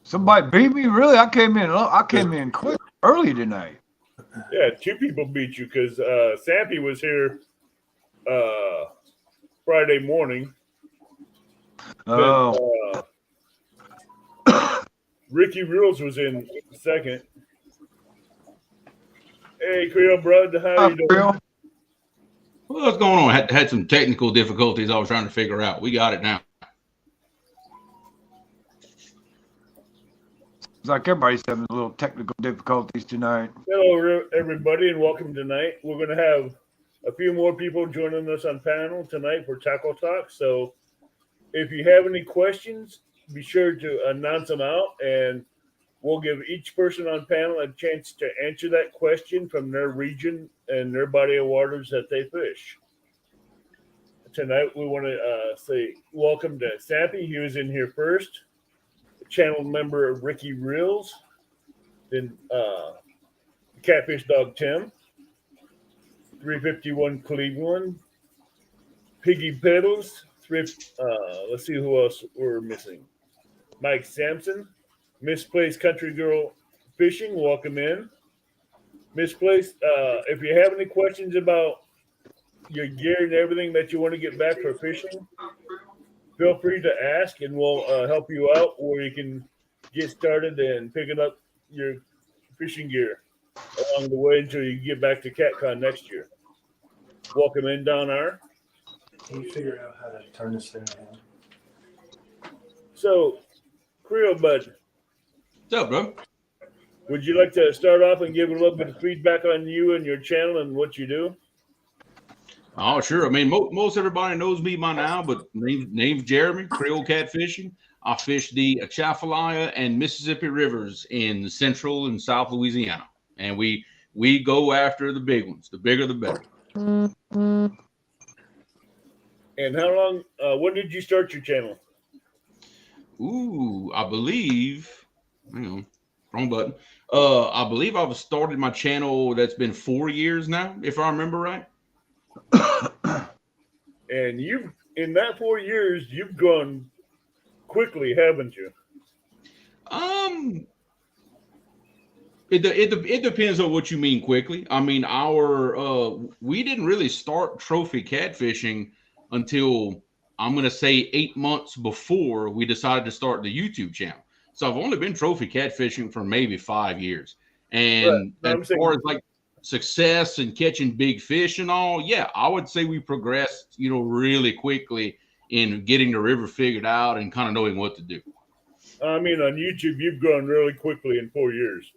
Somebody beat me? Really? I came in quick early tonight. Yeah, 2 people beat you because Sampy was here Friday morning. Oh. Then Ricky Rules was in second. Hey, Creole Bud, how you doing? Creole? Well, what's going on? Had some technical difficulties I was trying to figure out. We got it now. It's like everybody's having a little technical difficulties tonight. Hello, everybody, and welcome tonight. We're going to have a few more people joining us on panel tonight for Tackle Talk. So if you have any questions, be sure to announce them out, and we'll give each person on panel a chance to answer that question from their region and their body of waters that they fish. Tonight, we want to say welcome to Sappy. He was in here first. Channel member Ricky Reels. Then Catfish Dog Tim. 351 Cleveland. Piggy Pedals. Let's see who else we're missing. Mike Sampson. Misplaced Country Girl Fishing, welcome in. Misplaced, if you have any questions about your gear and everything that you want to get back for fishing, feel free to ask and we'll help you out, or you can get started and picking up your fishing gear along the way until you get back to CatCon next year. Welcome in, Don R. Can you figure out how to turn this thing on? So, Creole Bud, What's up, bro? would you like to start off and give a little bit of feedback on you and your channel and what you do? Oh, sure. I mean, most everybody knows me by now, but name's Jeremy, Creole Catfishing. I fish the Atchafalaya and Mississippi rivers in Central and South Louisiana, and we go after the big ones. The bigger, the better. And how long? When did you start your channel? Ooh, I believe. Hang on, wrong button. I believe I've started my channel. That's been 4 years now, if I remember right. And you've in that 4 years, you've gone quickly, haven't you? It depends on what you mean quickly. I mean, we didn't really start trophy catfishing until I'm going to say 8 months before we decided to start the YouTube channel. So I've only been trophy catfishing for maybe 5 years. And right. as far as like success and catching big fish and all, yeah, I would say we progressed, really quickly in getting the river figured out and kind of knowing what to do. I mean, on YouTube, you've grown really quickly in 4 years.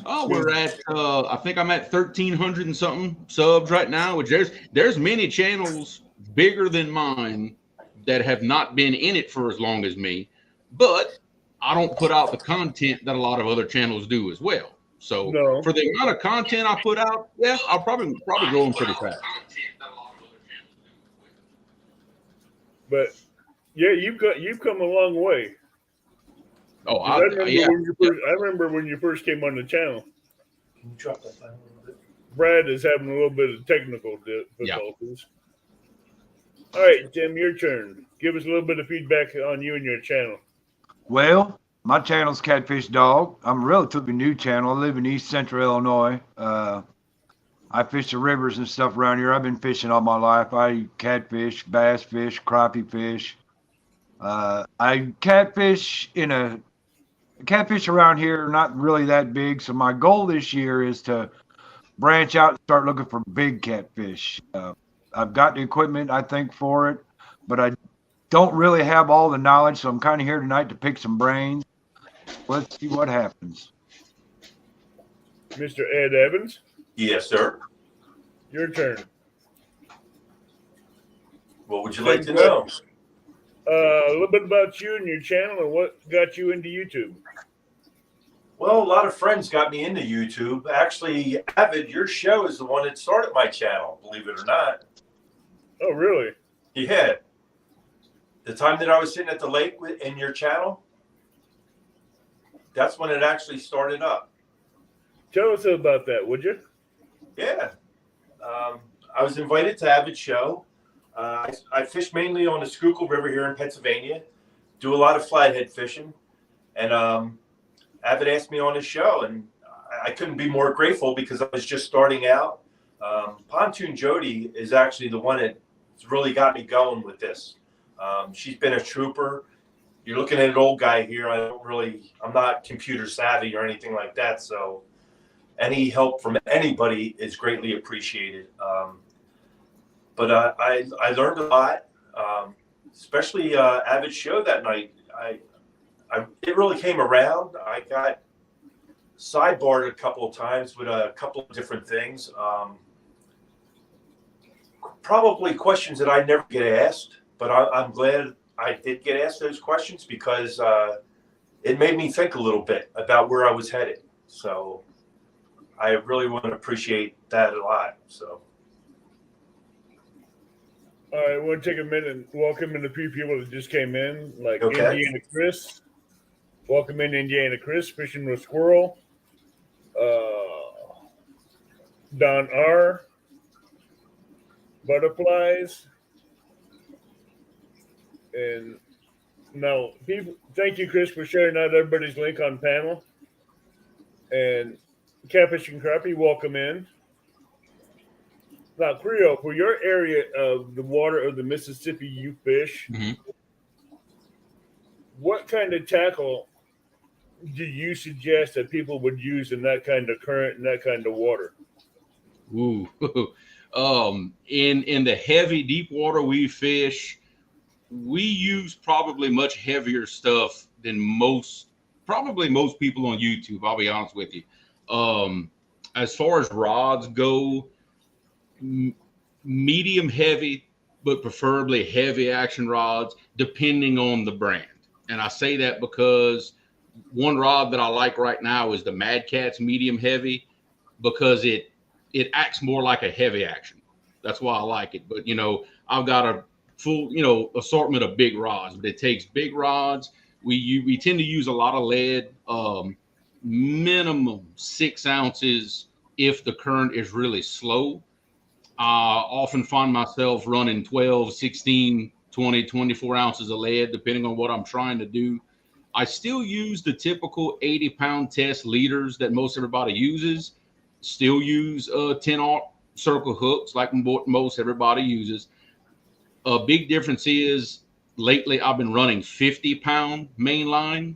Oh, we're at I think I'm at 1,300 and something subs right now. Which there's many channels bigger than mine that have not been in it for as long as me, but I don't put out the content that a lot of other channels do as well. So for the amount of content I put out, yeah, I'll probably grow them pretty fast. But yeah, you've come a long way. Oh, I remember when you first came on the channel. Can you drop that down a little bit? Brad is having a little bit of technical difficulties. Yeah. All right, Tim, your turn. Give us a little bit of feedback on you and your channel. Well, my channel's Catfish Dog. I'm a relatively new channel. I live in East Central Illinois. I fish the rivers and stuff around here. I've been fishing all my life. I eat catfish, bass fish, crappie fish. I catfish around here, not really that big. So my goal this year is to branch out and start looking for big catfish. I've got the equipment, I think, for it, but I don't really have all the knowledge. So I'm kind of here tonight to pick some brains. Let's see what happens. Mr. Ed Evans? Yes, sir. Your turn. What would you like to know? A little bit about you and your channel and what got you into YouTube. Well, a lot of friends got me into YouTube. Actually, Avid, your show is the one that started my channel, believe it or not. Oh, really? Yeah. The time that I was sitting at the lake in your channel, that's when it actually started up. Tell us about that, would you? Yeah. I was invited to Avid's show. I fish mainly on the Schuylkill River here in Pennsylvania, do a lot of flathead fishing. And Avid asked me on his show, and I couldn't be more grateful because I was just starting out. Pontoon Jody is actually the one that's really got me going with this. She's been a trooper. You're looking at an old guy here. I'm not computer savvy or anything like that. So any help from anybody is greatly appreciated. But I learned a lot, especially Avid's show that night. It really came around. I got sidebarred a couple of times with a couple of different things. Probably questions that I never get asked, but I'm glad I did get asked those questions because it made me think a little bit about where I was headed. So I really want to appreciate that a lot. So. All right, I want to take a minute and welcome in a few people that just came in, like Okay. Indiana Chris. Welcome in Indiana Chris, Fishing with Squirrel. Don R. Butterflies. And now, people, thank you, Chris, for sharing out everybody's link on panel. And Catfish and Crappie, welcome in. Now, Creole, for your area of the water of the Mississippi you fish, what kind of tackle do you suggest that people would use in that kind of current and that kind of water? Ooh, in the heavy deep water we fish, we use probably much heavier stuff than most people on YouTube. I'll be honest with you. As far as rods go, medium heavy, but preferably heavy action rods, depending on the brand. And I say that because one rod that I like right now is the Mad Catz medium heavy, because it acts more like a heavy action. That's why I like it. But, I've got a full, assortment of big rods, but it takes big rods. We tend to use a lot of lead, minimum 6 ounces if the current is really slow. I often find myself running 12, 16, 20, 24 ounces of lead, depending on what I'm trying to do. I still use the typical 80-pound test leaders that most everybody uses. Still use 10-aught circle hooks like most everybody uses. A big difference is lately I've been running 50-pound mainline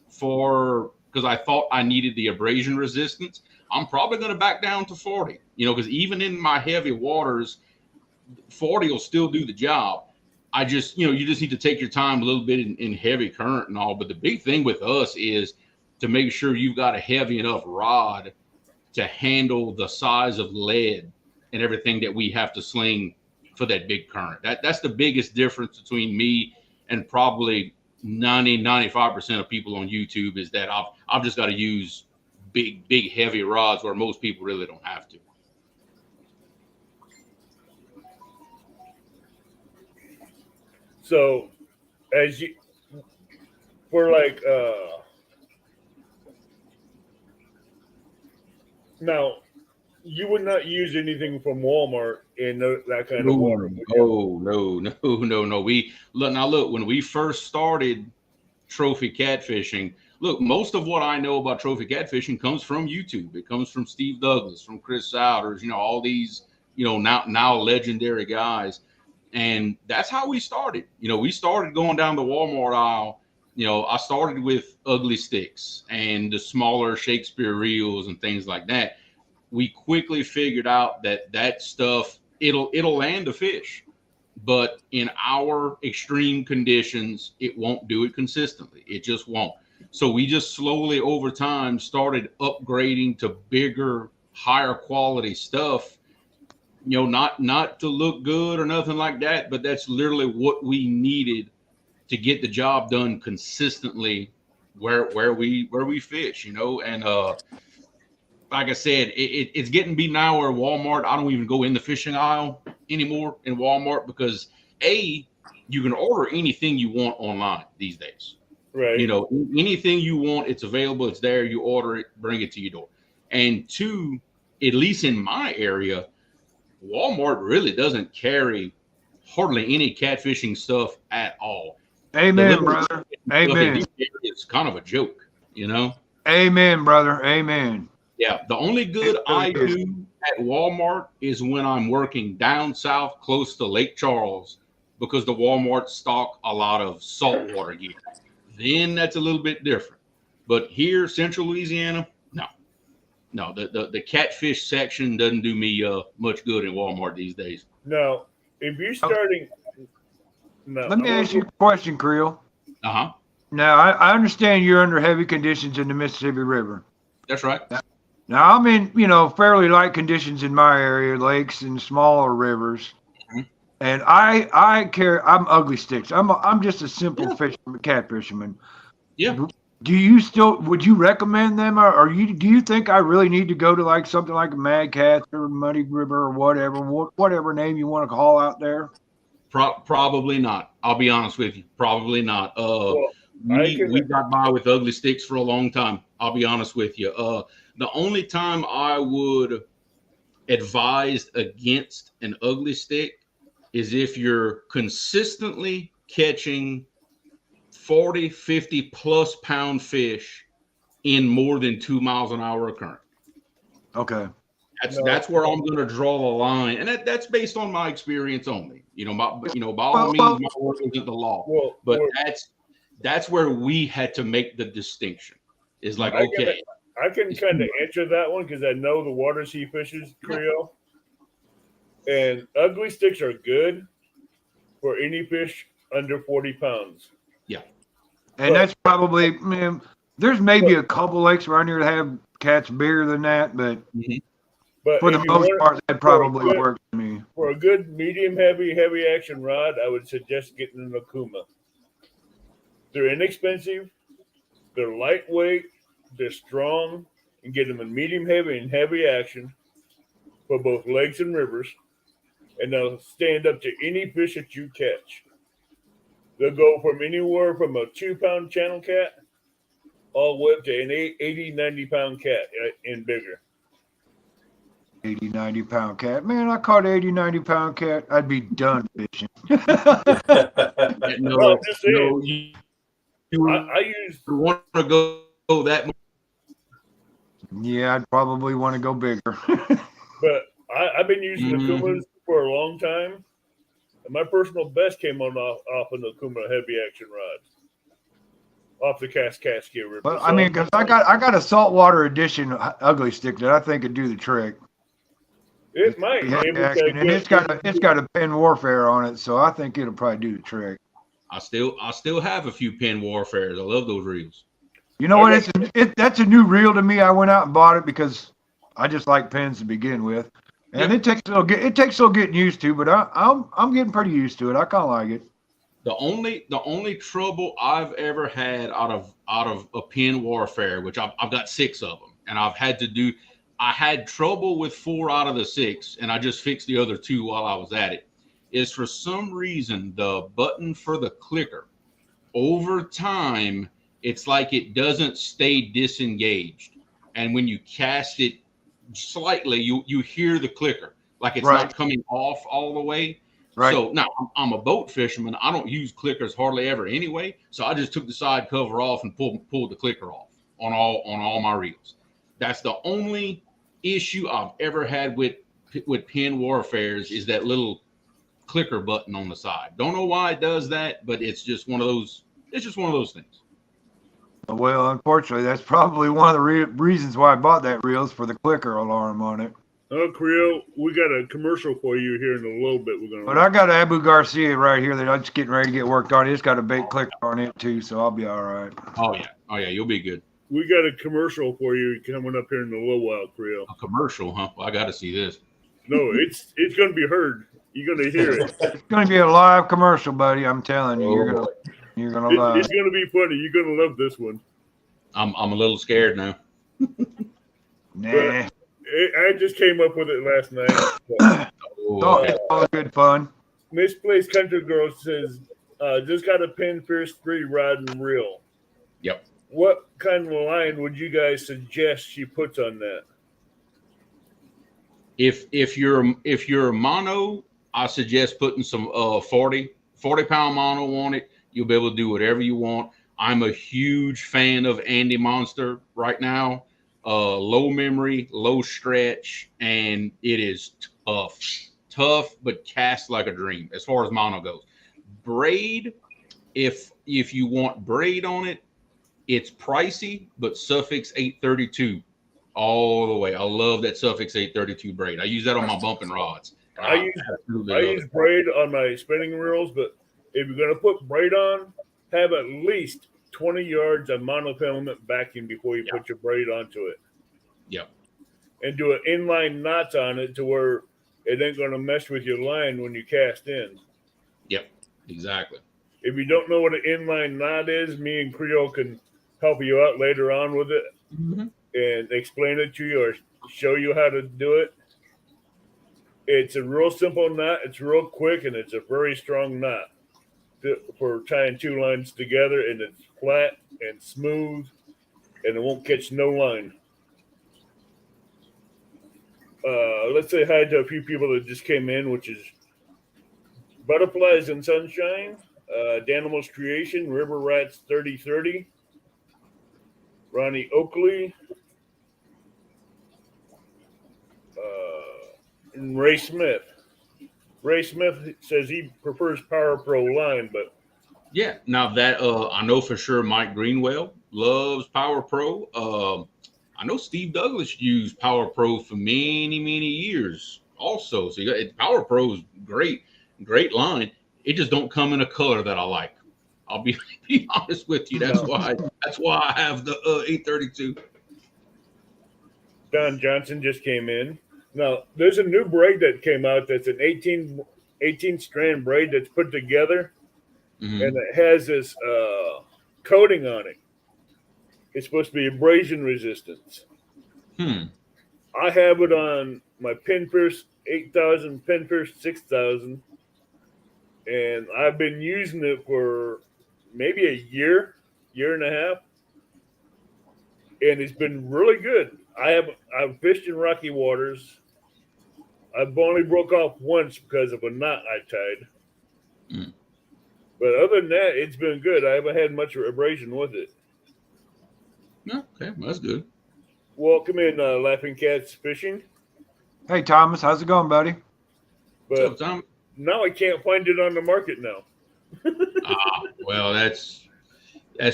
because I thought I needed the abrasion resistance. I'm probably going to back down to 40, because even in my heavy waters, 40 will still do the job. I just, you just need to take your time a little bit in heavy current and all. But the big thing with us is to make sure you've got a heavy enough rod to handle the size of lead and everything that we have to sling for that big current. That's the biggest difference between me and probably 95% of people on YouTube, is that I've just got to use big heavy rods where most people really don't have to. So for like now, you would not use anything from Walmart in that kind of water. No. Look, when we first started trophy catfishing, look, most of what I know about trophy catfishing comes from YouTube. It comes from Steve Douglas, from Chris Souders, all these, now legendary guys. And that's how we started. We started going down the Walmart aisle. I started with ugly sticks and the smaller Shakespeare reels and things like that. We quickly figured out that stuff, it'll land a fish, but in our extreme conditions, it won't do it consistently. It just won't. So we just slowly over time started upgrading to bigger, higher quality stuff, not to look good or nothing like that, but that's literally what we needed to get the job done consistently where we fish, and like I said, it's getting be now where Walmart, I don't even go in the fishing aisle anymore in Walmart, because you can order anything you want online these days. Right. Anything you want, it's available, it's there, you order it, bring it to your door. And two, at least in my area, Walmart really doesn't carry hardly any catfishing stuff at all. Amen, brother. Amen. It's kind of a joke, you know? Amen, brother. Amen. Yeah. The only good I do at Walmart is when I'm working down south close to Lake Charles, because the Walmart stock a lot of saltwater gear. Then that's a little bit different. But here, Central Louisiana, no. The catfish section doesn't do me much good in Walmart these days. Now, if you're starting, no, Let me ask you a question, Creel. Uh-huh. Now, I understand you're under heavy conditions in the Mississippi River. That's right. Now, I'm in, fairly light conditions in my area, lakes and smaller rivers. Mhm. And I'm ugly sticks. I'm just a simple fisherman, cat fisherman. Yeah. Would you recommend them, or do you think I really need to go to like something like Mad Cats or Muddy River or whatever name you want to call out there? Probably not. I'll be honest with you. Probably not. Well, we got by with ugly sticks for a long time. I'll be honest with you. The only time I would advise against an ugly stick is if you're consistently catching 40, 50 plus pound fish in more than 2 miles an hour of current. Okay. That's where I'm going to draw the line, and that's based on my experience only. By all means, my word isn't the law. But that's where we had to make the distinction. Is like, okay, I can kind of answer that one because I know the waters he fishes, Creel. And ugly sticks are good for any fish under 40 pounds. Yeah. And that's probably, there's maybe a couple lakes around here that have cats bigger than that, but for the most part, that probably works for me. For a good medium heavy action rod, I would suggest getting an Okuma. They're inexpensive, they're lightweight, they're strong, and get them in medium heavy and heavy action for both lakes and rivers, and they'll stand up to any fish that you catch. They'll go from anywhere from a 2-pound channel cat all the way up to an 80, 90-pound cat and bigger. 80, 90-pound cat. Man, I caught an 80, 90-pound cat, I'd be done fishing. No, just saying. I used to want to go that much. Yeah, I'd probably want to go bigger. But I've been using Okumas for a long time. And my personal best came off an Okuma heavy action rod. Off the Cascade River. Well, because I got a saltwater edition ugly stick that I think could do the trick. It might. And it's got a pen warfare on it, so I think it'll probably do the trick. I still have a few pen warfares. I love those reels. You know what? That's a new reel to me. I went out and bought it because I just like pens to begin with, and it takes a little getting used to. But I'm getting pretty used to it. I kind of like it. The only trouble I've ever had out of a pen warfare, which I've got 6 of them, and I had trouble with 4 out of the 6, and I just fixed the other 2 while I was at it. Is for some reason the button for the clicker over time, it's like it doesn't stay disengaged, and when you cast it slightly, you hear the clicker like it's not coming off all the way. Right. So now I'm a boat fisherman. I don't use clickers hardly ever anyway, so I just took the side cover off and pulled the clicker off on all my reels. That's the only issue I've ever had with pen warfares is that little clicker button on the side. Don't know why it does that, but it's just one of those things. Well, unfortunately, that's probably one of the reasons why I bought that reel is for the clicker alarm on it. Oh, Creel, we got a commercial for you here in a little bit. But I got Abu Garcia right here that I'm just getting ready to get worked on. It's got a bait clicker on it too, so I'll be all right. Oh yeah, you'll be good. We got a commercial for you coming up here in a little while, Creel. A commercial, huh? Well, I got to see this. No, it's going to be heard. You're going to hear it. It's going to be a live commercial, buddy. I'm telling you, you're going to love it. It's going to be funny. You're going to love this one. I'm a little scared now. Nah. I just came up with it last night. It's all good fun. Misplaced Country Girl says, just got a pin Fierce 3 rod and reel. Yep. What kind of line would you guys suggest she puts on that? If you're mono, I suggest putting some 40 pound mono on it. You'll be able to do whatever you want. I'm a huge fan of Andy Monster right now. Low memory, low stretch, and it is tough, but cast like a dream as far as mono goes. Braid, if you want braid on it, it's pricey, but Suffix 832 all the way. I love that Suffix 832 braid. I use that on my bumping rods. I use braid on my spinning reels, but if you're going to put braid on, have at least 20 yards of monofilament backing before you put your braid onto it. Yep. And do an inline knots on it to where it ain't going to mess with your line when you cast in. Yep, exactly. If you don't know what an inline knot is, me and Creole can help you out later on with it and explain it to you or show you how to do it. It's a real simple knot. It's real quick, and it's a very strong knot for tying two lines together, and it's flat and smooth, and it won't catch no line. Let's say hi to a few people that just came in, which is Butterflies and Sunshine, Danimal's Creation, River Rats 3030, Ronnie Oakley, and Ray Smith. Ray Smith says he prefers Power Pro line, but yeah. Now that I know for sure, Mike Greenwell loves Power Pro. I know Steve Douglas used Power Pro for many years, also. So Power Pro is great line. It just don't come in a color that I like. I'll be honest with you. That's why I have the 832. Don Johnson just came in. Now, there's a new braid that came out that's an 18 strand braid that's put together, and it has this coating on it. It's supposed to be abrasion resistance. I have it on my Pinfierce 8000, Pinfierce 6000, and I've been using it for maybe a year and a half, and it's been really good. I've fished in rocky waters. I've only broke off once because of a knot I tied. But other than that, it's been good. I haven't had much abrasion with it. Okay, that's good. Welcome in, Laughing Cats Fishing. Hey, Thomas, how's it going, buddy? But What's up, Tom? now I can't find it on the market now. Well, that's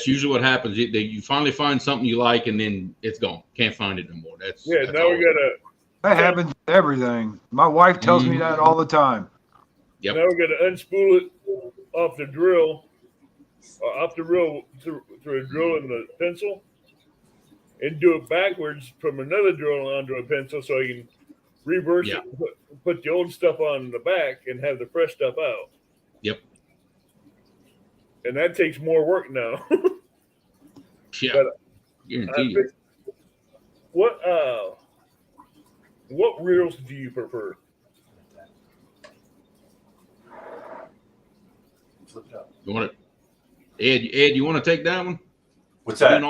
usually what happens. You finally find something you like, and then it's gone. Can't find it no more. That's now we gotta. That happens with everything. My wife tells me that all the time. Yep. Now we gotta unspool it off the drill, off the reel through a drill in the pencil, and do it backwards from another drill onto a pencil, so you can reverse it, put the old stuff on the back, and have the fresh stuff out. Yep. And that takes more work now. Yeah. Guarantee you. What reels do you prefer? Flip it up. You want it, Ed? You want to take that one? What's that?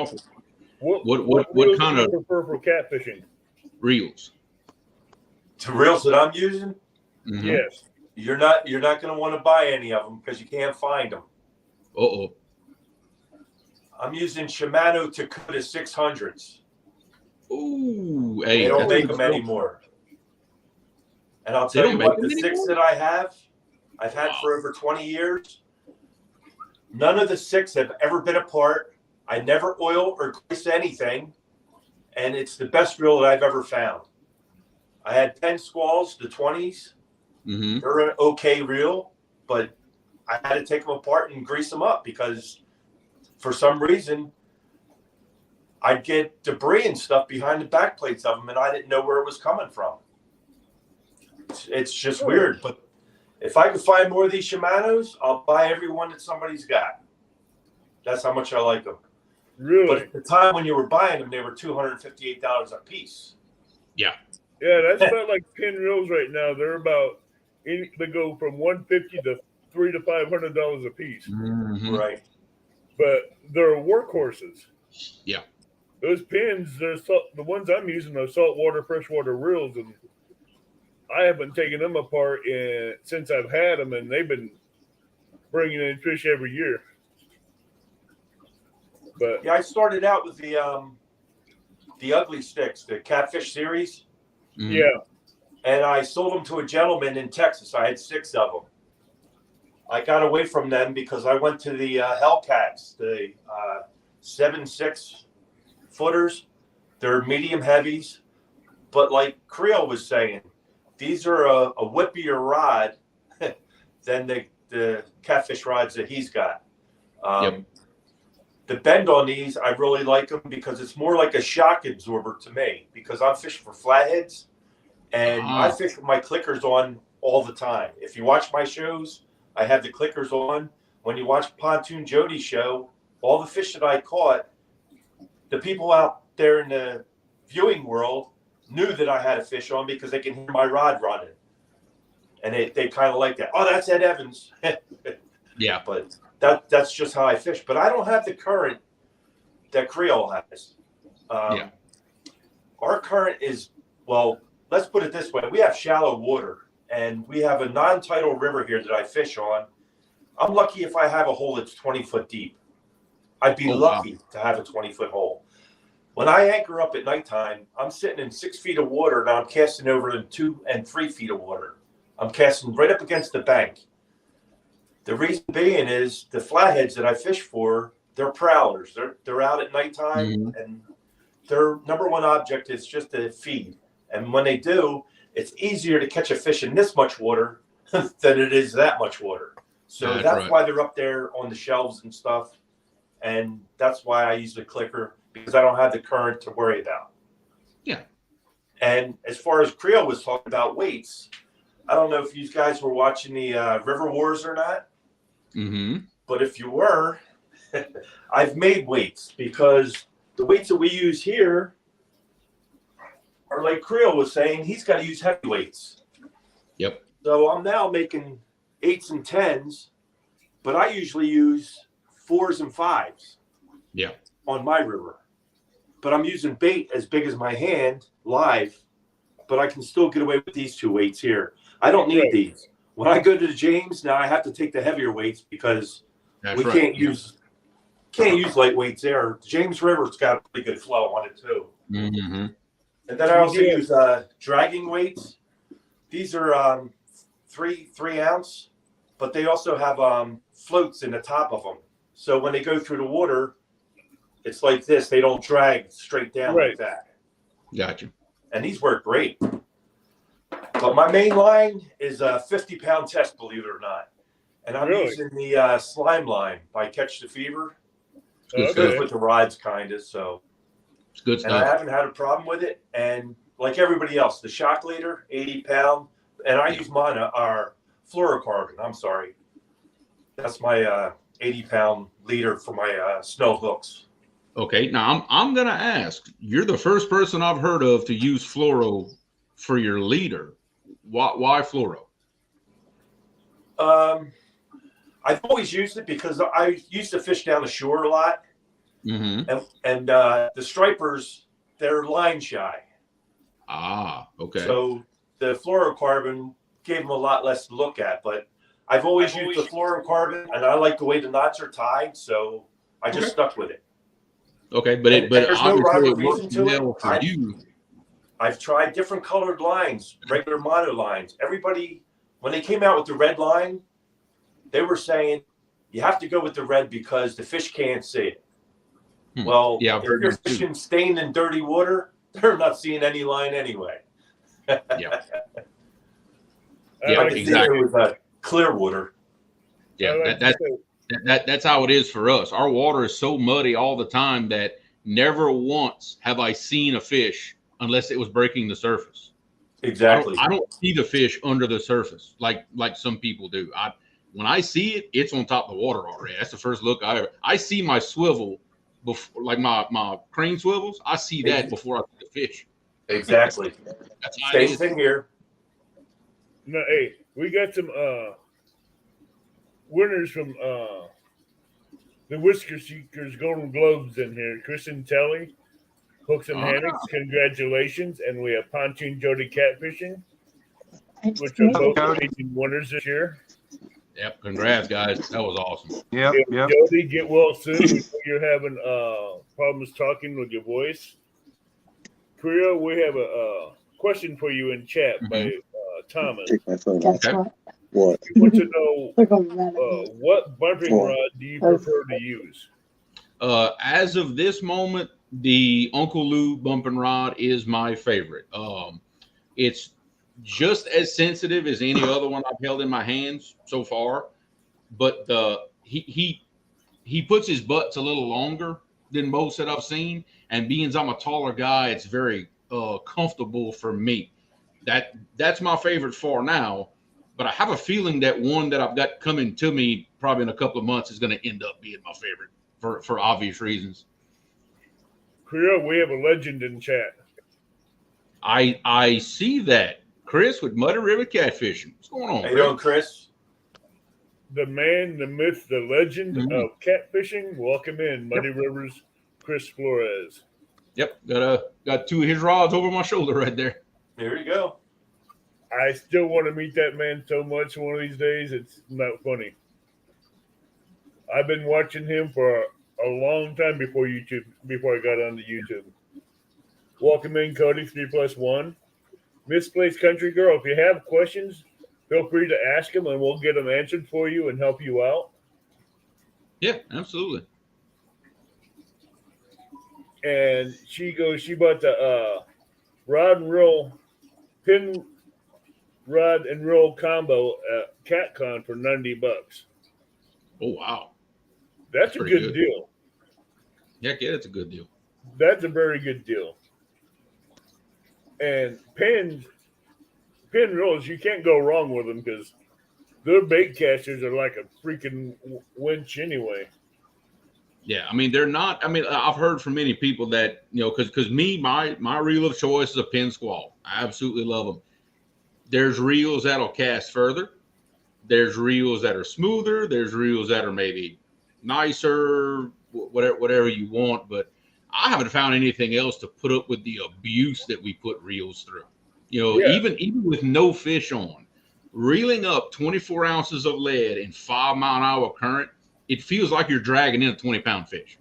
What kind of reels do you prefer for catfishing? reels? The reels that I'm using, Yes. you're not going to want to buy any of them because you can't find them. I'm using Shimano Takota 600s. Ooh, hey, They don't make them anymore. And I'll tell you what, the six that I've had for over 20 years, none of the six have ever been apart. I never oil or grease anything. And it's the best reel that I've ever found. I had Penn Squalls, the 20s. They're an okay reel, but I had to take them apart and grease them up because for some reason I'd get debris and stuff behind the back plates of them, and I didn't know where it was coming from. It's just weird. But if I could find more of these Shimanos, I'll buy every one that somebody's got. That's how much I like them. Really? But at the time when you were buying them, they were $258 a piece. Yeah. Yeah, that's about like pin reels right now. They're about they go from $150 to $300 to $500 a piece. Right. But they're workhorses. Yeah. Those pins, the ones I'm using are saltwater, freshwater reels, and I haven't taken them apart since I've had them, and they've been bringing in fish every year. But Yeah, I started out with the ugly sticks, the catfish series, Mhm. yeah, and I sold them to a gentleman in Texas. I had 6 of them. I got away from them because I went to the Hellcats, the 7.6 footers. They're medium heavies, but like Creel was saying, these are a whippier rod than the catfish rods that he's got. Yep. The bend on these, I really like them because it's more like a shock absorber to me because I'm fishing for flatheads and I fish with my clickers on all the time. If you watch my shows, I have the clickers on. When you watch Pontoon Jody's show, all the fish that I caught, the people out there in the viewing world knew that I had a fish on because they can hear my rod running. And they kind of like that. Oh, that's Ed Evans. Yeah. But that's just how I fish. But I don't have the current that Creole has. Yeah. Our current is, well, let's put it this way. We have shallow water, and we have a non-tidal river here that I fish on. I'm lucky if I have a hole that's 20 foot deep. I'd be lucky to have a 20-foot hole. When I anchor up at nighttime, I'm sitting in 6 feet of water, and I'm casting over in 2 and 3 feet of water. I'm casting right up against the bank. The reason being is the flatheads that I fish for, they're prowlers. They're out at nighttime, and their number one object is just to feed. And when they do, it's easier to catch a fish in this much water than it is that much water. So that's right. why they're up there on the shelves and stuff. And that's why I use the clicker, because I don't have the current to worry about. Yeah. And as far as Creel was talking about weights, I don't know if you guys were watching the River Wars or not. Mm-hmm. But if you were, I've made weights because the weights that we use here are like Creel was saying, he's got to use heavy weights. Yep. So I'm now making 8s and 10s, but I usually use 4s and 5s. Yeah. On my river. But I'm using bait as big as my hand live, but I can still get away with these 2 weights here. I don't need these. When I go to the James, now I have to take the heavier weights because can't use light weights there. The James River's got a pretty good flow on it too. Mm-hmm. And then I also use dragging weights. These are 3 ounce, but they also have floats in the top of them. So when they go through the water, it's like this. They don't drag straight down like that. Gotcha. And these work great. But my main line is a 50-pound test, believe it or not. And I'm using the slime line by Catch the Fever. It goes with the rods, kind of. So it's good stuff. And I haven't had a problem with it. And like everybody else, the shock leader, 80-pound. And I use mine, our fluorocarbon. I'm sorry. That's my 80-pound leader for my snow hooks. Okay, now I'm gonna ask. You're the first person I've heard of to use fluoro for your leader. Why fluoro? I've always used it because I used to fish down the shore a lot, and the stripers, they're line shy. Ah, okay. So the fluorocarbon gave them a lot less to look at, but I've always used the fluorocarbon, and I like the way the knots are tied, so I just stuck with it. Okay, but there's no rhyme or reason to it. For you. I've tried different colored lines, regular mono lines. Everybody, when they came out with the red line, they were saying you have to go with the red because the fish can't see it. Well, if you're fishing stained and dirty water, they're not seeing any line anyway. Yeah. Exactly. It was clear water. Yeah, that's how it is for us. Our water is so muddy all the time that never once have I seen a fish unless it was breaking the surface. Exactly. I don't see the fish under the surface like some people do. When I see it, it's on top of the water already. That's the first look I see my swivel before, like my crane swivels. I see that before I see the fish. Exactly. That's how Same thing here. No, hey, we got some winners from the Whisker Seekers Golden Globes in here. Kristen Telly, Hooks and Hammocks, congratulations. And we have Pontoon Jody Catfishing, which are both amazing winners this year. Yep. Congrats, guys. That was awesome. Yep, If yep. Jody, get well soon. We know you're having problems talking with your voice. Priya, we have a question for you in chat by Thomas. Take my phone Guess Okay. what? What? We want to know We're going to run it. what bumping What? rod do you prefer to use? As of this moment, the Uncle Lou bumping rod is my favorite. It's just as sensitive as any other one I've held in my hands so far, but he puts his butts a little longer than most that I've seen, and being as I'm a taller guy, it's very comfortable for me. That's my favorite for now, but I have a feeling that one that I've got coming to me probably in a couple of months is going to end up being my favorite for obvious reasons. Priya, we have a legend in chat. I see that. Chris with Muddy River Catfishing. What's going on? How you doing, Chris? The man, the myth, the legend Mhm. of catfishing. Welcome in, Muddy Rivers, Chris Flores. Yep, got two of his rods over my shoulder right there. Here you go. I still want to meet that man so much one of these days. It's not funny. I've been watching him for a long time before I got onto YouTube. Welcome in, Cody 3+1. Misplaced Country Girl. If you have questions, feel free to ask them, and we'll get them answered for you and help you out. Yeah, absolutely. And she bought the rod and reel, pin rod and reel combo at CatCon for $90. Oh wow, That's a pretty good good. deal. Heck yeah, that's a good deal. That's a very good deal. And pin reels, you can't go wrong with them because their bait casters are like a freaking winch anyway. Yeah, I mean they're not. I mean I've heard from many people that because my reel of choice is a pin squall. I absolutely love them. There's reels that'll cast further. There's reels that are smoother. There's reels that are maybe nicer, whatever you want. But I haven't found anything else to put up with the abuse that we put reels through. Yeah. Even with no fish on, reeling up 24 ounces of lead in 5-mile-an-hour current, it feels like you're dragging in a 20-pound fish,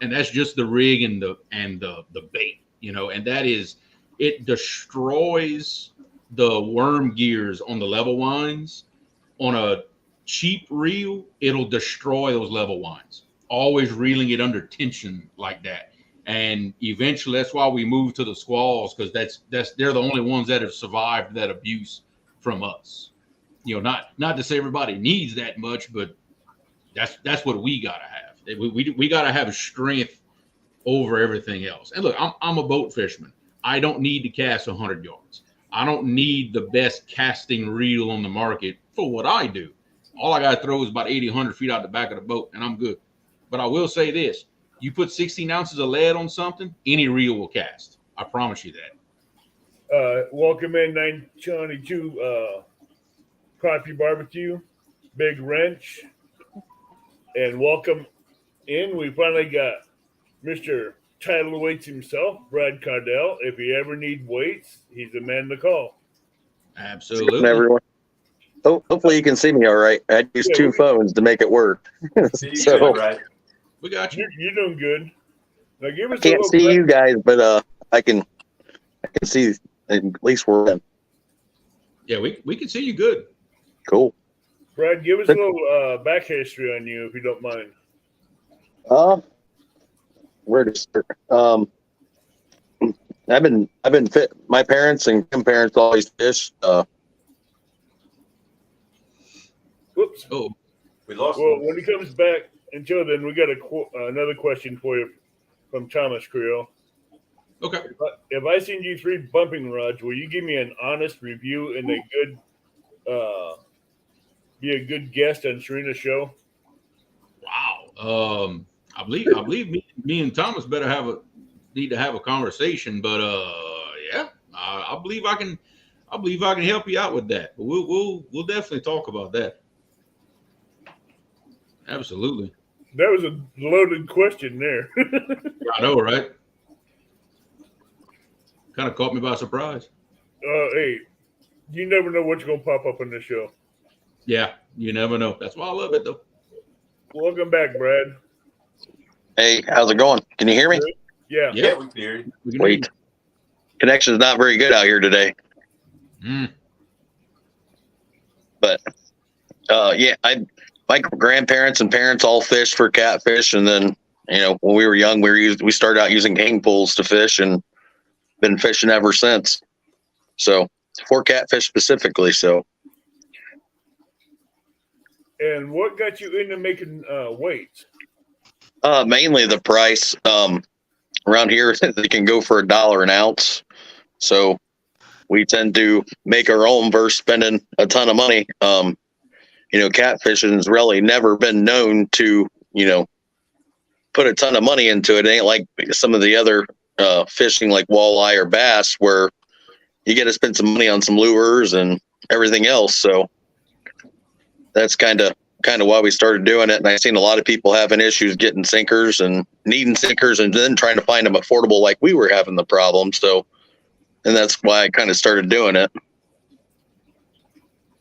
and that's just the rig and the bait, and it destroys the worm gears on the level winds. On a cheap reel, it'll destroy those level winds. Always reeling it under tension like that. And eventually that's why we moved to the squalls, because they're the only ones that have survived that abuse from us. Not to say everybody needs that much, but that's what we gotta have. We gotta have strength over everything else. And look, I'm a boat fisherman. I don't need to cast 100 yards. I don't need the best casting reel on the market for what I do. All I got to throw is about 80, 100 feet out the back of the boat, and I'm good. But I will say this. You put 16 ounces of lead on something, any reel will cast. I promise you that. Welcome in 922 Coffee Barbecue, Big Wrench. And welcome in. We finally got Mr. Title Weights himself, Brad Cardell. If you ever need weights, he's the man to call. Absolutely. Everyone. Oh, hopefully you can see me all right. I use two phones to make it work. See you So- good, right? We got you. You're doing good. Now give us Can't a see little you guys, but I can see at least where I'm. Yeah, we can see you good. Cool. Brad, give us a little back history on you, if you don't mind. Where to start? I've been fit. My parents and grandparents always fished. Whoops. Oh, We lost Well, him. when he comes back, until then, we got another question for you from Thomas Creel. okay. If I send you 3 bumping rods, will you give me an honest review and be a good guest on Serena's show? Wow. I believe me and Thomas need to have a conversation, but yeah, I believe I can help you out with that. But we'll definitely talk about that. Absolutely. That was a loaded question there. I know, right? Kind of caught me by surprise. Hey, you never know what's going to pop up on the show. Yeah, you never know. That's why I love it, though. Welcome back, Brad. Hey, how's it going? Can you hear me? Yeah. Yeah, we can hear you. We can hear Wait. Connection's not very good out here today. you. But yeah, my grandparents and parents all fished for catfish, and then when we were young, we started out using king pools to fish, and been fishing ever since. So for catfish specifically. So And what got you into making weights? mainly the price. Around here, they can go for $1 an ounce. So we tend to make our own versus spending a ton of money. Catfishing has really never been known to, put a ton of money into it. It ain't like some of the other fishing like walleye or bass where you get to spend some money on some lures and everything else. So that's kind of why we started doing it. And I've seen a lot of people having issues getting sinkers and needing sinkers and then trying to find them affordable like we were having the problem. So, and that's why I kind of started doing it.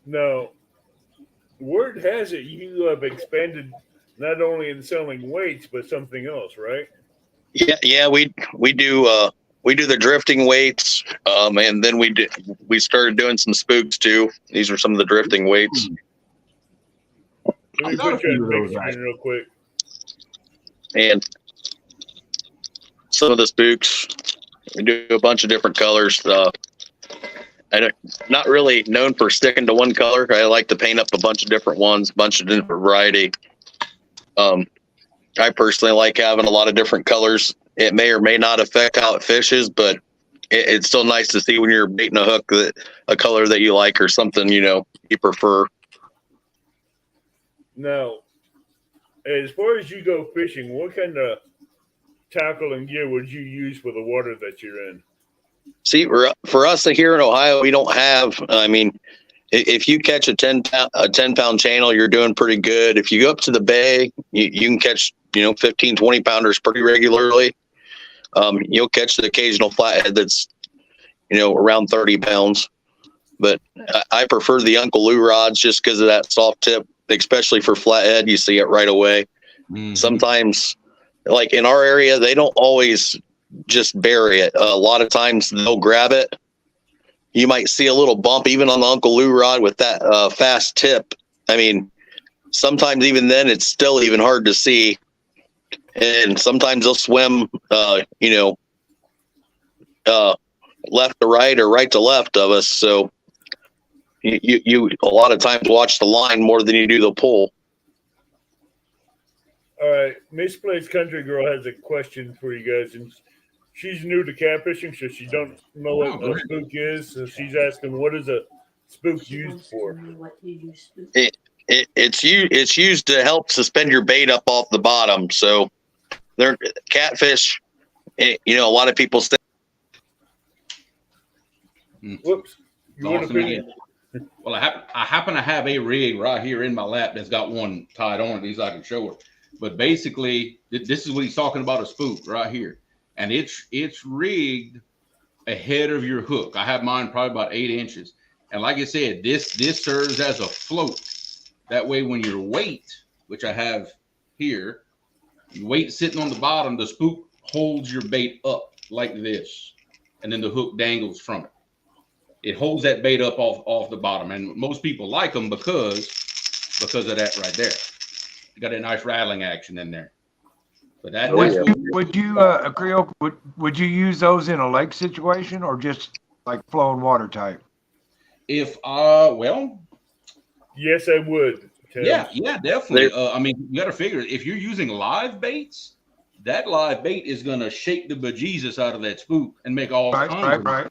Now, word has it you have expanded not only in selling weights, but something else, right? Yeah, we do the drifting weights, and then we started doing some spooks too. These are some of the drifting weights. Let me put you on picture real quick. And some of the spooks, we do a bunch of different colors. I'm not really known for sticking to one color. I like to paint up a bunch of different ones, a bunch of different variety. I personally like having a lot of different colors. It may or may not affect how it fishes, but it's still nice to see when you're baiting a hook that a color that you like or something, you prefer. Now, as far as you go fishing, what kind of tackle and gear would you use for the water that you're in? See, for us here in Ohio, we don't have, if you catch a 10-pound channel, you're doing pretty good. If you go up to the bay, you can catch, 15, 20 pounders pretty regularly. You'll catch the occasional flathead that's, around 30 pounds. But I prefer the Uncle Lou rods just because of that soft tip, especially for flathead. You see it right away. Mm-hmm. Sometimes, like in our area, they don't always just bury it. A lot of times they'll grab it. You might see a little bump even on the Uncle Lou rod with that fast tip. Sometimes even then it's still even hard to see. And sometimes they'll swim, left to right or right to left of us. So you a lot of times watch the line more than you do the pull. All right, Misplaced Country Girl has a question for you guys, and she's new to catfishing, so she don't know what a spook is. So she's asking, what is a spook used for? It's used to help suspend your bait up off the bottom. So they're catfish. A lot of people say. Whoops. Well, I happen to have a rig right here in my lap that's got one tied on it. These I can show her. But basically, this is what he's talking about, a spook right here. And it's rigged ahead of your hook. I have mine probably about 8 inches. And like I said, this serves as a float. That way, when your weight, which I have here, your weight sitting on the bottom, the spook holds your bait up like this. And then the hook dangles from it. It holds that bait up off the bottom. And most people like them because of that right there. You got a nice rattling action in there. But would you Creole, would you use those in a lake situation or just like flowing water type? Yes, I would. Tim. Yeah, definitely. You got to figure if you're using live baits, that live bait is going to shake the bejesus out of that spook and make all kinds of right.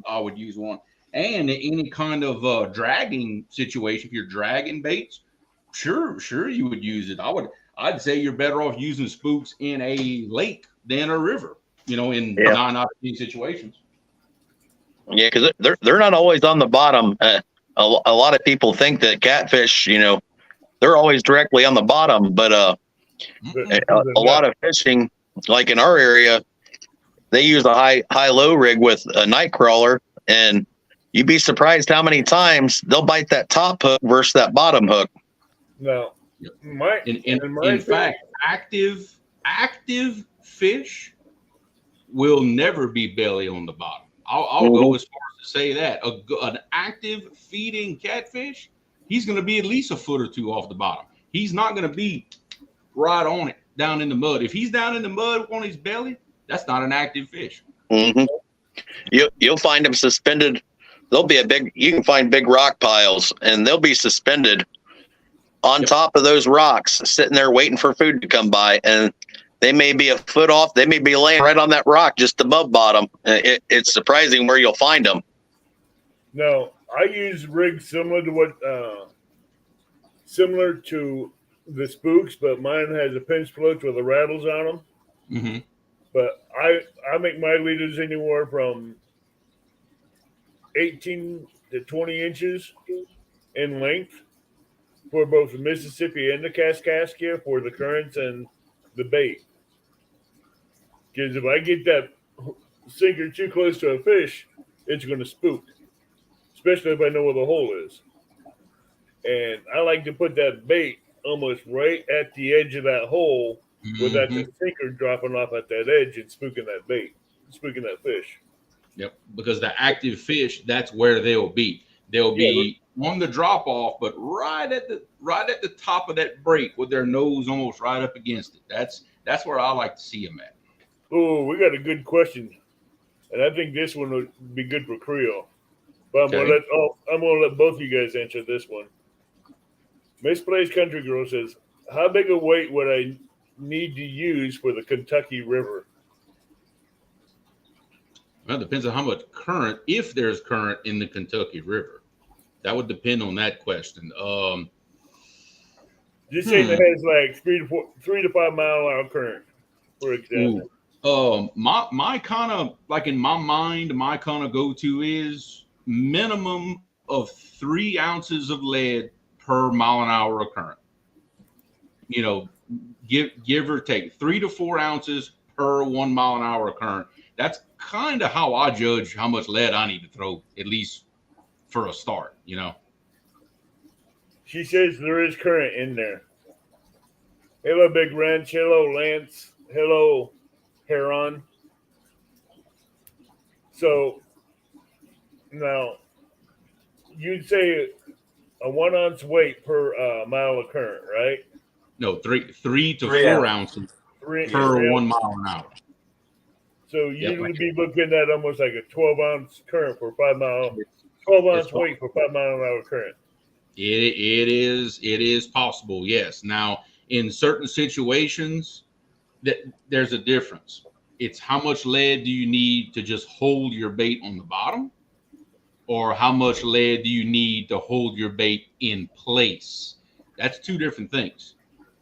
I would use one. And any kind of dragging situation, if you're dragging baits, sure you would use it. I'd say you're better off using spooks in a lake than a river, in 9 out of 10 situations. Yeah, because they're not always on the bottom. A lot of people think that catfish, they're always directly on the bottom, but a lot of fishing, like in our area, they use a high-low rig with a night crawler, and you'd be surprised how many times they'll bite that top hook versus that bottom hook. Now, in fact, active fish will never be belly on the bottom. I'll go as far as to say that an active feeding catfish, he's going to be at least a foot or two off the bottom. He's not going to be right on it down in the mud. If he's down in the mud on his belly, that's not an active fish. Mm-hmm. You'll find them suspended. There'll be you can find big rock piles, and they'll be suspended on top of those rocks, sitting there waiting for food to come by. And they may be a foot off. They may be laying right on that rock just above bottom. It's surprising where you'll find them. No, I use rigs similar to the spooks, but mine has a pinch floats with the rattles on them. Mm-hmm. But I make my leaders anywhere from 18 to 20 inches in length for both the Mississippi and the Kaskaskia for the currents and the bait. Because if I get that sinker too close to a fish, it's going to spook, especially if I know where the hole is. And I like to put that bait almost right at the edge of that hole without the sinker dropping off at that edge and spooking that fish. Yep, because the active fish, that's where they'll be. They'll be on the drop off, but right at the top of that break with their nose almost right up against it. That's where I like to see them at. Oh, we got a good question, and I think this one would be good for Creole. But I'm gonna let both of you guys answer this one. Misplaced Country Girl says, "How big a weight would I need to use for the Kentucky River?" Well, it depends on how much current, if there's current in the Kentucky River. That would depend on that question. Just say that has like 3 to 5 mile an hour current, for example. My kind of, like in my mind, my kind of go-to is minimum of 3 ounces of lead per mile an hour of current. You know, give or take 3 to 4 ounces per 1 mile an hour of current. That's kind of how I judge how much lead I need to throw, at least for a start, you know. She says there is current in there. Hello, Big Ranch. Hello, Lance. Hello, Heron. So now you'd say a 1 ounce weight per mile of current, right? No, three to 4 ounces per 1 mile an hour. So you would be looking at almost like a 12 ounce current for 5 mile, 12 ounce weight for 5 mile an hour current. It is possible, yes. Now, in certain situations, there's a difference. It's how much lead do you need to just hold your bait on the bottom, or how much lead do you need to hold your bait in place? That's 2 different things.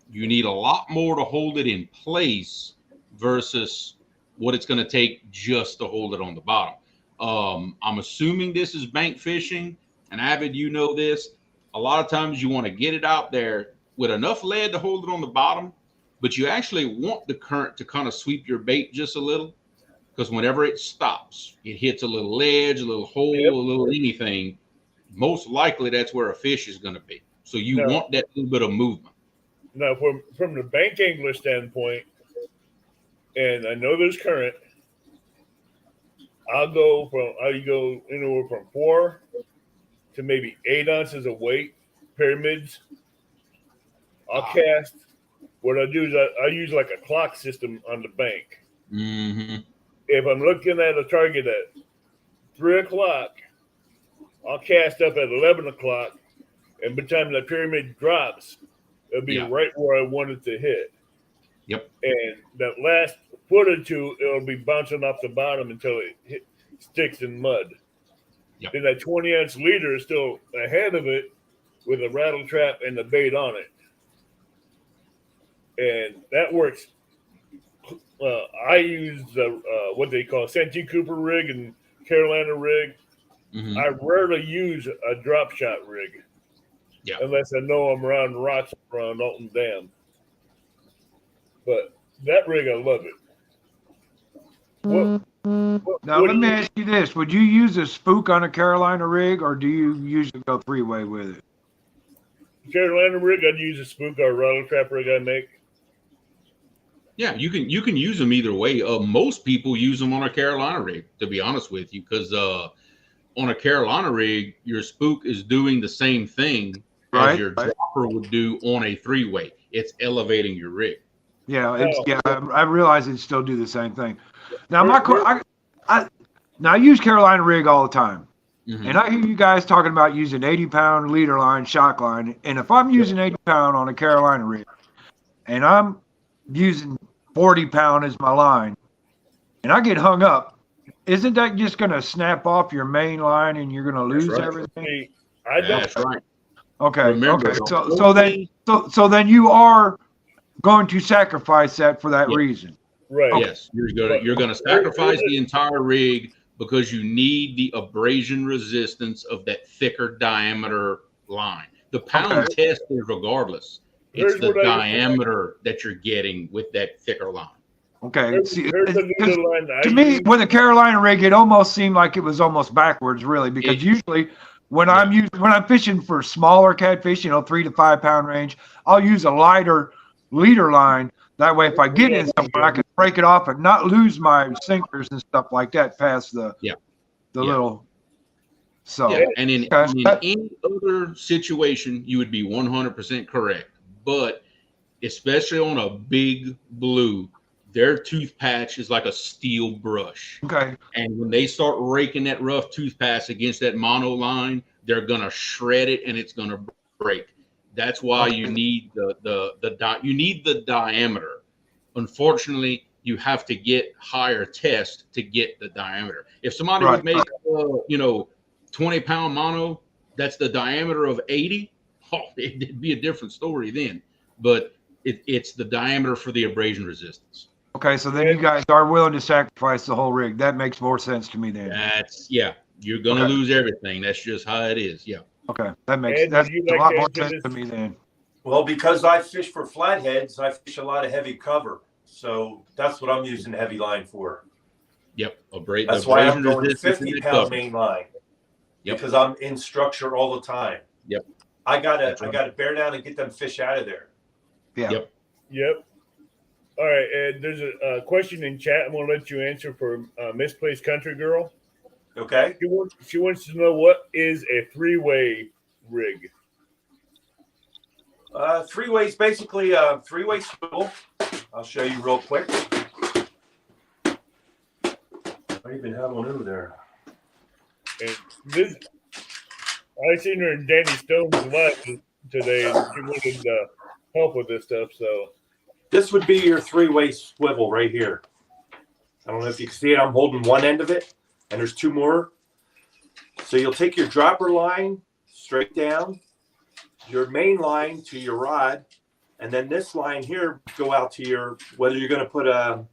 You need a lot more to hold it in place versus what it's going to take just to hold it on the bottom. I'm assuming this is bank fishing, and Avid, you know this. A lot of times you want to get it out there with enough lead to hold it on the bottom, but you actually want the current to kind of sweep your bait just a little, because whenever it stops, it hits a little ledge, a little hole, a little anything, most likely that's where a fish is going to be. So you want that little bit of movement. Now, from the bank angler standpoint, and I know there's current, I'll go anywhere from 4 to maybe 8 ounces of weight pyramids. I'll cast. What I do is I use like a clock system on the bank. Mm-hmm. If I'm looking at a target at 3 o'clock, I'll cast up at 11 o'clock, and by the time the pyramid drops, it'll be right where I want it to hit. Yep. And that last foot or two, it'll be bouncing off the bottom until it sticks in mud. Yep. Then that 20 ounce leader is still ahead of it with a rattle trap and the bait on it. And that works. I use what they call Santee Cooper rig and Carolina rig. Mm-hmm. I rarely use a drop shot rig unless I know I'm around rocks around Alton Dam. But that rig, I love it. Now let me ask you this: would you use a spook on a Carolina rig, or do you usually go 3-way with it? Carolina rig, I'd use a spook or a rattle trap rig I make. Yeah, you can use them either way. Most people use them on a Carolina rig, to be honest with you, because on a Carolina rig, your spook is doing the same thing as your dropper would do on a 3-way. It's elevating your rig. Yeah, I realize it still do the same thing. Now I use Carolina rig all the time, and I hear you guys talking about using 80-pound leader line, shock line, and if I'm using 80-pound on a Carolina rig, and I'm using 40-pound as my line, and I get hung up, isn't that just going to snap off your main line and you're going to lose everything? That's right. Okay. Remember, okay. So then you are going to sacrifice that for that reason. Right. Okay. Yes, you're gonna sacrifice the entire rig because you need the abrasion resistance of that thicker diameter line. The pound test is regardless. It's the diameter that you're getting with that thicker line. Okay. To me, with a Carolina rig, it almost seemed like it was almost backwards, really, because usually when I'm fishing for smaller catfish, 3 to 5 pound range, I'll use a lighter leader line. That way, if I get in somewhere, I can break it off and not lose my sinkers and stuff like that past the little. So, and in any other situation, you would be 100% correct. But especially on a big blue, their tooth patch is like a steel brush. Okay. And when they start raking that rough tooth patch against that mono line, they're gonna shred it and it's gonna break. That's why you need the diameter. Unfortunately, you have to get higher test to get the diameter. If somebody would make 20-pound mono, that's the diameter of 80. Oh, it'd be a different story then. But it's the diameter for the abrasion resistance. Okay, so then you guys are willing to sacrifice the whole rig. That makes more sense to me then. You're gonna lose everything. That's just how it is. Yeah. Okay, that's a lot more sense to me then. Well, because I fish for flatheads, I fish a lot of heavy cover, so that's what I'm using heavy line for. Yep, that's why I'm going 50-pound main line. Yep. Because I'm in structure all the time. Yep. I gotta bear down and get them fish out of there. Yeah. Yep. All right, and there's a question in chat. I'm gonna let you answer for Misplaced Country Girl. Okay. She wants to know what is a 3-way rig. 3-way is basically a 3-way swivel. I'll show you real quick. I even have one over there. And this, I seen her in Danny Stone's live today, and she wanted help with this stuff. So this would be your 3-way swivel right here. I don't know if you can see it. I'm holding one end of it, and there's 2 more. So you'll take your dropper line straight down, your main line to your rod, and then this line here go out to your, whether you're going to put a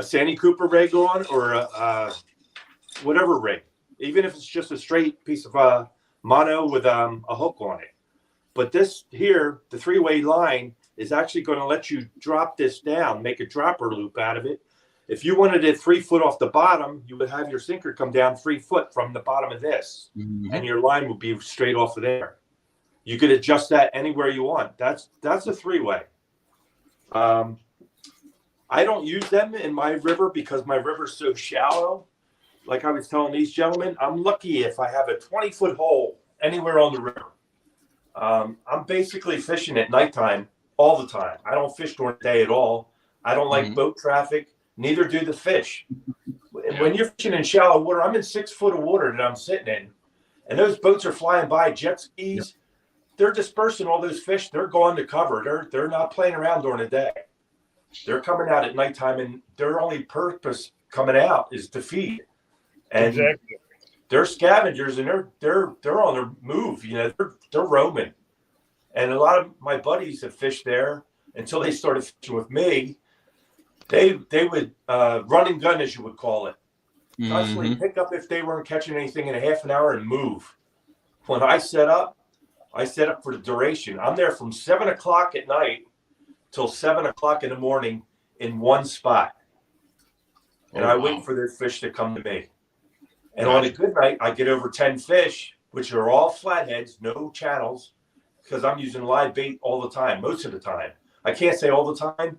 Sandy Cooper rig on or a whatever rig, even if it's just a straight piece of mono with a hook on it. But this here, the 3-way line, is actually going to let you drop this down, make a dropper loop out of it. If you wanted it 3 foot off the bottom, you would have your sinker come down 3 foot from the bottom of this, and your line would be straight off of there. You could adjust that anywhere you want. That's a 3-way. I don't use them in my river because my river's so shallow. Like I was telling these gentlemen, I'm lucky if I have a 20-foot hole anywhere on the river. I'm basically fishing at nighttime all the time. I don't fish during the day at all. I don't like boat traffic. Neither do the fish. When you're fishing in shallow water, I'm in 6 foot of water that I'm sitting in, and those boats are flying by, jet skis. They're dispersing all those fish. They're going to cover. They're not playing around during the day. They're coming out at nighttime, and their only purpose coming out is to feed. And they're scavengers, and they're on their move. They're roaming. And a lot of my buddies that fished there until they started fishing with me, they would run and gun, as you would call it, constantly pick up if they weren't catching anything in a half an hour and move. When I set up for the duration. I'm there from 7 o'clock at night till 7 o'clock in the morning in one spot. and Oh, I wow. wait for those fish to come to me. And on a good night, I get over 10 fish, which are all flatheads, no channels, because I'm using live bait all the time, most of the time. I can't say all the time.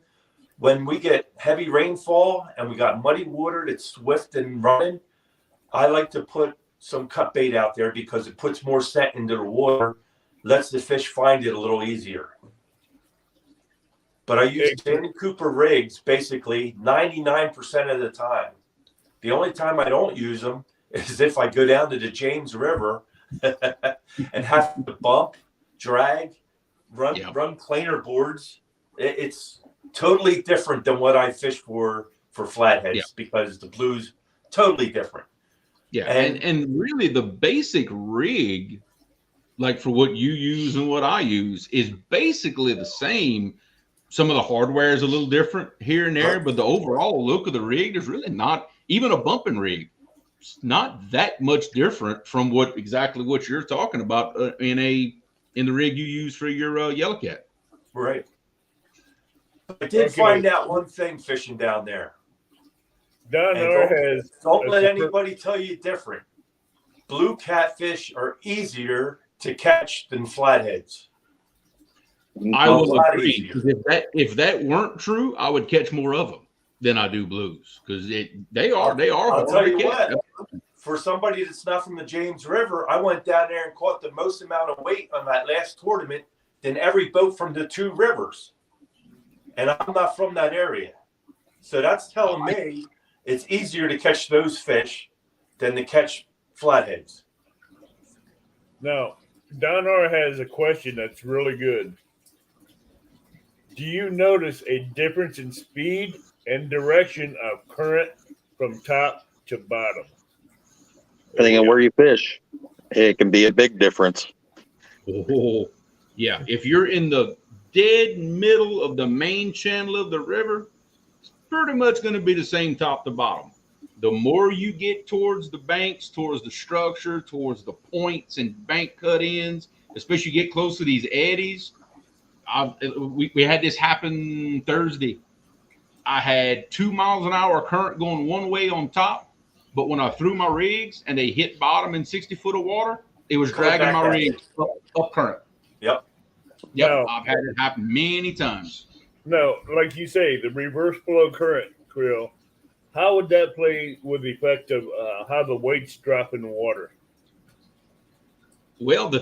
When we get heavy rainfall and we got muddy water that's swift and running, I like to put some cut bait out there because it puts more scent into the water, lets the fish find it a little easier. But I use Sandy Cooper rigs basically 99% of the time. The only time I don't use them is if I go down to the James River and have to bump, drag, run planer boards. It's totally different than what I fish for flatheads because the blues totally different. Yeah, and really the basic rig, like for what you use and what I use, is basically the same. Some of the hardware is a little different here and there, but the overall look of the rig is really not, even a bumping rig, it's not that much different from what you're talking about in the rig you use for your yellow cat. Right. I did find out one thing fishing down there. Don't let anybody tell you different. Blue catfish are easier to catch than flatheads. I will agree. If that weren't true, I would catch more of them than I do blues because they are. I'll tell you what. For somebody that's not from the James River, I went down there and caught the most amount of weight on that last tournament than every boat from the two rivers. And I'm not from that area, so that's telling me it's easier to catch those fish than to catch flatheads. Now, Don R has a question that's really good. Do you notice a difference in speed and direction of current from top to bottom? Depending on where you fish, it can be a big difference. Oh, yeah. If you're in the dead middle of the main channel of the river, it's pretty much going to be the same top to bottom. The more you get towards the banks, towards the structure, towards the points and bank cut ins, especially get close to these eddies. We had this happen Thursday. I had 2 miles an hour current going one way on top, but when I threw my rigs and they hit bottom in 60 foot of water, it was dragging my rigs up current. Yep. No. I've had it happen many times. No, like you say, the reverse flow current, Krill, how would that play with the effect of how the weights drop in the water? Well,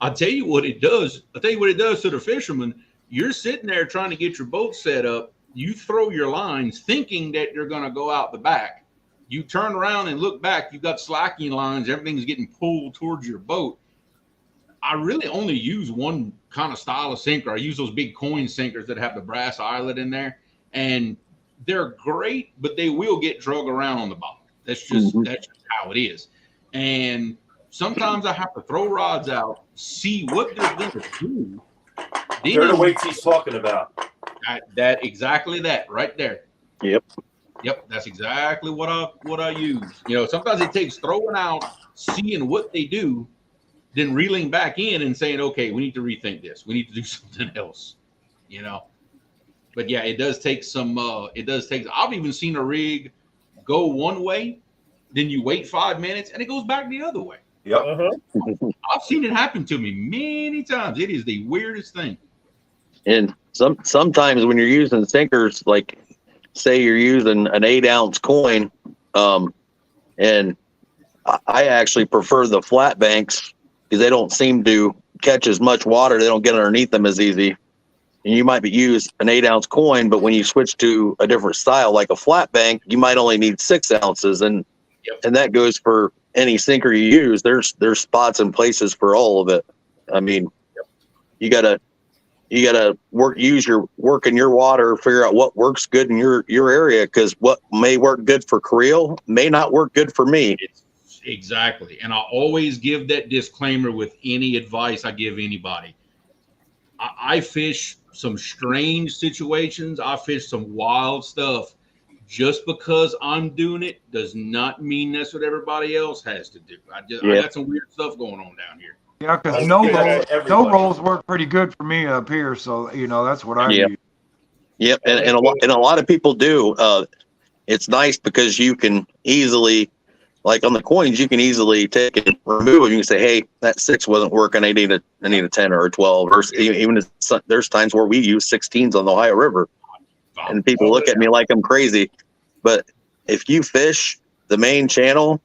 I'll tell you what it does. I'll tell you what it does to the fisherman. You're sitting there trying to get your boat set up. You throw your lines thinking that you're going to go out the back. You turn around and look back. You've got slacking lines. Everything's getting pulled towards your boat. I really only use one kind of style of sinker. I use those big coin sinkers that have the brass eyelet in there. And they're great, but they will get drug around on the bottom. That's just how it is. And sometimes I have to throw rods out, see what they're going to do. They're the weights he's talking about. Exactly that right there. Yep. That's exactly what I use. You know, sometimes it takes throwing out, seeing what they do, then reeling back in and saying, okay, we need to rethink this. We need to do something else. You know. But yeah, it does take some. I've even seen a rig go one way, then you wait 5 minutes, and it goes back the other way. Yep. I've seen it happen to me many times. It is the weirdest thing. And sometimes when you're using sinkers, like say you're using an 8-ounce coin, and I actually prefer the flat banks because they don't seem to catch as much water. They don't get underneath them as easy. And you might use an 8-ounce coin, but when you switch to a different style, like a flat bank, you might only need 6 ounces. And that goes for any sinker you use. There's spots and places for all of it. I mean, you gotta use your work in your water, figure out what works good in your area, because what may work good for Creel may not work good for me. Exactly. And I always give that disclaimer with any advice I give anybody. I fish some strange situations. I fish some wild stuff. Just because I'm doing it does not mean that's what everybody else has to do. I got some weird stuff going on down here. Yeah, because no rolls work pretty good for me up here. So, you know, that's what I use. Yep. And a lot of people do. it's nice because you can easily, like on the coins, you can easily take and remove them. You can say, hey, that 6 wasn't working. I need a 10 or a 12. Or even there's times where we use 16s on the Ohio River, and people look at me like I'm crazy. But if you fish the main channel,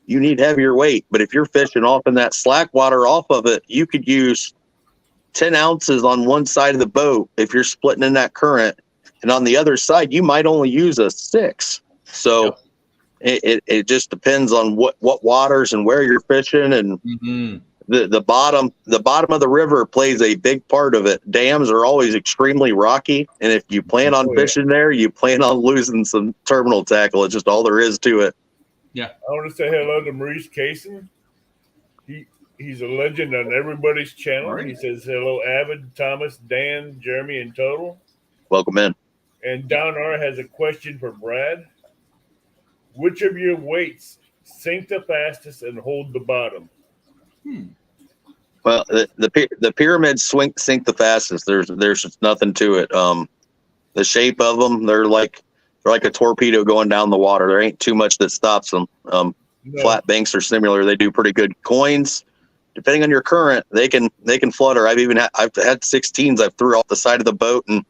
you need heavier weight. But if you're fishing off in that slack water off of it, you could use 10 ounces on one side of the boat if you're splitting in that current. And on the other side, you might only use a 6. So it just depends on what waters and where you're fishing. And the bottom of the river plays a big part of it. Dams are always extremely rocky. And if you plan on fishing there, you plan on losing some terminal tackle. It's just all there is to it. Yeah. I want to say hello to Maurice Kaysen. He's a legend on everybody's channel. Right. He says hello, Avid, Thomas, Dan, Jeremy, and Total. Welcome in. And Don R has a question for Brad. Which of your weights sink the fastest and hold the bottom? Well, the pyramids sink the fastest. There's just nothing to it. The shape of them, they're like a torpedo going down the water. There ain't too much that stops them. No. Flat banks are similar. They do pretty good. Coins, depending on your current, they can flutter. I've had 16s I've threw off the side of the boat, and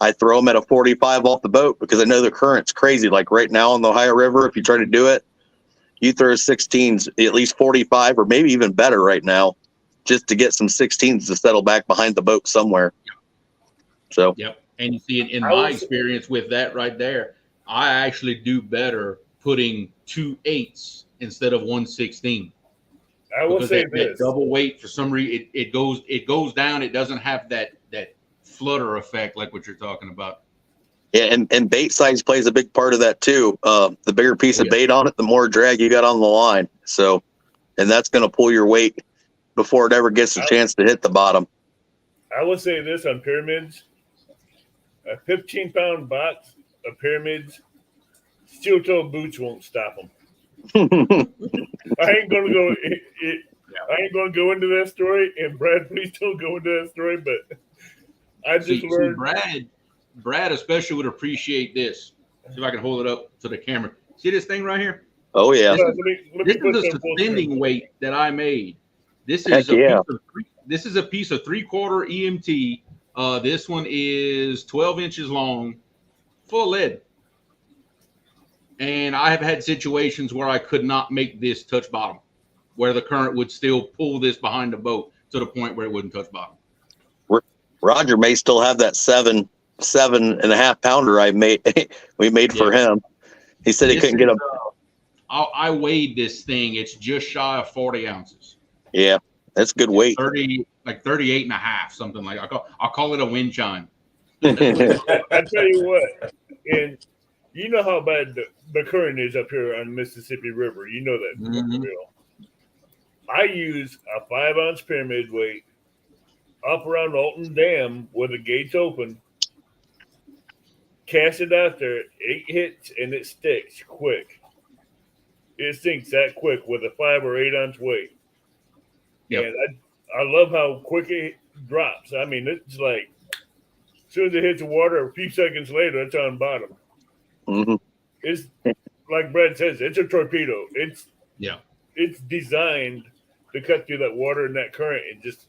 I throw them at a 45 off the boat because I know the current's crazy. Like right now on the Ohio River, if you try to do it, you throw 16s at least 45 or maybe even better right now, just to get some 16s to settle back behind the boat somewhere. So yep. And you see, in my experience with that right there, I actually do better putting 2 8s instead of 1 16. I will say this: double weight, for some reason it goes down. It doesn't have that flutter effect like what you're talking about. Yeah, and bait size plays a big part of that too. The bigger piece of bait on it, the more drag you got on the line. So, and that's going to pull your weight before it ever gets a chance to hit the bottom. I will say this on pyramids: a 15-pound box of pyramids, steel-toe boots won't stop them. I ain't gonna go into that story, and Brad, please don't go into that story. But I just learned. Brad especially would appreciate this. See if I can hold it up to the camera. See this thing right here? Oh yeah. This is a suspending weight that I made. This is a piece of 3/4 EMT. This one is 12 inches long, full of lead. And I have had situations where I could not make this touch bottom, where the current would still pull this behind the boat to the point where it wouldn't touch bottom. Roger may still have that 7.5 pounder we made for him. He said he couldn't get them. I weighed this thing. It's just shy of 40 ounces. Yeah, that's good weight. 38 and a half, something like that. I'll call it a wind chime. I tell you what, and you know how bad the current is up here on the Mississippi River. You know that. Mm-hmm. I use a 5-ounce pyramid weight up around Alton Dam with the gates open. Cast it out there, 8 hits, and it sticks quick. It sinks that quick with a 5 or 8 ounce weight. Yep. And I love how quick it drops. I mean, it's like as soon as it hits the water, a few seconds later, it's on bottom. Mm-hmm. It's like Brad says, it's a torpedo. It's designed to cut through that water and that current and just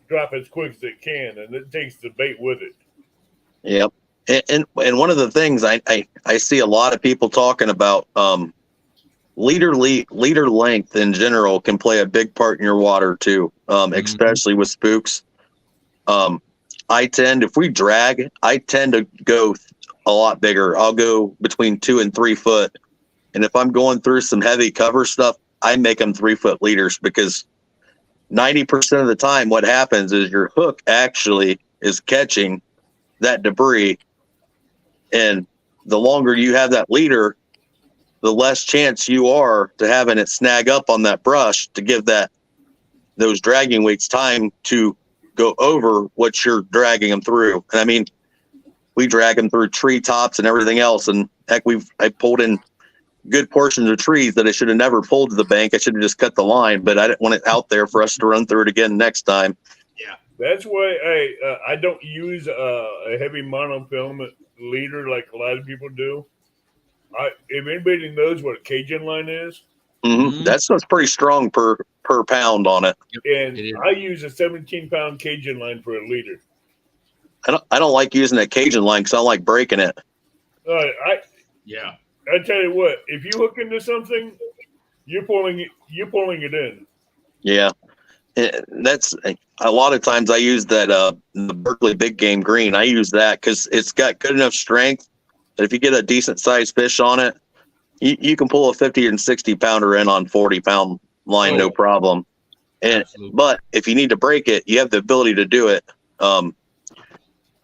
drop as quick as it can, and it takes the bait with it. Yep. And one of the things I see a lot of people talking about, leader length in general can play a big part in your water too, especially with spooks. If we drag, I tend to go a lot bigger. I'll go between 2 and 3 foot. And if I'm going through some heavy cover stuff, I make them 3-foot leaders, because 90% of the time what happens is your hook actually is catching that debris. And the longer you have that leader, the less chance you are to having it snag up on that brush to give those dragging weights time to go over what you're dragging them through. And I mean, we drag them through treetops and everything else. And heck, I pulled in good portions of trees that I should have never pulled to the bank. I should have just cut the line, but I didn't want it out there for us to run through it again next time. Yeah, that's why I don't use a heavy monofilament leader like a lot of people do. If anybody knows what a Cajun line is, That's pretty strong per pound on it. and I use a 17-pound Cajun line for a leader. I don't like using that Cajun line because I don't like breaking it. I tell you what, if you hook into something, you're pulling it in. Yeah. That's a lot of times I use that the Berkeley Big Game Green. I use that because it's got good enough strength that if you get a decent sized fish on it, you can pull a 50 and 60 pounder in on 40-pound line, no problem. But if you need to break it, you have the ability to do it.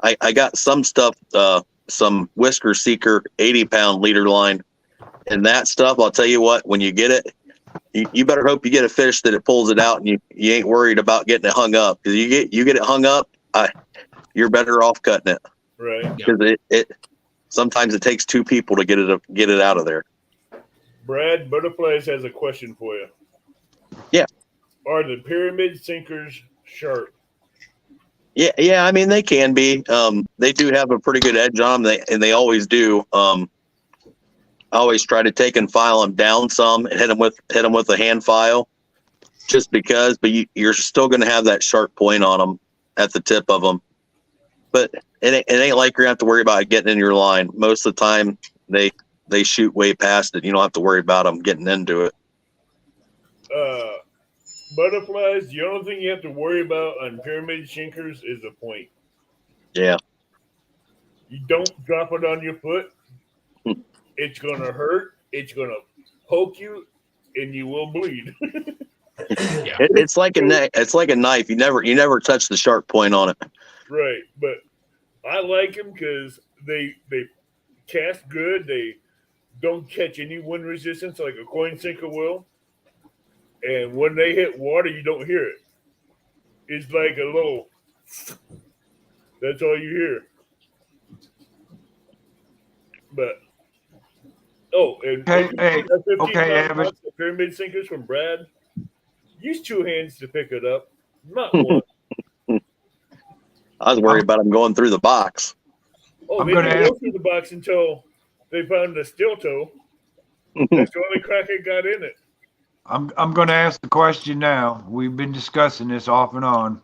I got some stuff, some Whisker Seeker 80-pound leader line, and that stuff. I'll tell you what, when you get it, you better hope you get a fish that it pulls it out, and you ain't worried about getting it hung up. Because you get it hung up, you're better off cutting it. Right. Because it sometimes it takes two people to get it out of there. Brad Butterflies has a question for you. Yeah. Are the pyramid sinkers sharp? Yeah. I mean, they can be. They do have a pretty good edge on them, and they always do. I always try to take and file them down some and hit them with a hand file, just because. But you're still going to have that sharp point on them at the tip of them. But it ain't like you're going to have to worry about it getting in your line. Most of the time, they shoot way past it. You don't have to worry about them getting into it. Butterflies, the only thing you have to worry about on pyramid sinkers is the point. Yeah. You don't drop it on your foot. It's going to hurt. It's going to poke you, and you will bleed. Yeah. It's like a knife. You never touch the sharp point on it. Right, but I like them because they cast good. They don't catch any wind resistance like a coin sinker will. And when they hit water, you don't hear it. It's like a little. That's all you hear. But Evans. The pyramid sinkers from Brad. Use two hands to pick it up, not one. I was worried about them going through the box. Oh, they didn't go through the box until they found the steel toe. That's the only crack it got in it. I'm going to ask the question now. We've been discussing this off and on.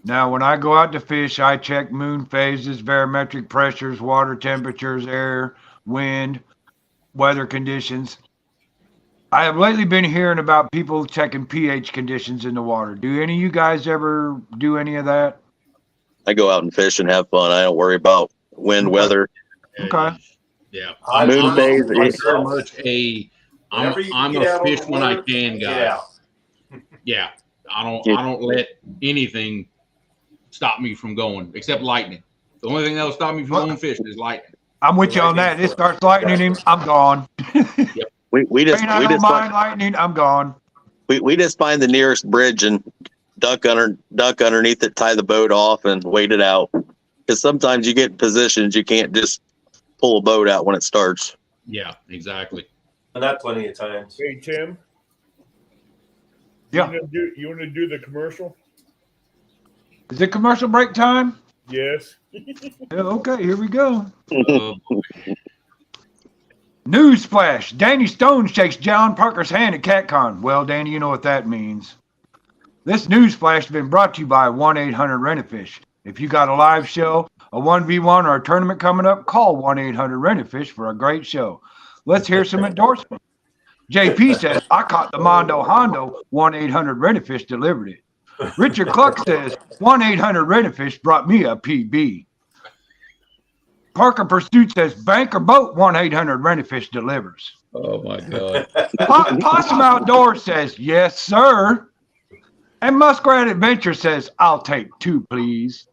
Now, when I go out to fish, I check moon phases, barometric pressures, water temperatures, air, wind, weather conditions. I have lately been hearing about people checking pH conditions in the water. Do any of you guys ever do any of that? I go out and fish and have fun. I don't worry about wind, weather. Okay. Yeah. Moon phase. Very much I'm a fish when I can guy. Yeah. I don't let anything stop me from going except lightning. The only thing that'll stop me from going fishing is lightning. I'm with you on that. It starts lightning him, I'm gone. Yep. We just mind lightning, I'm gone. We just find the nearest bridge and duck underneath it, tie the boat off, and wait it out. Because sometimes you get in positions you can't just pull a boat out when it starts. Yeah, exactly. And that plenty of times. Hey, Tim. Yeah. You want to do the commercial? Is it commercial break time? Yes. Yeah, okay, here we go. Newsflash. Danny Stone shakes John Parker's hand at CatCon. Well, Danny, you know what that means. This newsflash has been brought to you by 1-800-RENT-A-FISH. If you got a live show, a 1v1, or a tournament coming up, call 1-800-RENT-A-FISH for a great show. Let's hear some endorsements. JP says, I caught the Mondo Hondo, 1-800-RENT-A-FISH delivered it. Richard Cluck says, 1-800-RENT-A-FISH brought me a PB. Parker Pursuit says, bank or boat, 1-800-RENT-A-FISH delivers. Oh, my God. Possum Outdoors says, yes, sir. And Muskrat Adventure says, I'll take 2, please.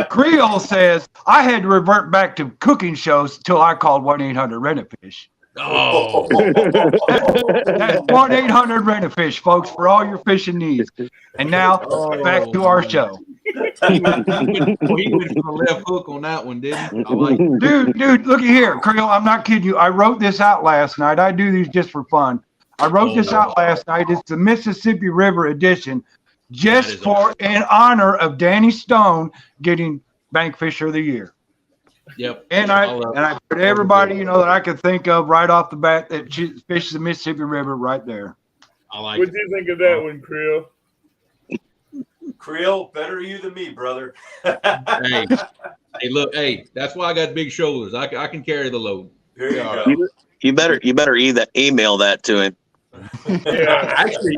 Creole says, I had to revert back to cooking shows till I called 1-800-RENT-A-FISH. Oh. That's 1-800-RENT-A-FISH, folks, for all your fishing needs. And now, back to our show. He went for a left hook on that one, didn't he? I like it. Dude, look at here. Creole, I'm not kidding you. I wrote this out last night. I do these just for fun. I wrote this out last night. It's the Mississippi River edition, just for in honor of Danny Stone getting Bank Fisher of the Year. Yep. And I put everybody, you know, that I could think of right off the bat that fishes the Mississippi River right there. I like What it. do you think of that one, Creel? Creel, better you than me, brother. Hey, look, hey, that's why I got big shoulders. I can carry the load. Here you Yeah. go. You better email that to him. Yeah.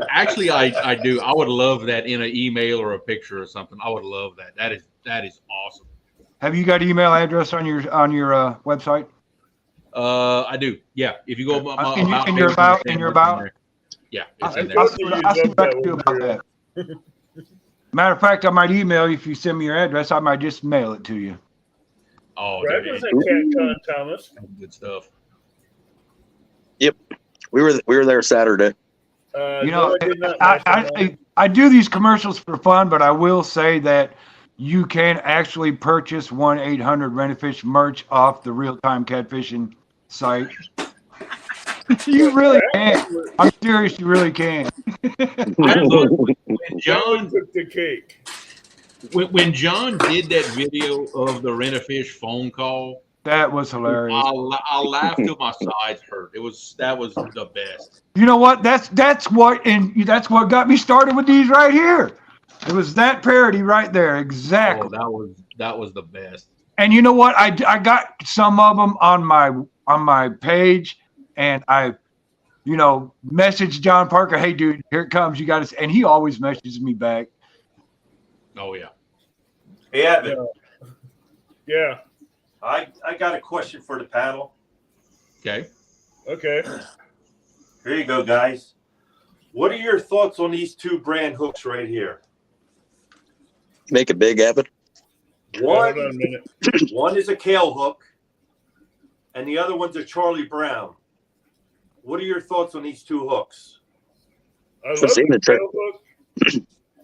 Actually, I do. I would love that in an email or a picture or something. I would love that. That is awesome. Have you got email address on your website? I do. Yeah. If you go in your about. Yeah, it's I in there. told you I'll see you'd what I love can do that about one, that. Matter of fact, I might email you if you send me your address. I might just mail it to you. Oh, Brad dude, was at CatCon, Thomas. good stuff. We were there Saturday. You know, no, I did not. I do these commercials for fun, but I will say that you can actually purchase 1-800-RENTAFISH merch off the Real Time Catfishing site. You really can. I'm serious, you really can. When John John took the cake. when John did that video of the Rent-A-Fish phone call, That was hilarious. I laughed till my sides hurt. That was the best. You know what? That's what got me started with these right here. It was that parody right there, exactly. Oh, that was the best. And you know what? I got some of them on my page, and I, you know, messaged John Parker, hey dude, here it comes. You got to, and he always messages me back. Oh yeah. Hey, Evan, Yeah. I got a question for the panel. Okay. Okay. Here you go, guys. What are your thoughts on these two brand hooks right here? Make it big, Evan. Hold on a minute. One is a Kale hook, and the other one's a Charlie Brown. What are your thoughts on these two hooks? I love seen the the trick. tail hook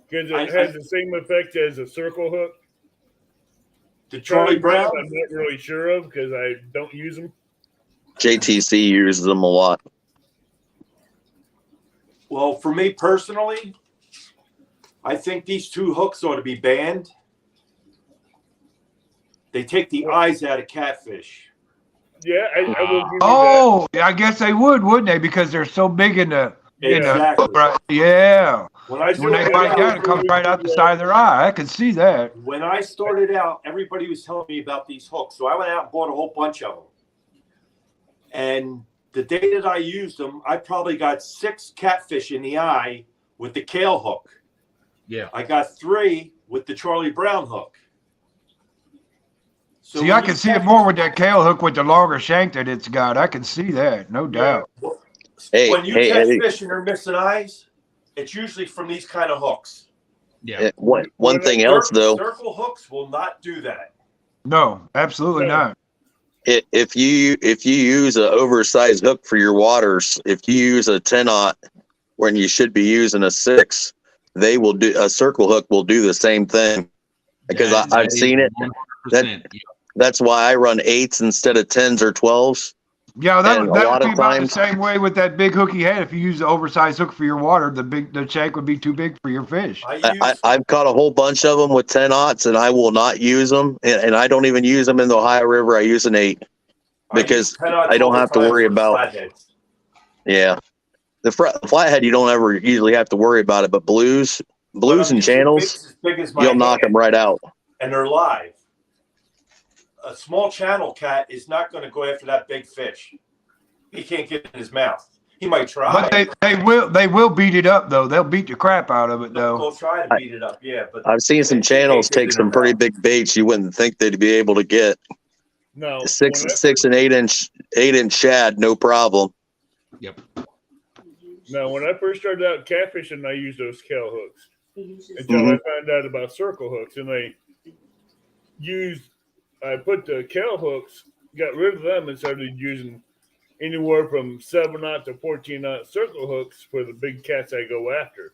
because it has the same effect as a circle hook. The Charlie Brown? I'm not really sure of because I don't use them. JTC uses them a lot. Well, for me personally, I think these two hooks ought to be banned. They take the eyes out of catfish. Yeah, I will give you Oh, I guess they would, wouldn't they? Because they're so big in the Exactly. right? Yeah. When When they bite down, it comes right out the side of their eye. I can see that. When I started out, everybody was telling me about these hooks. So I went out and bought a whole bunch of them. And the day that I used them, I probably got 6 catfish in the eye with the Kale hook. Yeah. I got 3 with the Charlie Brown hook. So See, I can see it more with that Kale hook with the longer shank that it's got. I can see that, no doubt. When you catch fish and they're missing eyes, it's usually from these kind of hooks. Yeah. One thing else though, circle hooks will not do that. No, absolutely not. If you use an oversized hook for your waters, if you use a 10-aught when you should be using a 6, they will do a circle hook will do the same thing because I've seen it. That's why I run 8s instead of 10s or 12s. Yeah, that would be about the same way with that big hook he had. If you use the oversized hook for your water, the shank would be too big for your fish. I've caught a whole bunch of them with 10-aughts, and I will not use them. And I don't even use them in the Ohio River. I use an 8 because I don't have to worry about. Yeah, the flathead you don't ever usually have to worry about it, but blues and channels, you'll knock them right out. And they're live. A small channel cat is not going to go after that big fish. He can't get it in his mouth. He might try. But they will beat it up though. They'll beat the crap out of it though. They'll try to beat it up, yeah. But I've seen some channels take some pretty big baits you wouldn't think they'd be able to get. No, 6 and 8-inch shad, no problem. Yep. No, when I first started out catfishing, I used those Kale hooks until I found out about circle hooks, and I put the Kale hooks, got rid of them, and started using anywhere from 7-aught to 14-aught circle hooks for the big cats I go after,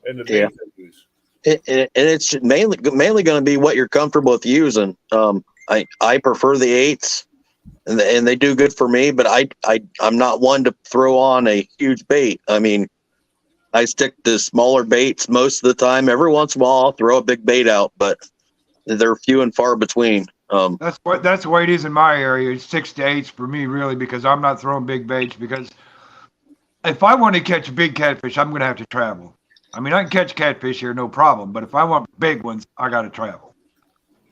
and the baits I use. And it's mainly going to be what you're comfortable with using. I prefer the 8s, and they do good for me. But I'm not one to throw on a huge bait. I mean, I stick to smaller baits most of the time. Every once in a while, I'll throw a big bait out, but they're few and far between. That's the way it is in my area. It's 6 to 8 for me, really, because I'm not throwing big baits. Because if I want to catch a big catfish, I'm going to have to travel. I mean, I can catch catfish here, no problem. But if I want big ones, I got to travel.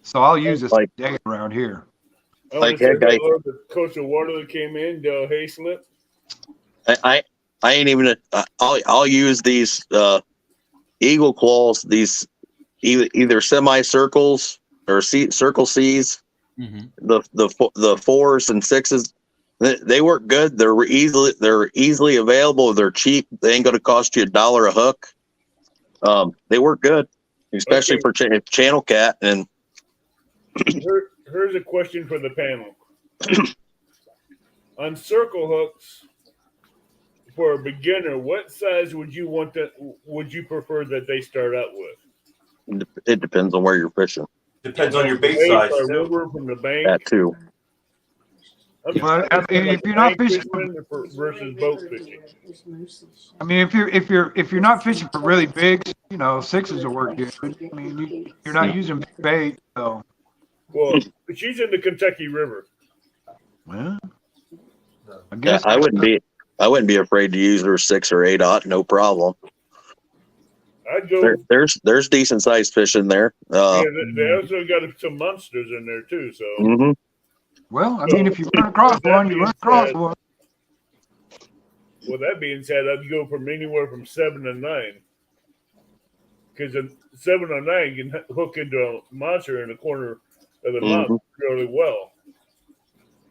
So I'll use this day around here. I want to say hello to Coach of Water that came in, Dale Hayslip. I ain't even. I'll use these eagle claws. These either semicircles or circle C's. Mm-hmm. The 4s and 6s. They work good. They're easily available. They're cheap. They ain't going to cost you $1 a hook. They work good, especially for channel cat. And here's a question for the panel. On circle hooks, for a beginner, what size would you prefer that they start out with? it depends on where you're fishing. Depends on your bait size. River from the bank. That too. Well, if you're not fishing versus boat fishing. I mean, if you're not fishing for really big, 6s will work good. I mean, you're not using big bait, so. Well, she's in the Kentucky River. Well, I guess I wouldn't be afraid to use her 6 or 8/0, no problem. I'd go. There's decent sized fish in there. They also got some monsters in there too. So. Mm-hmm. Well, I mean, if you run across one, you run across one. Well, that being said, I'd go from anywhere from 7 to 9, because a 7 or 9 can hook into a monster in the corner of the mouth really well.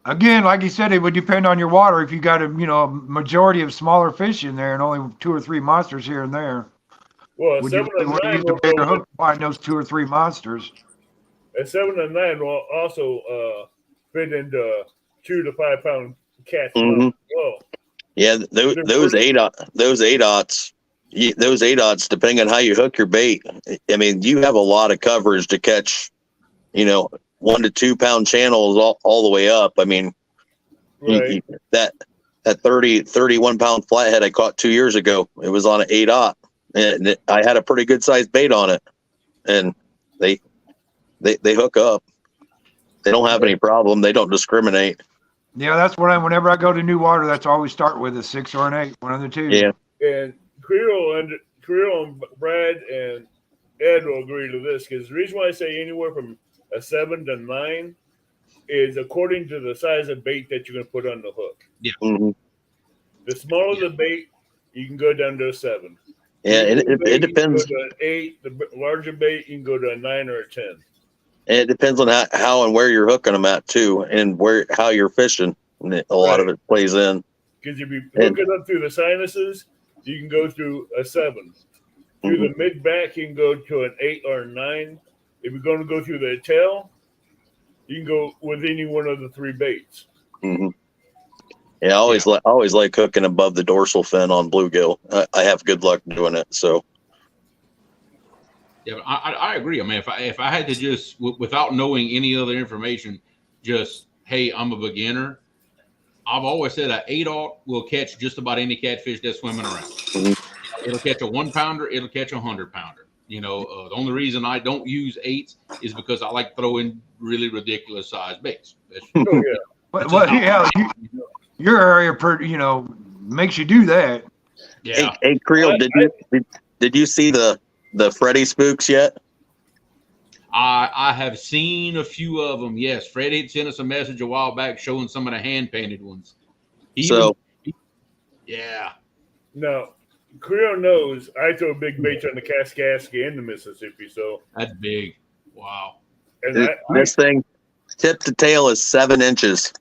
Again, like you said, it would depend on your water. If you got a majority of smaller fish in there and only 2 or 3 monsters here and there, well, would you want to use the bigger hook to find those 2 or 3 monsters? A 7 and 9 will also fit into 2 to 5 pound cats. Well, yeah, those 8/0s, depending on how you hook your bait. I mean, you have a lot of coverage to catch, 1 to 2 pound channels all the way up. I mean, right. that 31 pound flathead I caught 2 years ago, it was on an 8/0, and I had a pretty good sized bait on it, and they hook up. They don't have any problem. They don't discriminate. Yeah, that's what whenever I go to new water, that's all we start with, a 6 or an 8, one of the two. Yeah. And Creole and Brad and Ed will agree to this, because the reason why I say anywhere from a 7 to 9 is according to the size of bait that you're going to put on the hook. Yeah. Mm-hmm. The smaller the bait, you can go down to a 7. Yeah, it depends. You can go to an 8. The larger bait, you can go to a 9 or a 10. And it depends on how and where you're hooking them at too, and how you're fishing. And a lot of it plays in. Because if you hook it up through the sinuses, you can go through a 7. Through the mid back, you can go to an 8 or a 9. If you're going to go through the tail, you can go with any one of the 3 baits. Mm-hmm. Yeah, I always like hooking above the dorsal fin on bluegill. I have good luck doing it. So. Yeah, I agree. I mean, if I had to just without knowing any other information, just hey, I'm a beginner. I've always said an 8/0 will catch just about any catfish that's swimming around. Mm-hmm. It'll catch a 1 pounder. It'll catch a 100 pounder. The only reason I don't use 8s is because I like throwing really ridiculous sized baits. Your area, makes you do that. Yeah. Hey Creel, did you see the Freddy spooks yet? I have seen a few of them. Yes, Freddie had sent us a message a while back showing some of the hand painted ones. Yeah. No, Creel knows I throw big baits on the Kaskaskia in the Mississippi, so that's big. Wow. And this thing, tip to tail, is 7 inches.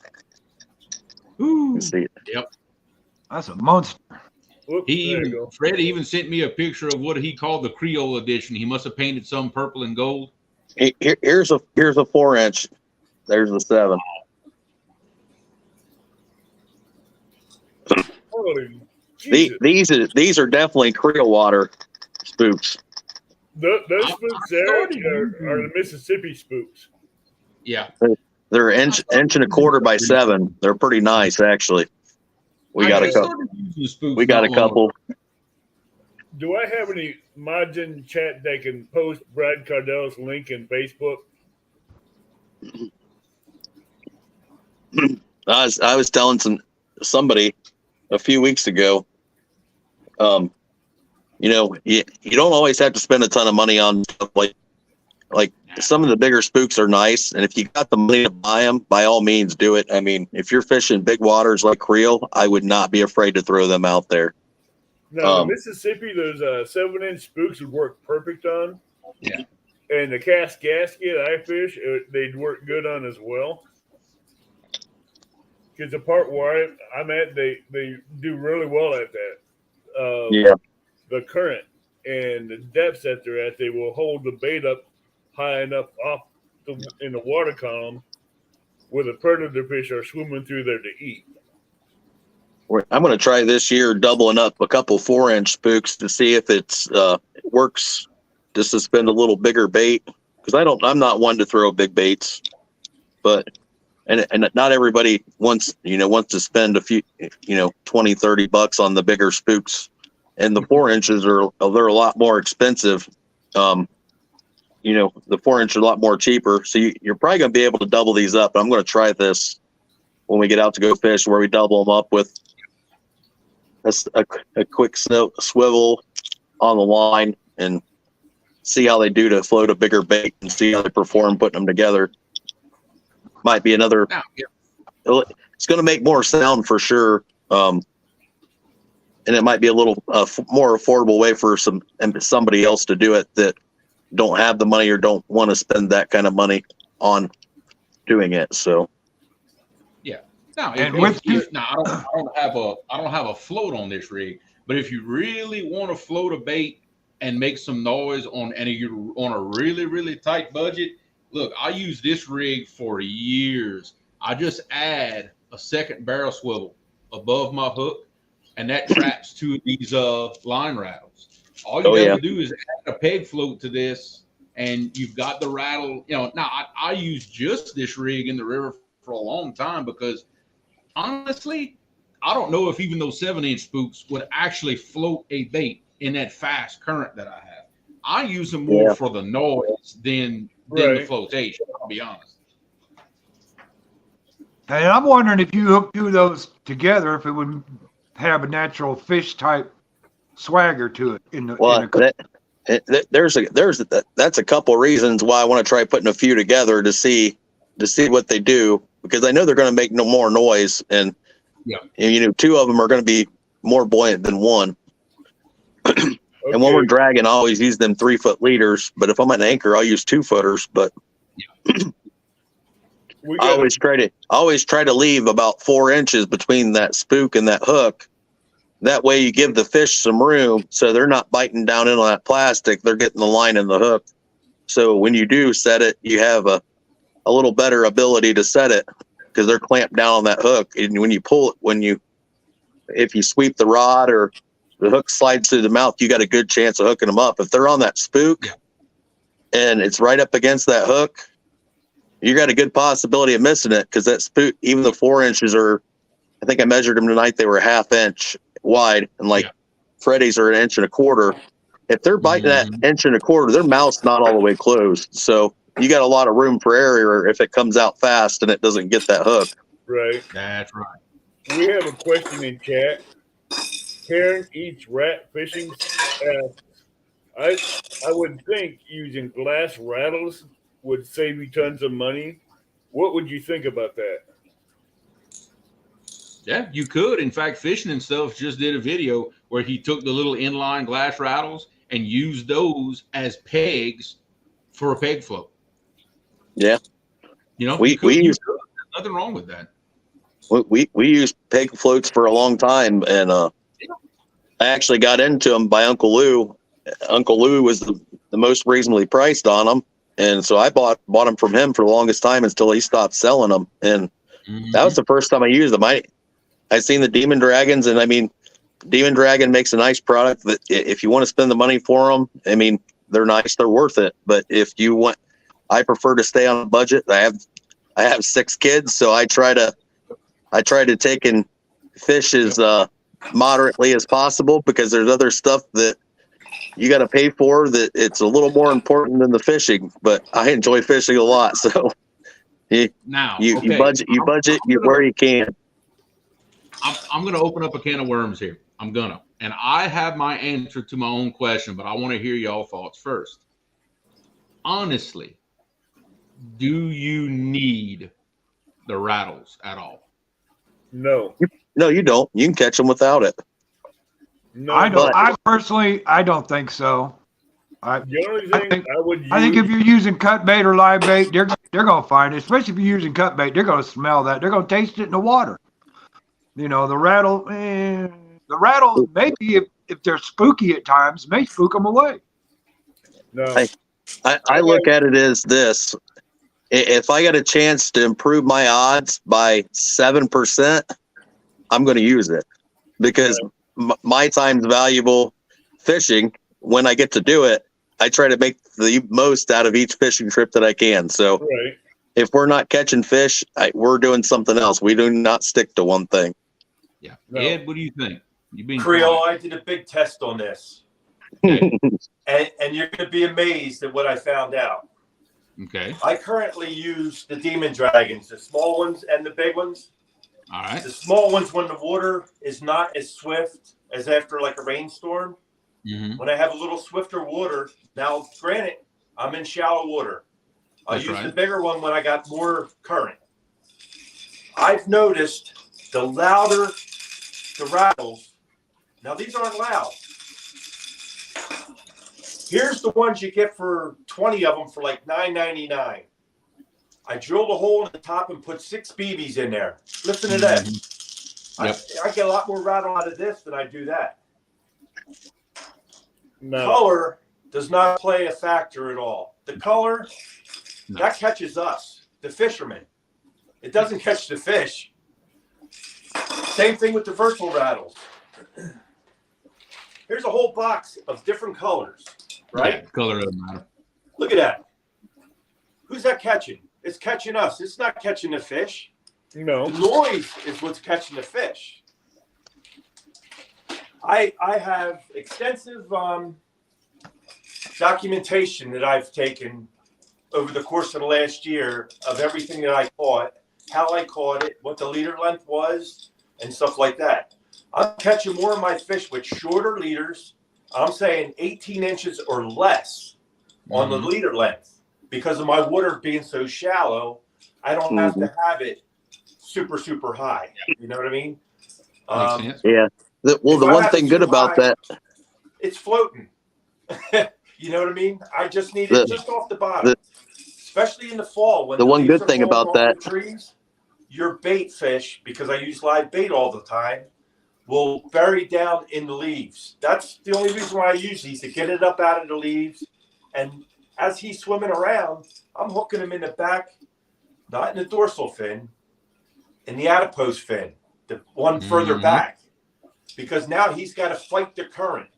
Ooh. You see it. Yep. That's a monster. Freddie even sent me a picture of what he called the Creole edition. He must have painted some purple and gold. Here's a 4-inch. There's the 7. Holy These are definitely Creole water spooks. Those spooks there are the Mississippi spooks. Yeah. They're inch and a quarter by 7. They're pretty nice, actually. We got a couple. Do I have any mods in chat that can post Brad Cardell's link in Facebook? I was telling somebody a few weeks ago, you don't always have to spend a ton of money on stuff like some of the bigger spooks are nice. And if you got the money to buy them, by all means do it. I mean, if you're fishing big waters like Creel, I would not be afraid to throw them out there. Now, in Mississippi, those 7-inch spooks would work perfect on. Yeah. And the cast gasket I fish, they'd work good on as well. Because the part where I'm at, they do really well at that. The current and the depths that they're at, they will hold the bait up high enough in the water column where the predator fish are swimming through there to eat. I'm going to try this year doubling up a couple 4-inch spooks to see if it works to suspend a little bigger bait, because I'm not one to throw big baits, but and not everybody wants to spend a few $20-$30 on the bigger spooks, and the 4 inches they're a lot more expensive. The 4 inch are a lot more cheaper, so you're probably going to be able to double these up. I'm going to try this when we get out to go fish, where we double them up with a quick swivel on the line and see how they do to float a bigger bait and see how they perform putting them together. Might be another. It's going to make more sound for sure, and it might be a little more affordable way for somebody else to do it that don't have the money or don't want to spend that kind of money on doing it. So. No, I don't have a float on this rig, but if you really want to float a bait and make some noise and you're on a really, really tight budget, look, I use this rig for years. I just add a second barrel swivel above my hook, and that traps 2 of these line rattles. All you have to do is add a peg float to this, and you've got the rattle. Now I use just this rig in the river for a long time because honestly, I don't know if even those 7-inch spooks would actually float a bait in that fast current that I have. I use them more for the noise than the flotation, I'll be honest. And I'm wondering if you hook 2 of those together, if it would have a natural fish type swagger to it. That's a couple of reasons why I want to try putting a few together to see what they do, because I know they're going to make no more noise, and 2 of them are going to be more buoyant than one. And when we're dragging, I always use them 3-foot leaders, but if I'm at an anchor, I'll use 2-footers. But I always try to leave about 4 inches between that spook and that hook. That way you give the fish some room, so they're not biting down into that plastic. They're getting the line in the hook. So when you do set it, you have a little better ability to set it, because they're clamped down on that hook. And when you pull it, if you sweep the rod or the hook slides through the mouth, you got a good chance of hooking them up. If they're on that spook and it's right up against that hook, you got a good possibility of missing it, because that spook, even the 4 inches I think I measured them tonight, they were 1/2 inch wide, and Freddy's are 1 1/4 inches. If they're biting that 1 1/4 inches, their mouth's not all the way closed. So you got a lot of room for error if it comes out fast and it doesn't get that hook. Right. That's right. We have a question in chat. Karen eats rat fishing. I would think using glass rattles would save you tons of money. What would you think about that? Yeah, you could. In fact, Fishing and Stuff just did a video where he took the little inline glass rattles and used those as pegs for a peg float. Yeah. We use nothing wrong with that. We used peg floats for a long time, and I actually got into them by Uncle Lou. Uncle Lou was the most reasonably priced on them, and so I bought them from him for the longest time until he stopped selling them. And that was the first time I used them. I seen the Demon Dragons, and I mean, Demon Dragon makes a nice product that if you want to spend the money for them, I mean, they're nice, they're worth it. But if you want, I prefer to stay on a budget. I have 6 kids, so I try to take and fish as moderately as possible, because there's other stuff that you got to pay for that it's a little more important than the fishing. But I enjoy fishing a lot, so Now, You okay, budget where you can. I'm going to open up a can of worms here. And I have my answer to my own question, but I want to hear y'all thoughts first. Honestly, do you need the rattles at all? No. No, you don't. You can catch them without it. No. I don't. But- I personally, I don't think so. The only thing I would use. I think if you're using cut bait or live bait, they're gonna find it. Especially if you're using cut bait, they're gonna smell that. They're gonna taste it in the water. You know, the rattle. Maybe if they're spooky at times, may spook them away. No. I look at it as this: if I get a chance to improve my odds by 7%, I'm going to use it because my time's valuable fishing. When I get to do it, I try to make the most out of each fishing trip that I can. So Right. if we're not catching fish, we're doing something else. We do not stick to one thing. Yeah. No. Ed, what do you think? You being Creole, quiet. I did a big test on this, Okay. and you're going to be amazed at what I found out. Okay. I currently use the Demon Dragons, the small ones and the big ones. All right. The small ones, when the water is not as swift as after like a rainstorm, Mm-hmm. when I have a little swifter water, now granted, I'm in shallow water. I'll That's use right. the bigger one when I got more current. I've noticed the louder the rattles. Now these aren't loud. Here's the ones you get for 20 of them for like $9.99. I drilled a hole in the top and put 6 BBs in there. Listen to that. Yep. I get a lot more rattle out of this than I do that. No. Color does not play a factor at all. The color, No. that catches us, the fishermen. It doesn't catch the fish. Same thing with the virtual rattles. Here's a whole box of different colors, right? Yeah, color doesn't matter. Look at that. Who's that catching? It's catching us. It's not catching the fish. No. The noise is what's catching the fish. I have extensive documentation that I've taken over the course of the last year of everything that I caught, how I caught it, what the leader length was, and stuff like that. I'm catching more of my fish with shorter leaders. I'm saying 18 inches or less on the leader length because of my water being so shallow. I don't have to have it super, super high. You know what I mean? Makes sense. Yeah. The If I one have thing it good too about high, that, it's floating. You know what I mean? I just need it just off the bottom, especially in the fall when the one leaves good are thing falling about off that- the trees. Your bait fish, because I use live bait all the time, will bury down in the leaves. That's the only reason why I use these, to get it up out of the leaves. And as he's swimming around, I'm hooking him in the back, not in the dorsal fin, in the adipose fin, the one further back. Because now he's got to fight the current.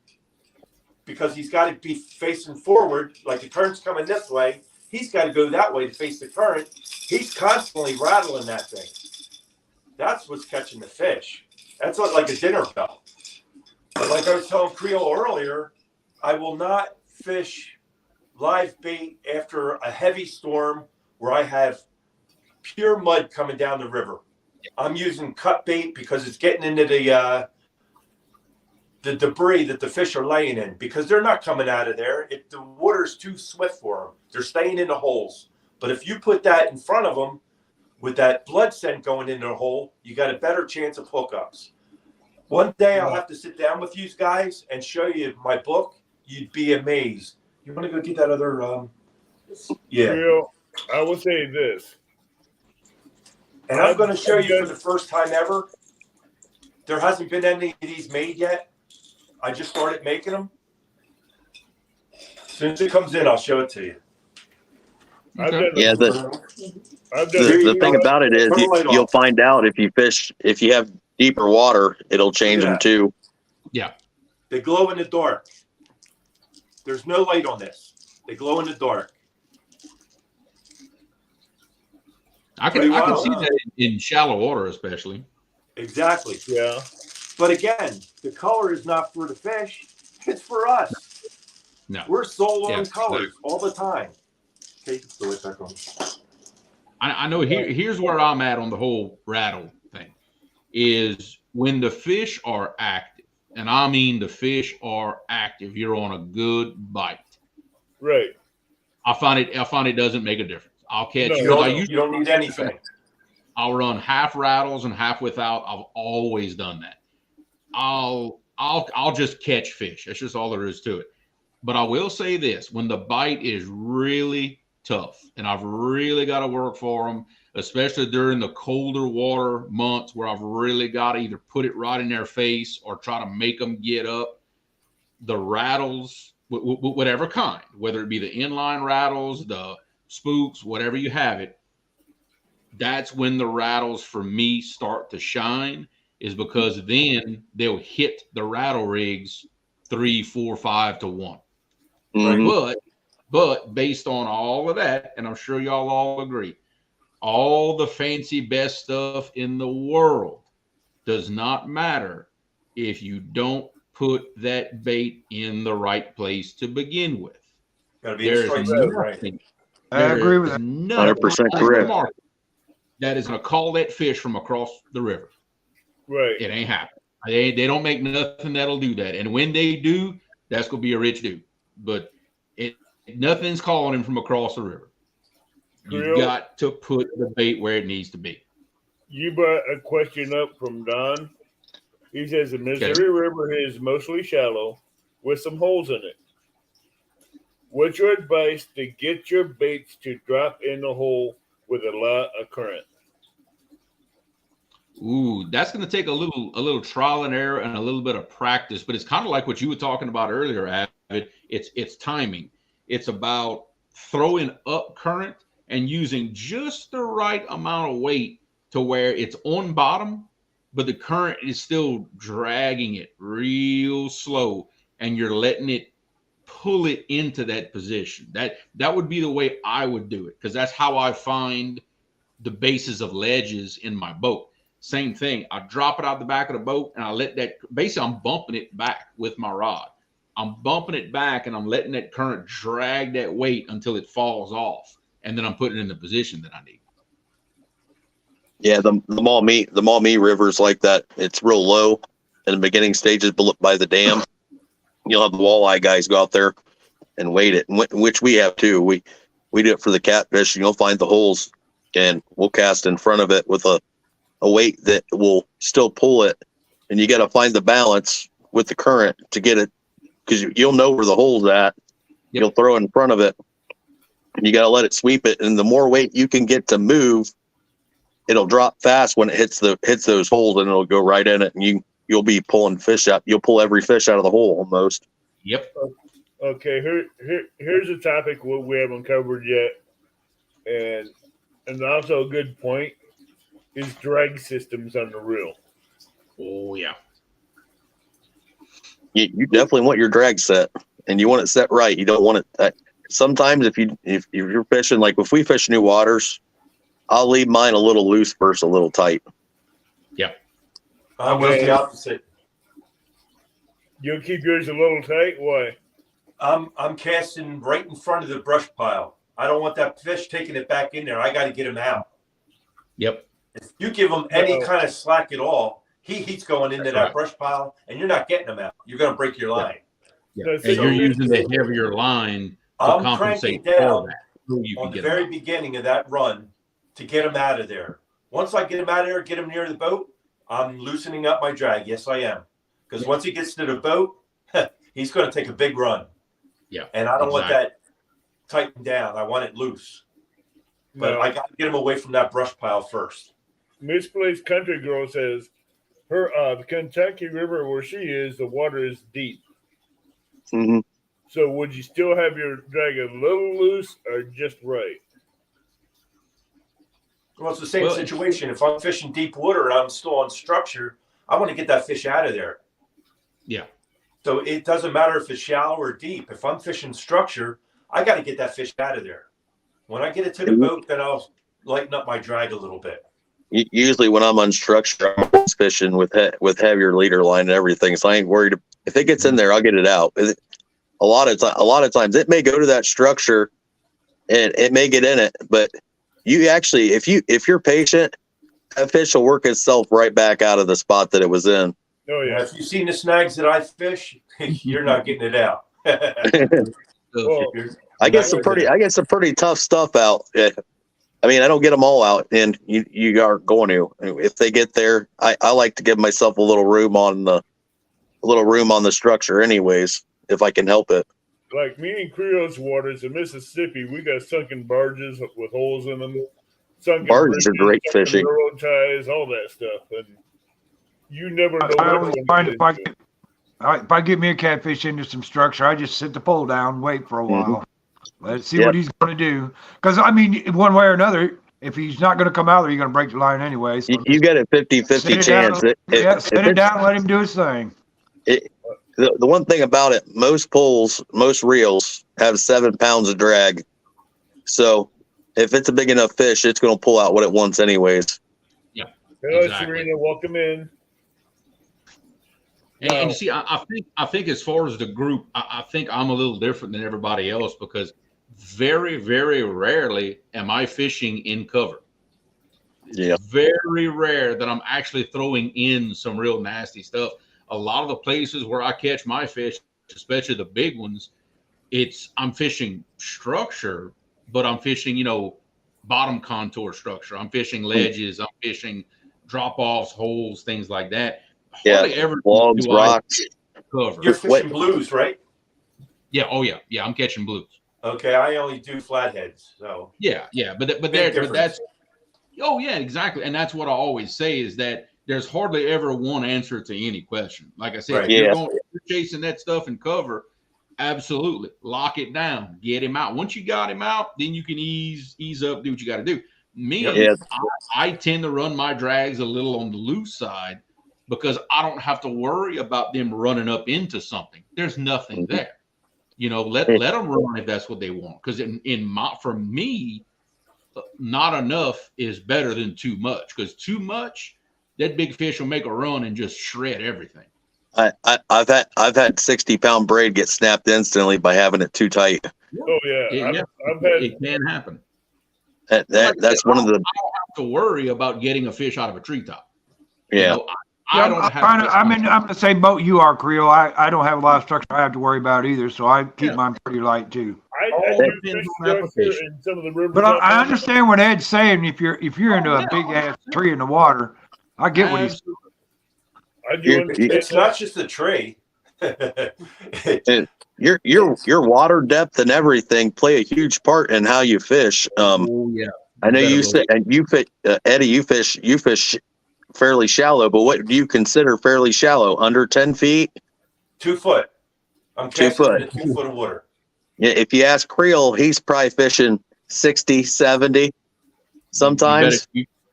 Because he's got to be facing forward, like the current's coming this way. He's got to go that way to face the current. He's constantly rattling that thing. That's what's catching the fish. That's like a dinner bell. But like I was telling Creole earlier, I will not fish live bait after a heavy storm where I have pure mud coming down the river. I'm using cut bait because it's getting into the debris that the fish are laying in, because they're not coming out of there. If the water's too swift for them, they're staying in the holes. But if you put that in front of them with that blood scent going into the hole, you got a better chance of hookups. One day I'll have to sit down with you guys and show you my book. You'd be amazed. You want to go get that other? Yeah. Real, I will say this. And I'm going to show you for the first time ever. There hasn't been any of these made yet. I just started making them. As soon as it comes in, I'll show it to you. I've done Yeah, I've done the thing about it is you'll find out if you have deeper water, it'll change them too. Yeah. They glow in the dark. There's no light on this. They glow in the dark. I can see that in shallow water, especially. Exactly. Yeah. But again, the color is not for the fish. It's for us. No. We're solo Yeah, on colors all the time. Okay, throw it back on. I know here's where I'm at on the whole rattle thing is when the fish are active, and I mean the fish are active. You're on a good bite. Right. I find it doesn't make a difference. I'll catch No, because You don't need anything. I'll run half rattles and half without. I've always done that. I'll just catch fish. That's just all there is to it. But I will say this: when the bite is really tough, and I've really got to work for them, especially during the colder water months where I've really got to either put it right in their face or try to make them get up, the rattles, whatever kind, whether it be the inline rattles, the spooks, whatever you have it, that's when the rattles for me start to shine, is because then they'll hit the rattle rigs 3, 4, 5 to 1. Mhm. But based on all of that, and I'm sure y'all all agree, all the fancy best stuff in the world does not matter if you don't put that bait in the right place to begin with. Got to be in There's strike zone, nothing, right? I agree with there's that. nothing 100% on the correct. market that is going to call that fish from across the river. Right. It ain't happening. They don't make nothing that'll do that. And when they do, that's going to be a rich dude. But nothing's calling him from across the river. You've Krill, got to put the bait where it needs to be. you brought a question up from Don. He says the Missouri River is mostly shallow with some holes in it. What's your advice to get your baits to drop in the hole with a lot of current? Ooh, that's going to take a little trial and error and a little bit of practice. But it's kind of like what you were talking about earlier, Avid. It's timing. It's about throwing up current and using just the right amount of weight to where it's on bottom, but the current is still dragging it real slow, and you're letting it pull it into that position. That would be the way I would do it, because that's how I find the bases of ledges in my boat. Same thing. I drop it out the back of the boat, and I let that. Basically, I'm bumping it back with my rod. I'm bumping it back, and I'm letting that current drag that weight until it falls off, and then I'm putting it in the position that I need. Yeah, the Maumee River's like that. It's real low in the beginning stages by the dam. You'll have the walleye guys go out there and weight it, which we have too. We do it for the catfish. You'll find the holes, and we'll cast in front of it with a weight that will still pull it. And you got to find the balance with the current to get it, because you'll know where the hole's at. Yep. You'll throw it in front of it, and you got to let it sweep it. And the more weight you can get to move, it'll drop fast when it hits those holes, and it'll go right in it. And you'll be pulling fish out. You'll pull every fish out of the hole almost. Yep. Okay, here's a topic we haven't covered yet, and also a good point is drag systems on the reel. Oh yeah. You definitely want your drag set, and you want it set right. You don't want it. Sometimes if you're fishing, like if we fish new waters, I'll leave mine a little loose first, a little tight. Yep. I was the opposite. You'll keep yours a little tight? Why? I'm casting right in front of the brush pile. I don't want that fish taking it back in there. I got to get him out. Yep. If you give him any kind of slack at all, he's going into that brush pile, and you're not getting him out. You're going to break your line. Yeah. And you're using the heavier line to I'm compensate cranking down for that. So you on can the get very beginning of that run to get him out of there. Once I get him out of there, get him near the boat, I'm loosening up my drag. Yes, I am. Because once he gets to the boat, he's going to take a big run. Yeah. And I don't want that tightened down. I want it loose. But I got to get him away from that brush pile first. Misplaced Country Girl says the Kentucky River where she is, the water is deep. Mm-hmm. So would you still have your drag a little loose or just right? Well, it's the same situation. If I'm fishing deep water and I'm still on structure, I want to get that fish out of there. Yeah. So it doesn't matter if it's shallow or deep. If I'm fishing structure, I got to get that fish out of there. When I get it to the boat, then I'll lighten up my drag a little bit. Usually when I'm on structure, I'm fishing with heavier leader line and everything. So I ain't worried. If it gets in there, I'll get it out. A lot of times it may go to that structure and it may get in it, but you actually, if you're patient, that fish will work itself right back out of the spot that it was in. Oh yeah. If you've seen the snags that I fish, you're not getting it out. Well, I get some pretty tough stuff out. I mean, I don't get them all out, and you aren't going to. If they get there, I like to give myself a little room on the structure, anyways, if I can help it. like me and Creole's waters in Mississippi, we got sunken barges with holes in them. Sunken Barges are great fishing. Railroad ties, all that stuff, and you never know. I always find if I get me a catfish into some structure, I just sit the pole down, wait for a while, let's see what he's going to do. Because I mean, one way or another, if he's not going to come out there, you're going to break the line anyway. So You get a 50-50 chance. Set it down, let him do his thing. The one thing about it, most poles, most reels have 7 pounds of drag. So if it's a big enough fish, it's going to pull out what it wants anyways. Yeah. Hello, Exactly. Serena. Welcome in. And you see, I think as far as the group, I think I'm a little different than everybody else because very, very rarely am I fishing in cover. Yeah. Very rare that I'm actually throwing in some real nasty stuff. A lot of the places where I catch my fish, especially the big ones, I'm fishing structure, but I'm fishing, bottom contour structure. I'm fishing ledges. I'm fishing drop-offs, holes, things like that. Hardly ever logs, rocks. Cover. You're fishing blues, right? Yeah. Oh yeah. Yeah. I'm catching blues. Okay, I only do flatheads. So Yeah. But that's. Oh yeah, exactly. And that's what I always say is that there's hardly ever one answer to any question. Like I said, Right. if you're chasing that stuff in cover, absolutely lock it down, get him out. Once you got him out, then you can ease up, do what you got to do. Me, I tend to run my drags a little on the loose side because I don't have to worry about them running up into something. There's nothing there. Let them run if that's what they want. Because for me, not enough is better than too much. Because too much, that big fish will make a run and just shred everything. I've had 60-pound braid get snapped instantly by having it too tight. Oh yeah, It can happen. That's one of the. I don't have to worry about getting a fish out of a treetop. Yeah. I'm the same boat you are, Creole. I don't have a lot of structure I have to worry about either, so I keep mine pretty light too. I do fish structure in some of the rivers. But I understand what Ed's saying. If you're into a big ass tree in the water, I get what he's. I do understand. it's not just the tree. Your water depth and everything play a huge part in how you fish. I know you said, and you fit, Eddie, you fish fairly shallow, but what do you consider fairly shallow? Under 10 feet? 2 foot. I'm casting in 2 foot of water. Yeah, if you ask Creole, he's probably fishing 60, 70 sometimes.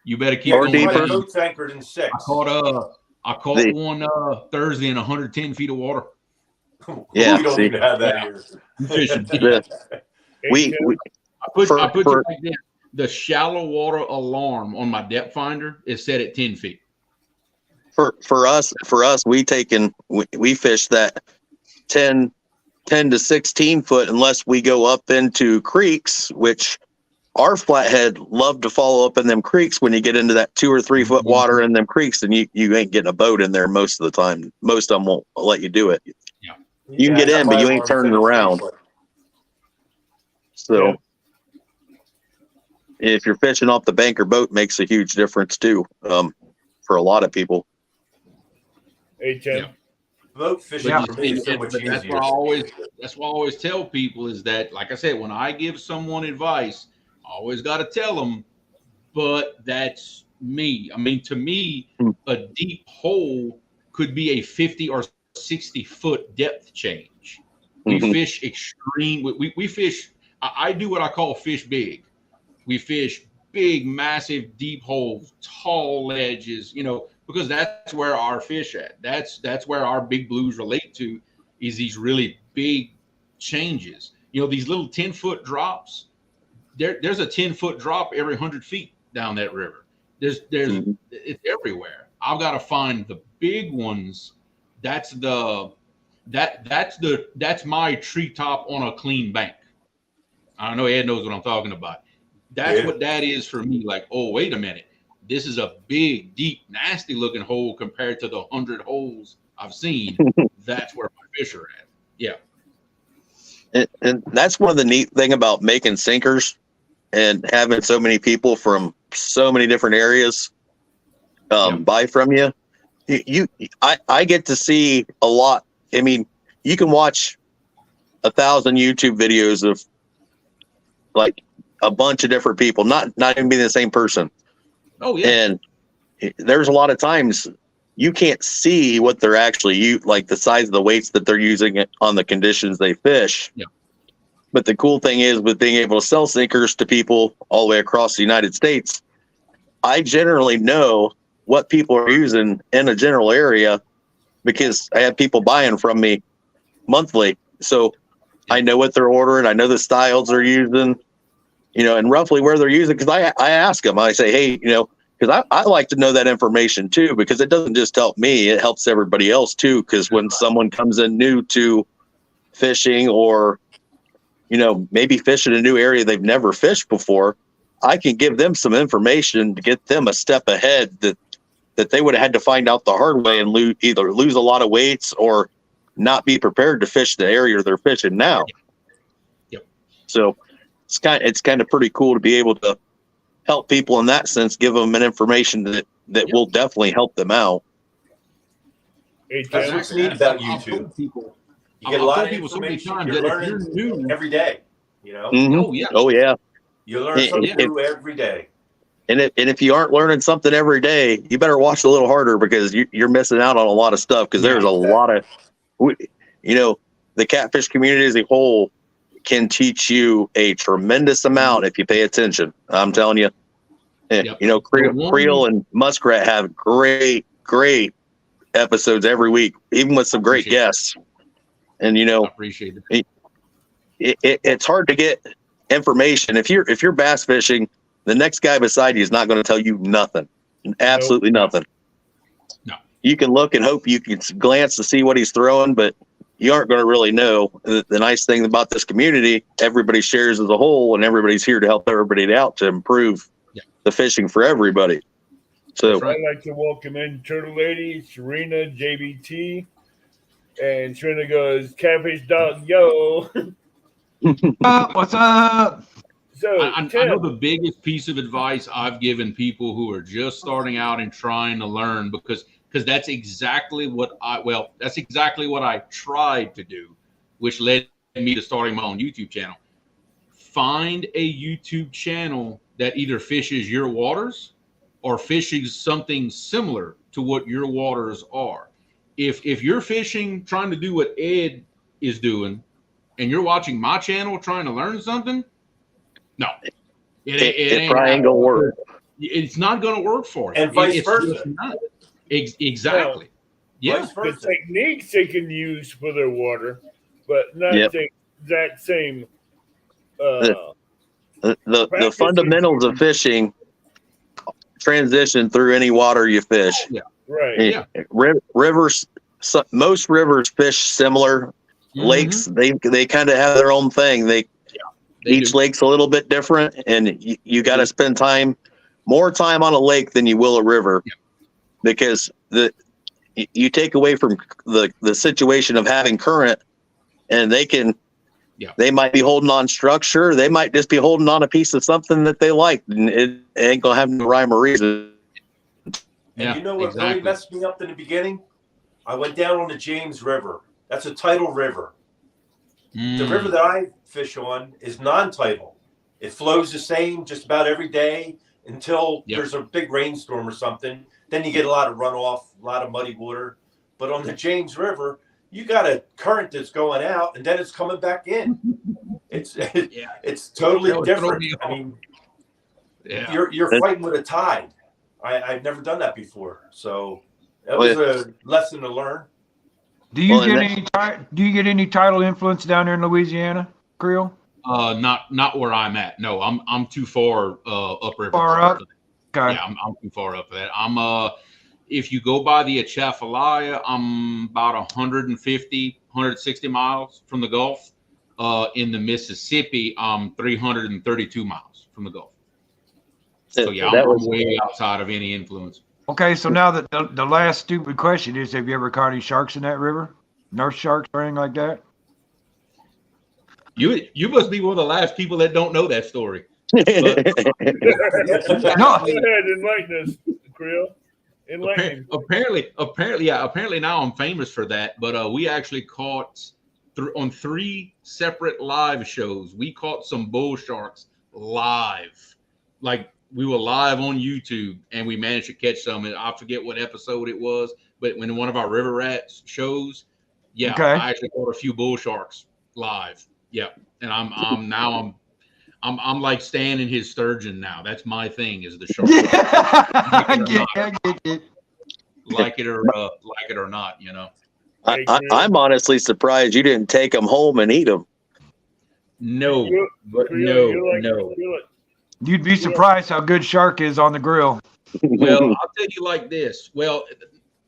You better keep or going. deeper. Boat's anchored in 6. I caught one Thursday in 110 feet of water. Yeah, we don't even have that here. I put you like this. The shallow water alarm on my depth finder is set at 10 feet. For us, we fish that 10 to 16 foot unless we go up into creeks, which our flathead love to follow up in them creeks. When you get into that 2 or 3 foot water in them creeks, then you ain't getting a boat in there most of the time. Most of them won't let you do it. Yeah. You can get in, but you ain't turning around. So if you're fishing off the banker boat, makes a huge difference too, for a lot of people. Hey, Tim. Boat fishing for me is so much easier. That's why I always tell people is that, like I said, when I give someone advice, I always got to tell them, but that's me. I mean, to me, a deep hole could be a 50 or 60 foot depth change. We fish extreme. We fish. I do what I call fish big. We fish big, massive, deep holes, tall ledges, because that's where our fish at. That's where our big blues relate to, is these really big changes. These little 10-foot drops. There's a 10-foot drop every 100 feet down that river. It's everywhere. I've got to find the big ones. That's my treetop on a clean bank. I know Ed knows what I'm talking about. That's Yeah. what that is for me. Like, oh, wait a minute. This is a big, deep, nasty looking hole compared to the 100 holes I've seen. That's where my fish are at. Yeah. And that's one of the neat thing about making sinkers and having so many people from so many different areas buy from you. I get to see a lot. I mean, you can watch 1,000 YouTube videos of like a bunch of different people, not even being the same person. Oh, yeah. And there's a lot of times you can't see what they're actually like the size of the weights that they're using on the conditions they fish. Yeah. But the cool thing is with being able to sell sinkers to people all the way across the United States, I generally know what people are using in a general area because I have people buying from me monthly. So I know what they're ordering. I know the styles they're using, and roughly where they're using. Because I ask them, I say, hey, because I like to know that information too, because it doesn't just help me, it helps everybody else too. Because when someone comes in new to fishing or, maybe fishing a new area they've never fished before, I can give them some information to get them a step ahead that they would have had to find out the hard way and either lose a lot of weights or not be prepared to fish the area they're fishing now. Yep. So it's kind of pretty cool to be able to help people in that sense, give them an information that will definitely help them out. Hey, That's Jim. what's neat about I've YouTube. told people, You get a I've lot told of people so many information. times You're that if you're learning new, every day. Mhm. Oh, yeah. Oh yeah. You learn something If- new every day. And if you aren't learning something every day, you better watch a little harder because you're missing out on a lot of stuff. Because there's a lot of, the catfish community as a whole can teach you a tremendous amount if you pay attention. I'm telling you. Yep. Creel and Muskrat have great episodes every week, even with some great guests. And I appreciate it. it's hard to get information if you're bass fishing. The next guy beside you is not going to tell you nothing, absolutely nothing. No. You can look and hope you can glance to see what he's throwing, but you aren't going to really know. The nice thing about this community, everybody shares as a whole, and everybody's here to help everybody out to improve the fishing for everybody. So That's right. I'd like to welcome in Turtle Lady, Serena, JBT, and Serena goes, Catfish Dog, yo. What's up? So, I know the biggest piece of advice I've given people who are just starting out and trying to learn, because that's exactly what I tried to do, which led me to starting my own YouTube channel. Find a YouTube channel that either fishes your waters or fishes something similar to what your waters are. If you're fishing, trying to do what Ed is doing, and you're watching my channel trying to learn something, no, it ain't probably ain't gonna work. It's not going to work for you. And vice It's versa. just not. Exactly. Yeah. Vice the versa. techniques they can use for their water, but not the exact same. The fundamentals of fishing transition through any water you fish. Right. Yeah. Rivers, most rivers fish similar. Lakes, they kind of have their own thing. Each lake's a little bit different, and you got to spend more time on a lake than you will a river, because you take away from the situation of having current, and they might be holding on structure. They might just be holding on a piece of something that they like, and it ain't gonna have no rhyme or reason. And you know what really messed me up in the beginning? I went down on the James River. That's a tidal river. The river that I fish on is non-tidal. It flows the same just about every day until there's a big rainstorm or something. Then you get a lot of runoff, a lot of muddy water. But on the James River, you got a current that's going out and then it's coming back in. It's totally different. I mean, you're fighting with a tide. I've never done that before, so that was a lesson to learn. Do you get any tidal influence down there in Louisiana, Creel? Not where I'm at. No, I'm too far upriver. Far up. Okay. Yeah, I'm too far up for that. I'm if you go by the Atchafalaya, I'm about 150, 160 miles from the Gulf. In the Mississippi, I'm 332 miles from the Gulf. So yeah, That I'm was way outside of any influence. Okay, so now that the last stupid question is, have you ever caught any sharks in that river? Nurse sharks or anything like that? You must be one of the last people that don't know that story. Go ahead, enlighten us, Creel. Enlighten. Apparently now I'm famous for that. But we actually caught on 3 separate live shows. We caught some bull sharks live, like we were live on YouTube, and we managed to catch some. And I forget what episode it was, but when one of our river rats shows, yeah, Okay. I actually caught a few bull sharks live. Yeah, and I'm like Stan and his sturgeon now. That's my thing, is the shark. Yeah, I get it. Like it or not, you know. I'm honestly surprised you didn't take them home and eat them. No, no. You'd be surprised how good shark is on the grill. Well, I'll tell you like this. Well,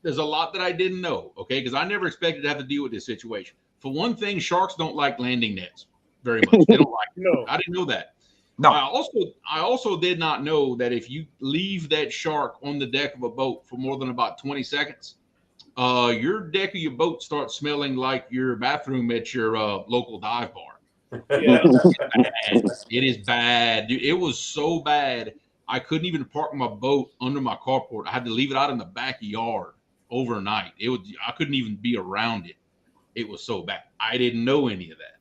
there's a lot that I didn't know, okay? Because I never expected to have to deal with this situation. For one thing, sharks don't like landing nets very much. They don't like it. No. I didn't know that. No. I also did not know that if you leave that shark on the deck of a boat for more than about 20 seconds, your deck of your boat starts smelling like your bathroom at your local dive bar. Yeah. It is bad. Dude, it was so bad. I couldn't even park my boat under my carport. I had to leave it out in the backyard overnight. I couldn't even be around it. It was so bad. I didn't know any of that.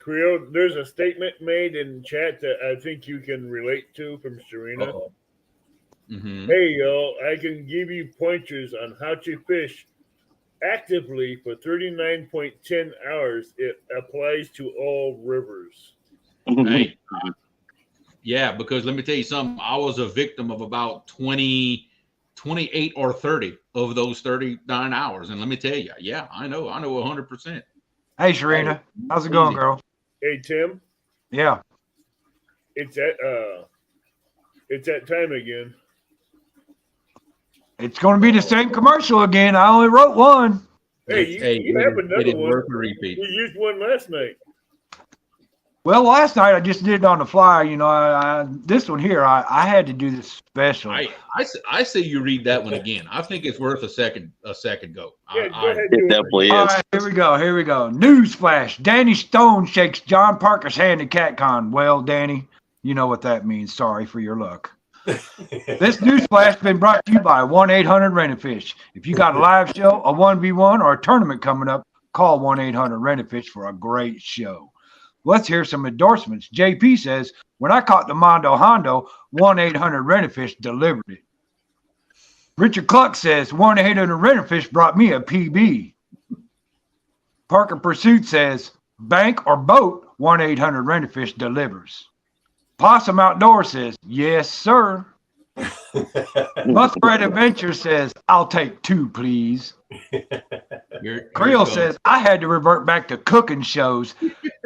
Creel, there's a statement made in chat that I think you can relate to from Serena. Mm-hmm. Hey, y'all, I can give you pointers on how to fish actively for 39.10 hours. It applies to all rivers. Hey, yeah, because let me tell you something. I was a victim of about 28 or 30 of those 39 hours. And let me tell you, yeah, I know 100%. Hey, Sharina, how's it going, girl? Hey, Tim, Yeah. it's that time again. It's going to be the same commercial again. I only wrote one. Hey, you have another one. Worth a repeat. You used one last night. Well, last night I just did it on the fly. You know, this one here, I had to do this special. I say you read that one again. I think it's worth a second go. Yeah, go ahead. It definitely All is. right, here we go. Newsflash. Danny Stone shakes John Parker's hand at CatCon. Well, Danny, you know what that means. Sorry for your luck. This newsflash has been brought to you by 1-800-RENT-A-FISH. If you got a live show, a 1v1, or a tournament coming up, call 1-800-RENT-A-FISH for a great show. Let's hear some endorsements. JP says, when I caught the Mondo Hondo, 1-800-RENT-A-FISH delivered it. Richard Cluck says, 1-800-RENT-A-FISH brought me a PB. Parker Pursuit says, bank or boat, 1-800-RENT-A-FISH delivers. Possum Outdoor says, yes, sir. Muskrat Adventure says, I'll take 2, please. Creel says, I had to revert back to cooking shows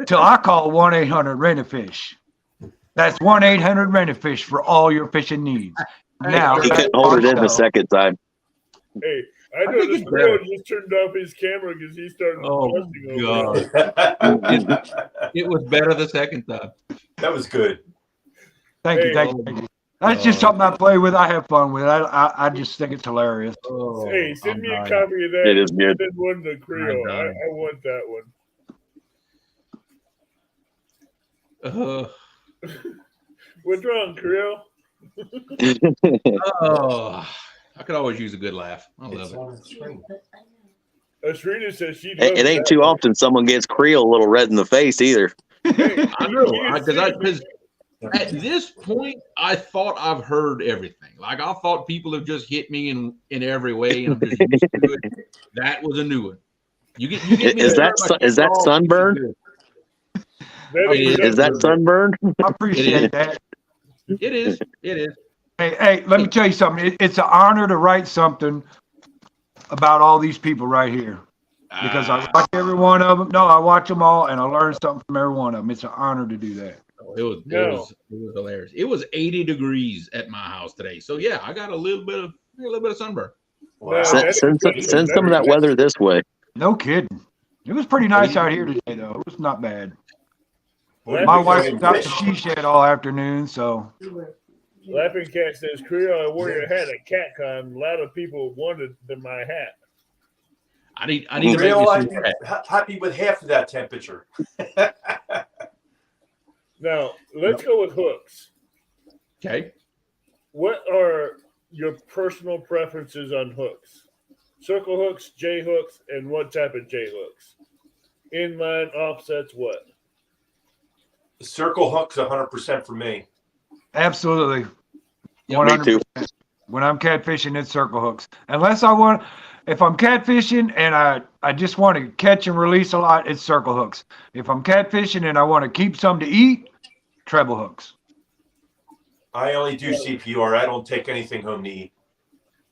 till I call 1-800-RENT-A-FISH. That's 1-800-RENT-A-FISH for all your fishing needs. Now, He couldn't hold it in the second time. Hey, I know this Creel just turned off his camera because he started busting over. It was better the second time. That was good. Thank you. That's just something I play with. I have fun with. I just think it's hilarious. Hey, send me a copy of that. It is good. Send one to Creel. I want that one. What's wrong, Creel? I could always use a good laugh. I love it. On the screen. Serena says she. It ain't too often someone gets Creel a little red in the face either. Hey, I know, because at this point, I thought I've heard everything. Like, I thought people have just hit me in every way, and I'm just used to it. That was a new one. You get me Is that sunburn? Is that sunburn? I appreciate that. It is. Hey, let me tell you something. It's an honor to write something about all these people right here. Because I watch every one of them. No, I watch them all, and I learn something from every one of them. It's an honor to do that. It was hilarious. It was 80 degrees at my house today. So yeah, I got a little bit of sunburn. Wow. Send some of that weather this way. No kidding. It was pretty nice out here today, though. It was not bad. Well, My wife was out the she shed all afternoon, so Laughing Cat says, Creole, I wore your hat at CatCon. A lot of people wanted my hat. I need to make Real, I'd this. be happy with half of that temperature. Now, let's go with hooks. Okay. What are your personal preferences on hooks? Circle hooks, J hooks, and what type of J hooks? Inline, offsets, what? Circle hooks 100% for me. Absolutely. Yeah, Me too. When I'm catfishing, it's circle hooks. Unless if I'm catfishing and I just want to catch and release a lot, it's circle hooks. If I'm catfishing and I want to keep some to eat, treble hooks. I only do CPR. I don't take anything home to eat.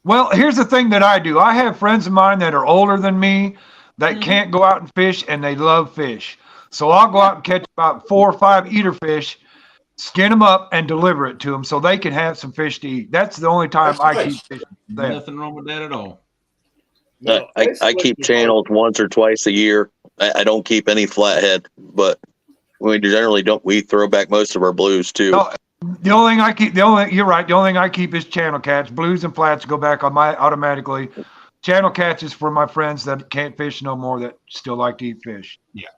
Well, here's the thing that I do. I have friends of mine that are older than me that can't go out and fish, and they love fish. So I'll go out and catch about 4 or 5 eater fish, skin them up, and deliver it to them so they can have some fish to eat. That's the only time That's I nice. keep fishing them. Nothing wrong with that at all. Now, I keep channels once or twice a year. I don't keep any flathead, but we generally don't. We throw back most of our blues too. No, the only thing I keep, you're right. The only thing I keep is channel cats. Blues and flats go back on my automatically. Channel cats is for my friends that can't fish no more that still like to eat fish. Yeah.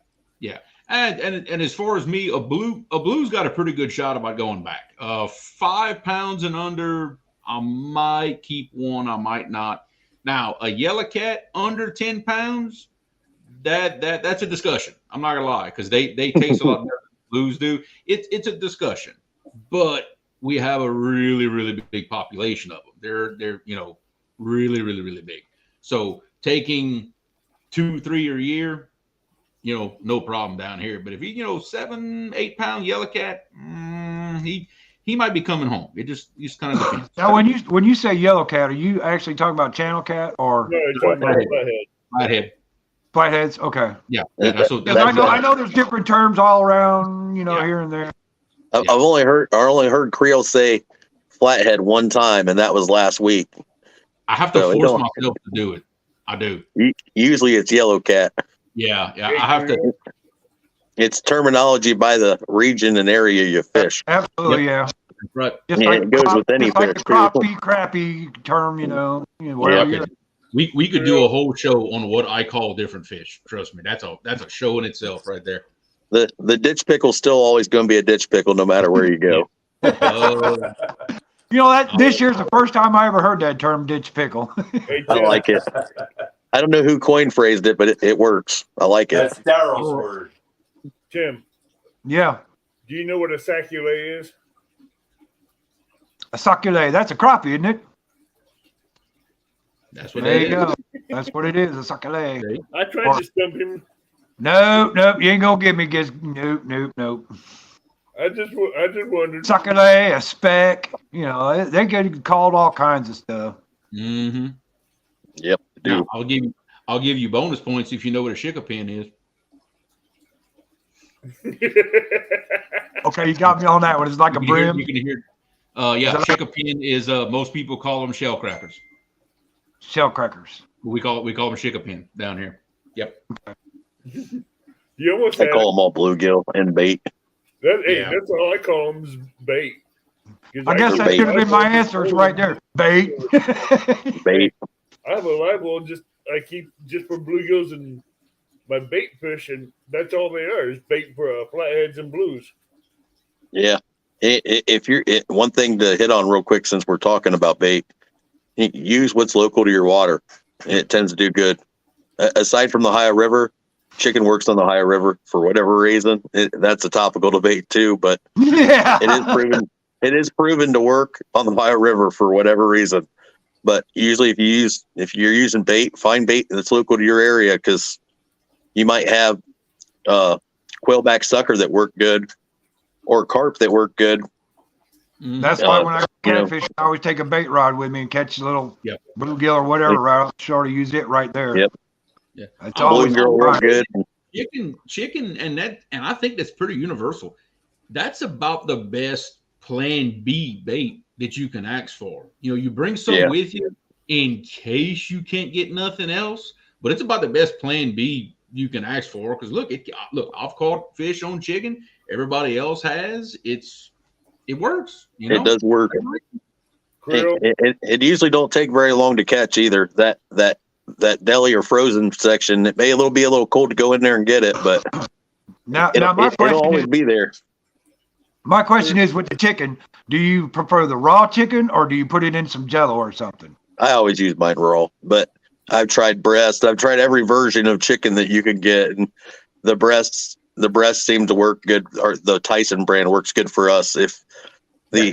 And as far as me, a blue's got a pretty good shot about going back. 5 pounds and under, I might keep one, I might not. Now, a yellow cat under 10 pounds, that's a discussion. I'm not gonna lie, because they taste a lot better than blues do. It's a discussion, but we have a really, really big population of them. They're really, really, really big. So taking 2-3 a year, no problem down here. But if he, 7-8 pound yellow cat, he might be coming home. It just kind of depends. Now, when you say yellow cat, are you actually talking about channel cat or No, you're talking about flathead. Flathead. flatheads? Okay. Yeah. That's I know there's different terms all around, here and there. I've only heard Creole say flathead one time, and that was last week. I have to So, force myself to do it. I do. Usually it's yellow cat. Yeah. I have to. It's terminology by the region and area you fish. Absolutely, yeah. Right. Just Yeah, it goes with any just like fish, the crappie, crappy term, wherever Yeah. you're. We could do a whole show on what I call different fish. Trust me, that's a show in itself right there. The ditch pickle's still always going to be a ditch pickle no matter where you go. This year's the first time I ever heard that term, ditch pickle. Hey, I Tim, like it. I don't know who coin phrased it, but it works. I like it. That's Daryl's word. Tim, Yeah, do you know what a saculé is? a succulé. That's a crappie, isn't it? That's what There it you is. go. That's what it is, a succulé. I tried to stump him. Nope, you ain't gonna give me nope. I just wondered. Succulé, a speck. They get called all kinds of stuff. Mm-hmm. Yep. Now, I'll give you bonus points if you know what a shikapin is. Okay, you got me on that one. It's like a brim. You can hear. Shikapin is most people call them shell crackers. Shell crackers. We call them shikapin down here. Yep. You almost I had call them all bluegill and bait. That's all I call them is bait. I guess that should have been my answers right there. Bait. Bait. I have a live well I keep just for bluegills and my bait fish, and that's all they are is bait for flatheads and blues. Yeah. If you're one thing to hit on real quick, since we're talking about bait, use what's local to your water. It tends to do good. Aside from the Ohio River, chicken works on the Ohio River for whatever reason. That's a topical debate too, but Yeah. it is proven to work on the Ohio River for whatever reason. But usually if you're using bait, find bait that's local to your area, because you might have quailback sucker that work good or carp that work good. That's why when I go catfish, I always take a bait rod with me and catch a little bluegill or whatever right off the shore to use it right there. Yep. Yeah. It's always Bluegill work good. Chicken, and I think that's pretty universal. That's about the best plan B bait that you can ask for. You bring some with you in case you can't get nothing else, but it's about the best plan B you can ask for. Because look, I've caught fish on chicken. Everybody else has. It's it works. You know, It does work. Krill, It usually don't take very long to catch either. That deli or frozen section, it may be a little cold to go in there and get it, but Now it'll my question always is, be there. my question is with the chicken, do you prefer the raw chicken or do you put it in some jello or something? I always use mine raw, but I've tried breast. I've tried every version of chicken that you can get, and the breasts seem to work good, or the Tyson brand works good for us. If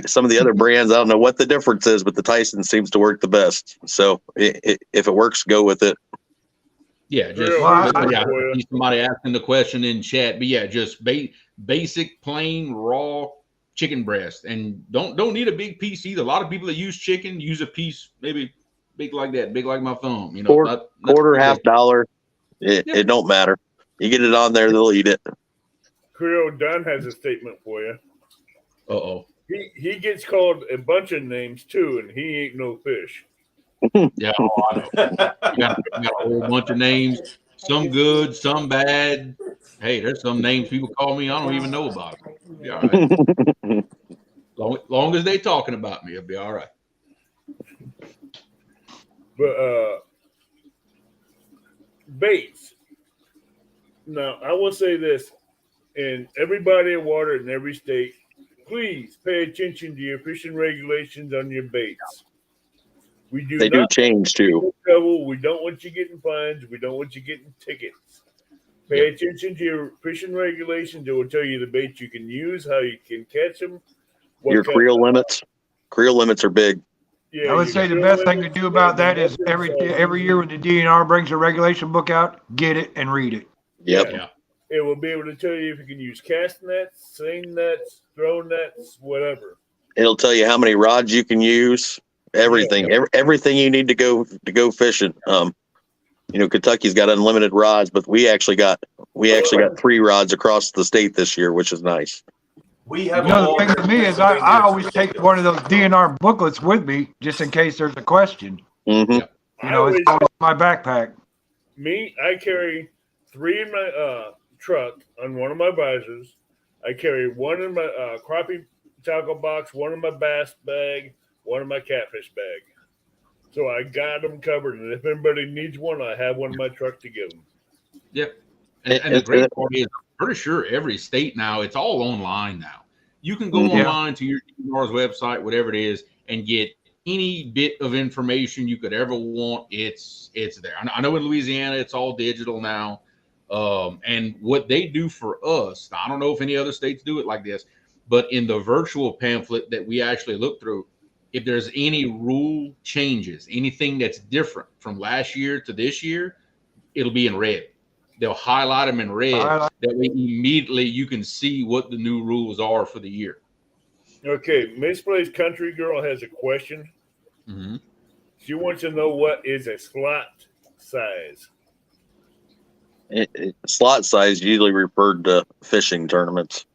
some of the other brands, I don't know what the difference is, but the Tyson seems to work the best. So if it works, go with it. Yeah, just somebody asking the question in chat, but yeah, just basic plain raw chicken breast, and don't need a big piece either. A lot of people that use chicken use a piece maybe big like that, big like my thumb. You know, quarter, $half. It don't matter. You get it on there, they'll eat it. Krill Dunn has a statement for you. Uh-oh. He gets called a bunch of names too, and he ain't no fish. Yeah, I know. You got a whole bunch of names, some good, some bad. Hey, there's some names people call me I don't even know about. It'll be all right. Long as they talking about me, it'll be all right. But baits. Now, I will say this, in every body of water in every state, please pay attention to your fishing regulations on your baits. They do change too. We don't want you getting fines. We don't want you getting tickets. Pay attention to your fishing regulations. It will tell you the baits you can use, how you can catch them. Your creel limits. Creel limits are big. Yeah, I would say the best thing to do about that is every year when the DNR brings a regulation book out, get it and read it. Yep. Yeah. It will be able to tell you if you can use cast nets, seine nets, throw nets, whatever. It'll tell you how many rods you can use. Everything, everything you need to go fishing. Kentucky's got unlimited rods, but we actually got 3 rods across the state this year, which is nice. We have the thing with me is I always take one of those DNR booklets with me just in case there's a question. Mm-hmm. It's always in my backpack. I carry 3 in my truck on one of my visors. I carry 1 in my crappie tackle box, 1 in my bass bag, 1 in my catfish bag. So I got them covered, and if anybody needs one, I have one in my truck to give them. Yep. And the great part is, I'm pretty sure every state now, it's all online now. You can go online to your DNR's website, whatever it is, and get any bit of information you could ever want. It's there. I know in Louisiana, it's all digital now. And what they do for us, I don't know if any other states do it like this, but in the virtual pamphlet that we actually look through, if there's any rule changes, anything that's different from last year to this year, it'll be in red. They'll highlight them in red. That way immediately you can see what the new rules are for the year. Okay, Misplaced Country Girl has a question. Mm-hmm. She wants to know what is a slot size. Slot size usually referred to fishing tournaments.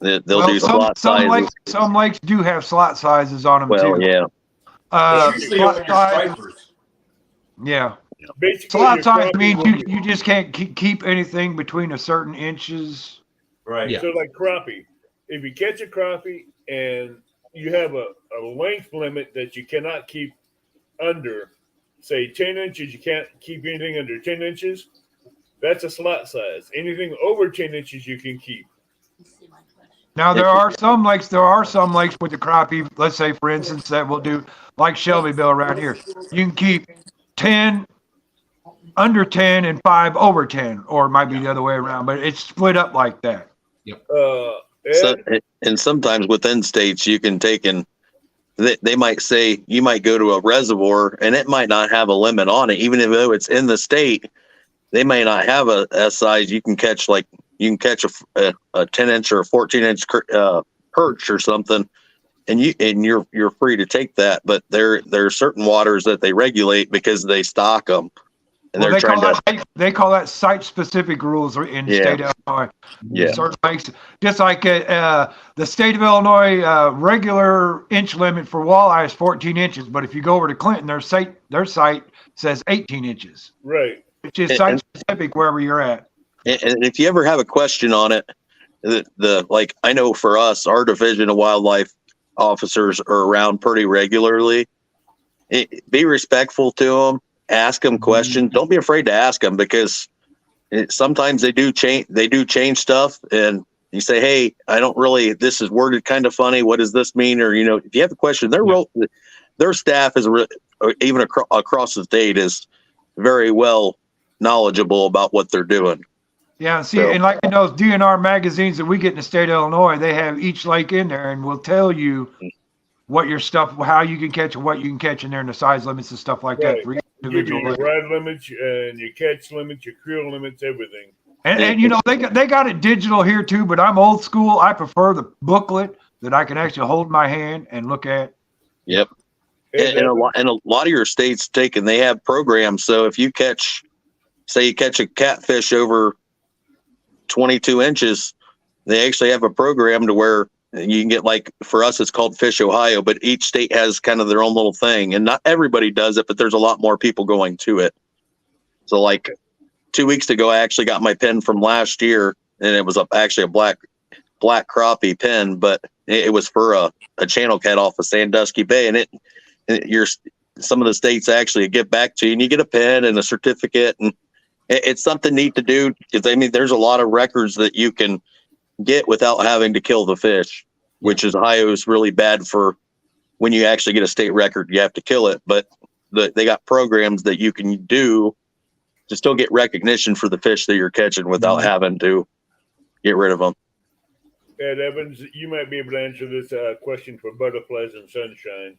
They'll do slot sizes. Some lakes do have slot sizes on them too. Yeah. Slot size. Yeah. Basically, slot size means you just can't keep anything between a certain inches. Right. Yeah. So like crappie, if you catch a crappie and you have a length limit that you cannot keep under, say 10 inches, you can't keep anything under 10 inches. That's a slot size. Anything over 10 inches you can keep. Now there are some lakes with the crappie, let's say for instance, that will do like Shelbyville around here. You can keep 10 under 10 and 5 over 10, or it might be the other way around, but it's split up like that. Yep. And sometimes within states you can take in, they might say you might go to a reservoir and it might not have a limit on it, even though it's in the state. They may not have a size. You can catch a 10-inch or a 14-inch perch or something, and you're free to take that. But there are certain waters that they regulate because they stock them, and they call that site-specific rules in the state of Illinois. Yeah, certain lakes, just like the state of Illinois regular inch limit for walleye is 14 inches, but if you go over to Clinton, their site says 18 inches. Right. Which is site-specific wherever you're at. And if you ever have a question on it, like I know for us, our division of wildlife officers are around pretty regularly. Be respectful to them. Ask them questions. Don't be afraid to ask them, because sometimes they do change stuff, and you say, hey, I don't really, this is worded kind of funny. What does this mean? Or, if you have a question, their staff is even across the state is very well knowledgeable about what they're doing. Yeah, see, and like in those DNR magazines that we get in the state of Illinois, they have each lake in there and will tell you what your stuff, how you can catch, what you can catch in there, and the size limits and stuff like that for each individual Give you lake. your ride limits and your catch limits, your creel limits, everything. And they got it digital here too, but I'm old school. I prefer the booklet that I can actually hold in my hand and look at. Yep. And a lot of your states they have programs. So if you catch a catfish over 22 inches, they actually have a program to where you can get, like, for us, it's called Fish Ohio, but each state has kind of their own little thing, and not everybody does it, but there's a lot more people going to it. So like 2 weeks ago, I actually got my pin from last year, and it was actually a black crappie pin, but it was for a channel cat off of Sandusky Bay, and some of the states actually get back to you, and you get a pin and a certificate, and it's something neat to do, because there's a lot of records that you can get without having to kill the fish, which is Ohio is really bad for. When you actually get a state record, you have to kill it, but they got programs that you can do to still get recognition for the fish that you're catching without having to get rid of them. Ed Evans, you might be able to answer this question for butterflies and sunshine.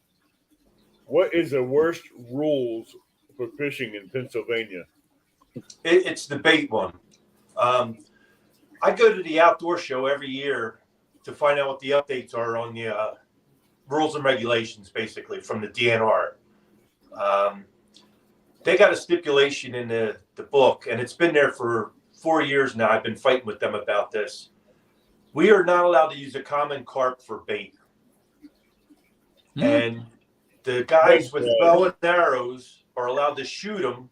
What is the worst rules for fishing in Pennsylvania? It's the bait one. I go to the outdoor show every year to find out what the updates are on the rules and regulations, basically, from the DNR. They got a stipulation in the book, and it's been there for 4 years now. I've been fighting with them about this. We are not allowed to use a common carp for bait. And the guys with bow and arrows are allowed to shoot them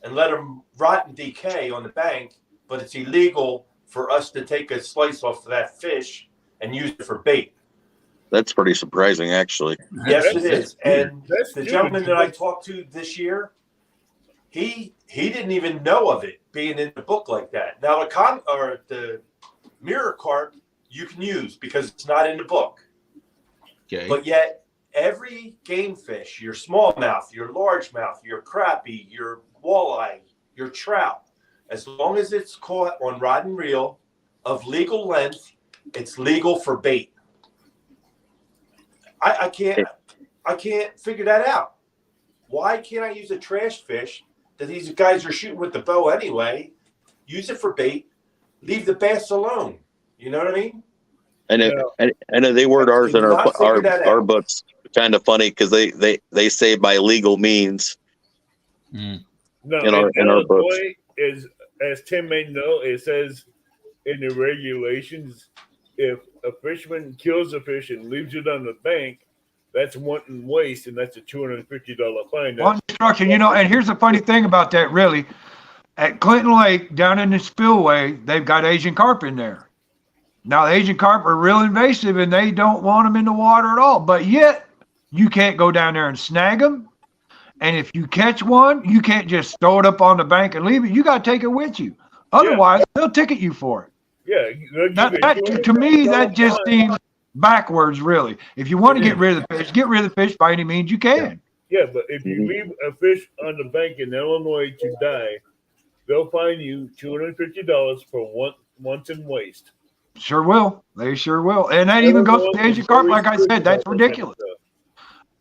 and let them rot and decay on the bank, but it's illegal for us to take a slice off of that fish and use it for bait. That's pretty surprising, actually. Yes, it is. And the gentleman that I talked to this year, he didn't even know of it being in the book like that. Now the mirror carp you can use because it's not in the book. Okay. But yet every game fish, your smallmouth, your largemouth, your crappie, your walleye, your trout, as long as it's caught on rod and reel of legal length, it's legal for bait. I can't figure that out. Why can't I use a trash fish that these guys are shooting with the bow anyway? Use it for bait. Leave the bass alone. You know what I mean? I know they word ours in our books kind of funny because they say by legal means. No, in our books. Is, as Tim may know, it says in the regulations, if a fisherman kills a fish and leaves it on the bank, that's wanton waste, and that's a $250 fine. On instruction, and here's the funny thing about that, really. At Clinton Lake, down in the spillway, they've got Asian carp in there. Now, the Asian carp are real invasive, and they don't want them in the water at all. But yet, you can't go down there and snag them. And if you catch one, you can't just throw it up on the bank and leave it. You got to take it with you. Otherwise, they'll ticket you for it. Yeah. To me, that just seems backwards, really. If you want to get rid of the fish by any means you can. Yeah, but if you leave a fish on the bank in Illinois to die, they'll fine you $250 for wanton waste. Sure will. They sure will. And that even goes to the Asian carp. Like I said, that's ridiculous.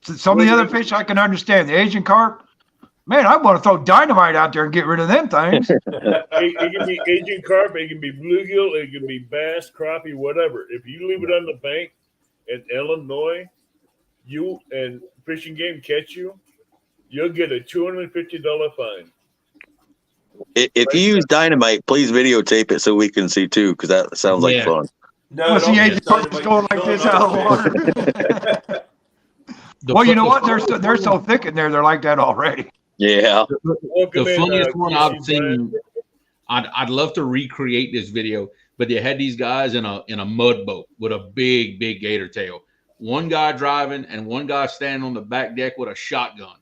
Some of the other fish I can understand. The Asian carp, man, I want to throw dynamite out there and get rid of them things. It can be Asian carp, it can be bluegill, it can be bass, crappie, whatever. If you leave it on the bank in Illinois, you and Fishing Game catch you, you'll get a $250 fine. If you use dynamite, please videotape it so we can see too, because that sounds like fun. No, see Asian carp is going like this out of the water. Well, you know what? They're so thick in there. They're like that already. Yeah. The funniest one I've seen. I'd love to recreate this video. but they had these guys in a mud boat with a big gator tail. One guy driving and one guy standing on the back deck with a shotgun.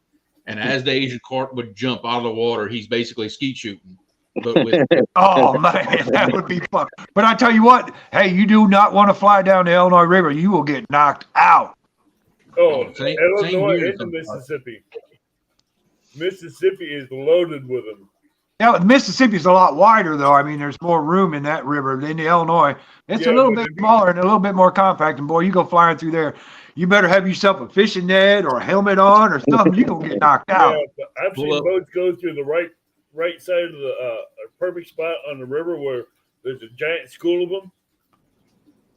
And as the Asian carp would jump out of the water, he's basically skeet shooting. But with Oh man, that would be fun. But I tell you what, hey, you do not want to fly down the Illinois River. You will get knocked out. Oh, same Illinois here. into Mississippi. Mississippi is loaded with them. Yeah, Mississippi's a lot wider though. I mean, there's more room in that river than the Illinois. It's a little bit smaller and a little bit more compact. And boy, you go flying through there, you better have yourself a fishing net or a helmet on or something. You're gonna get knocked out. Yeah, I've seen boats go through the right side of the perfect spot on the river where there's a giant school of them,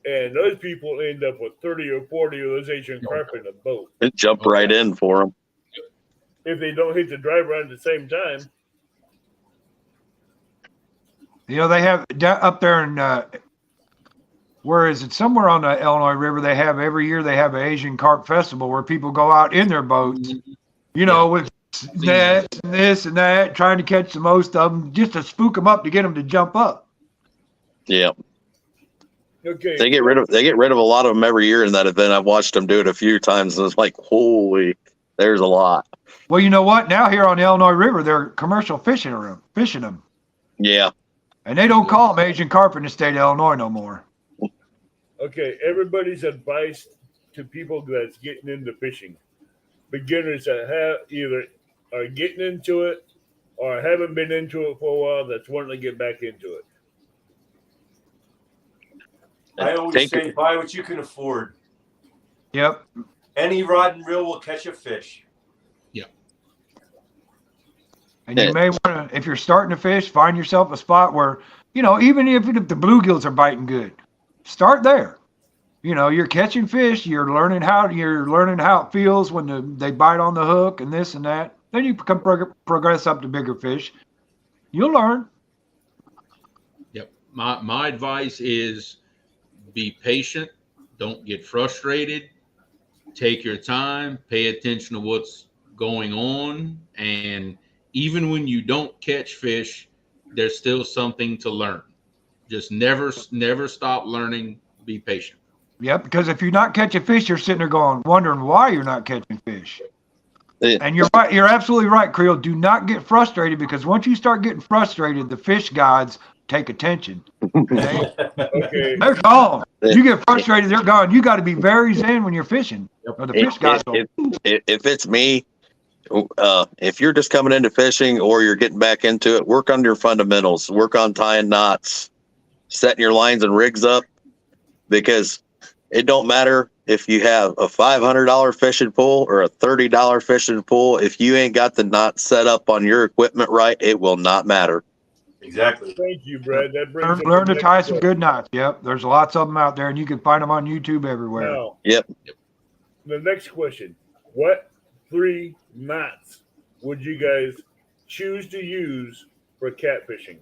and those people end up with 30 or 40 of those Asian carp in a boat. It jumped right in for them. If they don't hit the driver at the same time. You know, they have up there in where is it? Somewhere on the Illinois River, they have every year they have an Asian Carp Festival where people go out in their boats, you know, with nets and this and that, trying to catch the most of them, just to spook them up to get them to jump up. Yeah. Okay. They get rid of a lot of them every year in that event. I've watched them do it a few times, and it's like, holy, there's a lot. Well, you know what? Now here on the Illinois River, they're commercial fishing them. Yeah. And they don't call them Asian carp in the state of Illinois no more. Okay, everybody's advice to people that's getting into fishing. Beginners that have either are getting into it or haven't been into it for a while that's wanting to get back into it. I always say buy what you can afford. Yep. Any rod and reel will catch a fish. Yep. And you may want to, if you're starting to fish, find yourself a spot where, you know, even if the bluegills are biting good, start there. You know, you're catching fish, you're learning how it feels when they bite on the hook and this and that. Then you can progress up to bigger fish. You'll learn. Yep. My advice is be patient. Don't get frustrated. Take your time. Pay attention to what's going on. And even when you don't catch fish, there's still something to learn. Just never stop learning. Be patient. Yep, because if you're not catching fish, you're sitting there wondering why you're not catching fish. And you're right. You're absolutely right, Creel. Do not get frustrated, because once you start getting frustrated, the fish gods take attention. Okay. They're gone. You get frustrated, they're gone. You got to be very zen when you're fishing. Or the fish gods go. If it's me, if you're just coming into fishing or you're getting back into it, work on your fundamentals. Work on tying knots, setting your lines and rigs up, because it don't matter if you have a $500 fishing pole or a $30 fishing pole. If you ain't got the knot set up on your equipment right, it will not matter. Exactly. Thank you, Brad. That brings Learn to tie some good knots. Yep, there's lots of them out there, and you can find them on YouTube everywhere. Now, Yep. the next question: what 3 knots would you guys choose to use for catfishing?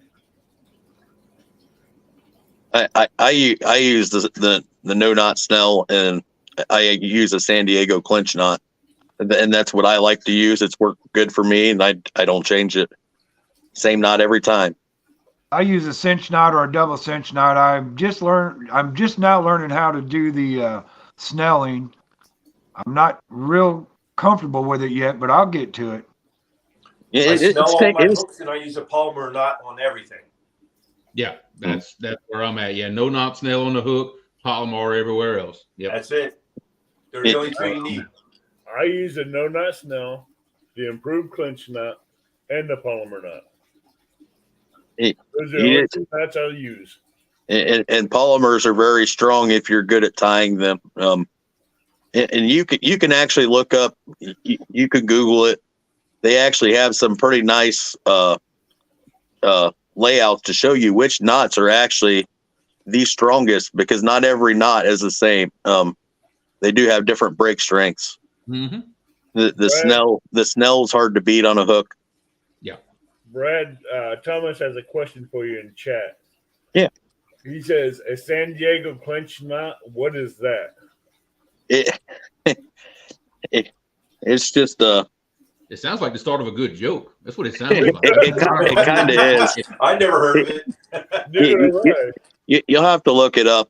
I use the no knot snell, and I use a San Diego clinch knot, and that's what I like to use. It's worked good for me, and I don't change it. Same knot every time. I use a cinch knot or a double cinch knot. I'm just now learning how to do the snelling. I'm not real comfortable with it yet, but I'll get to it. I snell all my hooks, and I use a Palmer knot on everything. Yeah, that's where I'm at. Yeah, no knot snail on the hook, Palomar everywhere else. Yeah, that's it. They're the only 2 you need. I use a no knot snell, the improved clinch knot, and the Palmer knot. Those are the only 2 knots I'll use. And polymers are very strong if you're good at tying them. And you can actually look up. You can Google it. They actually have some pretty nice layouts to show you which knots are actually the strongest, because not every knot is the same. They do have different break strengths. Mm-hmm. The snell's hard to beat on a hook. Yeah. Brad, Thomas has a question for you in chat. Yeah. He says, a San Diego clinch knot, what is that? It's just It sounds like the start of a good joke. That's what it sounds like. it kind of is. I never heard of it. Neither have I. You'll have to look it up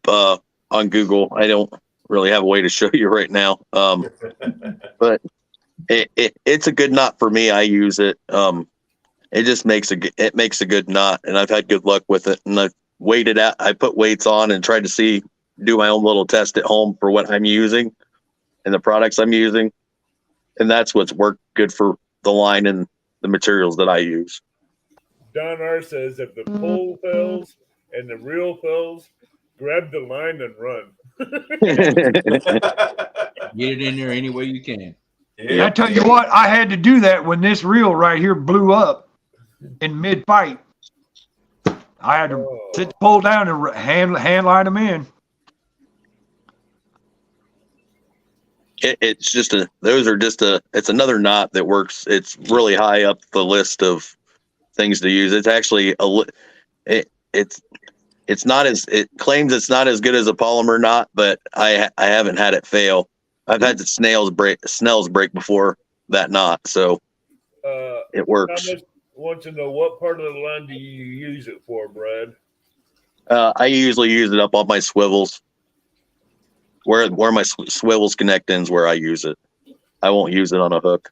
on Google. I don't really have a way to show you right now. But it's a good knot for me. I use it. It just makes a good knot, and I've had good luck with it. And I've weighted out. I put weights on and tried to do my own little test at home for what I'm using and the products I'm using, and that's what's worked good for the line and the materials that I use. Don R says if the pole fails and the reel fails, grab the line and run. Get it in there any way you can. Yeah, I tell you what, I had to do that when this reel right here blew up in mid-fight. I had to sit the pole down and hand line them in. It's another knot that works. It's really high up the list of things to use. It's actually it claims it's not as good as a polymer knot, but I haven't had it fail. I've had the Snell's break before that knot, so it works. Thomas wants to know what part of the line do you use it for, Brad? I usually use it up on my swivels. Where my swivels connect in is where I use it. I won't use it on a hook.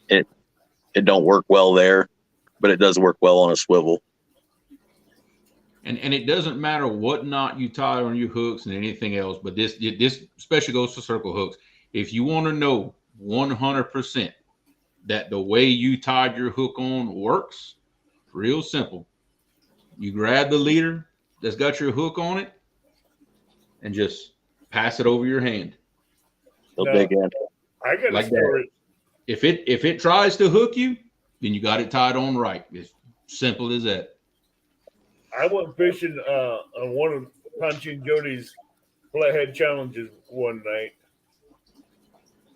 It don't work well there, but it does work well on a swivel. And it doesn't matter what knot you tie on your hooks and anything else, but this especially goes for circle hooks. If you want to know 100% that the way you tied your hook on works, real simple. You grab the leader that's got your hook on it and just pass it over your hand. Big end. I got Like a story. If it tries to hook you, then you got it tied on right. It's simple as that. I went fishing on one of Pontoon Jody's flathead challenges one night.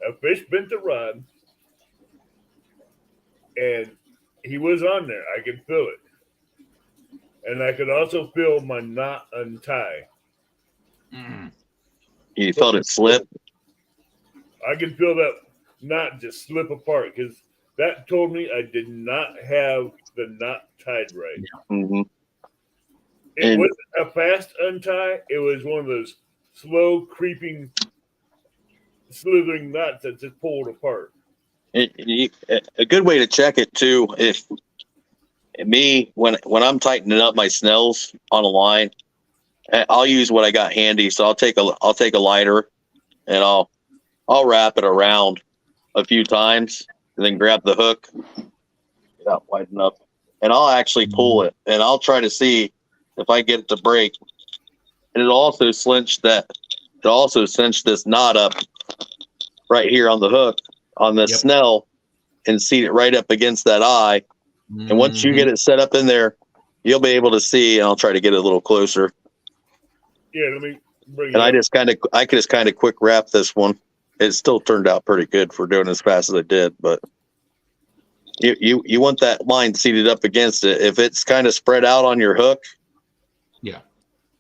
A fish bent the rod, and he was on there. I could feel it. And I could also feel my knot untie. You felt it slip? I could feel that knot just slip apart because that told me I did not have the knot tied right. Mm-hmm. It wasn't a fast untie. It was one of those slow, creeping, slithering knots that just pulled apart. A good way to check it too, when I'm tightening up my Snells on a line, I'll use what I got handy. So I'll take a lighter and I'll wrap it around a few times and then grab the hook, get out wide enough, and I'll actually pull it and I'll try to see if I get it to break. And it'll also cinch this knot up right here on the hook on the Snell and seat it right up against that eye. Mm-hmm. And once you get it set up in there, you'll be able to see, and I'll try to get it a little closer. Yeah, let me bring it and up. I just kind of quick wrap this one. It still turned out pretty good for doing as fast as I did, but you want that line seated up against it. If it's kind of spread out on your hook,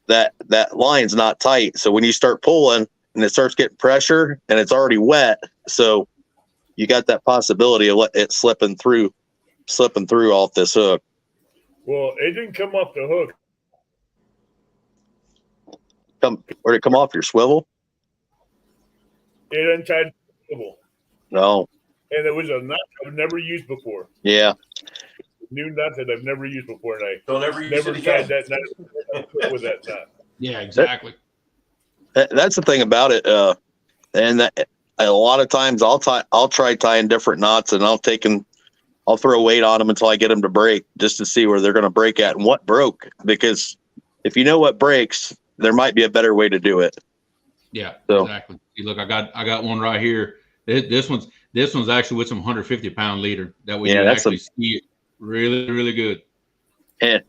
that line's not tight. So when you start pulling and it starts getting pressure and it's already wet, so you got that possibility of it slipping through off this hook. Well, it didn't come off the hook. Where'd it come off? Your swivel? It untied the swivel. No. And it was a knot I've never used before. Yeah. New knot that I've never used before, and I Don't ever use never it tied again. that knot with that knot. Yeah, exactly. That's the thing about it. And a lot of times I'll try tying different knots, and I'll throw weight on them until I get them to break, just to see where they're going to break at and what broke. Because if you know what breaks, there might be a better way to do it. Yeah, exactly. See, look, I got one right here. This one's actually with some 150-pound leader. That way you actually see it really, really good. The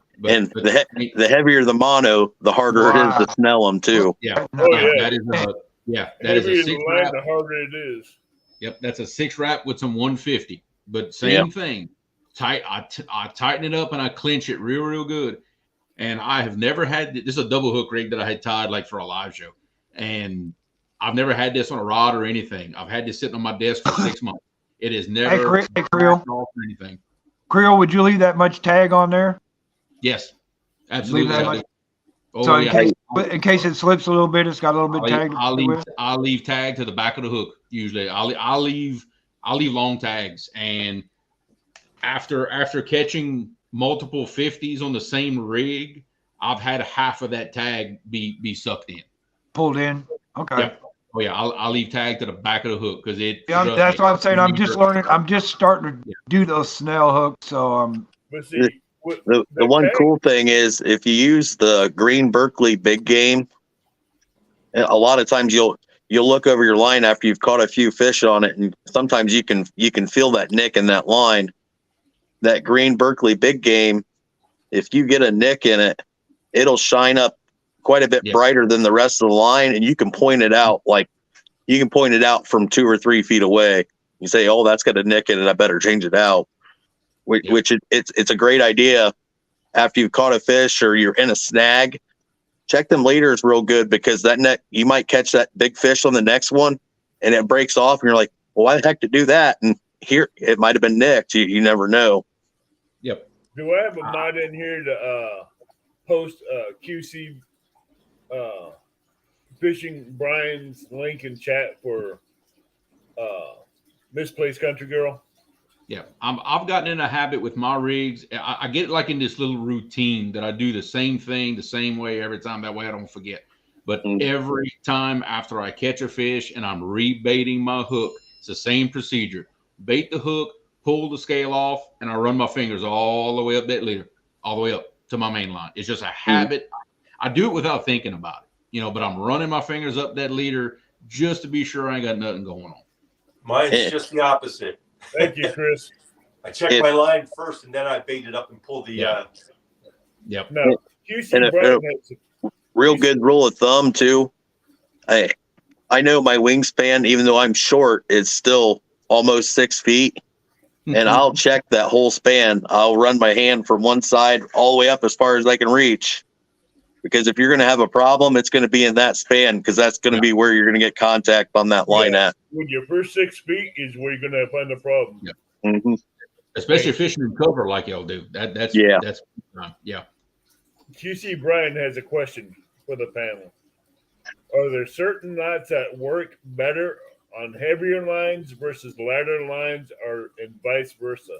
heavier the mono, the harder it is to snell them too. Yeah. That is a 6 wrap. The harder it is. Yep, that's a 6 wrap with some 150. But same thing. I tighten it up and I clinch it real, real good. And I have never had this is a double hook rig that I had tied like for a live show. And I've never had this on a rod or anything. I've had this sitting on my desk for 6 months. It is never Creel off or anything. Creel, would you leave that much tag on there? Yes, absolutely. Oh So yeah. in case it slips a little bit, it's got a little bit tag. I'll leave tag to the back of the hook. Usually, I'll leave long tags, and after catching multiple 50s on the same rig, I've had half of that tag be sucked in, Pulled in. Okay. Yep. Oh yeah, I'll leave tag to the back of the hook because it. Yeah, that's what I'm saying. I'm just learning. I'm just starting to do those snell hooks. So But see, The one cool thing is if you use the green Berkeley big game, a lot of times you'll look over your line after you've caught a few fish on it, and sometimes you can feel that nick in that line. That green Berkeley big game, if you get a nick in it, it'll shine up quite a bit brighter than the rest of the line, and you can point it out from 2 or 3 feet away. You say, "Oh, that's got a nick in it. I better change it out." Which it's a great idea after you've caught a fish or you're in a snag. Check them leaders real good, because that net, you might catch that big fish on the next one and it breaks off and you're like, well, why the heck to do that? And here it might have been nicked. You never know. Yep. Do I have a mod in here to post QC fishing Brian's link in chat for Misplaced Country Girl? Yeah, I've gotten in a habit with my rigs. I get like in this little routine that I do the same thing the same way every time. That way I don't forget. But every time after I catch a fish and I'm rebaiting my hook, it's the same procedure. Bait the hook, pull the scale off, and I run my fingers all the way up that leader, all the way up to my main line. It's just a habit. I do it without thinking about it, but I'm running my fingers up that leader just to be sure I ain't got nothing going on. Mine's just the opposite. Thank you, Chris. I check my line first, and then I bait it up and pull the. Yep. No, QC Brian has real good rule of thumb too. I know my wingspan, even though I'm short, is still almost 6 feet, and I'll check that whole span. I'll run my hand from one side all the way up as far as I can reach, because if you're going to have a problem, it's going to be in that span, because that's going to be where you're going to get contact on that line at. When your first 6 feet is where you're going to find the problem. Yeah. Mm-hmm. Especially fishing in cover like y'all do. That's yeah. QC Brian has a question for the panel. Are there certain knots that work better on heavier lines versus lighter lines, and vice versa?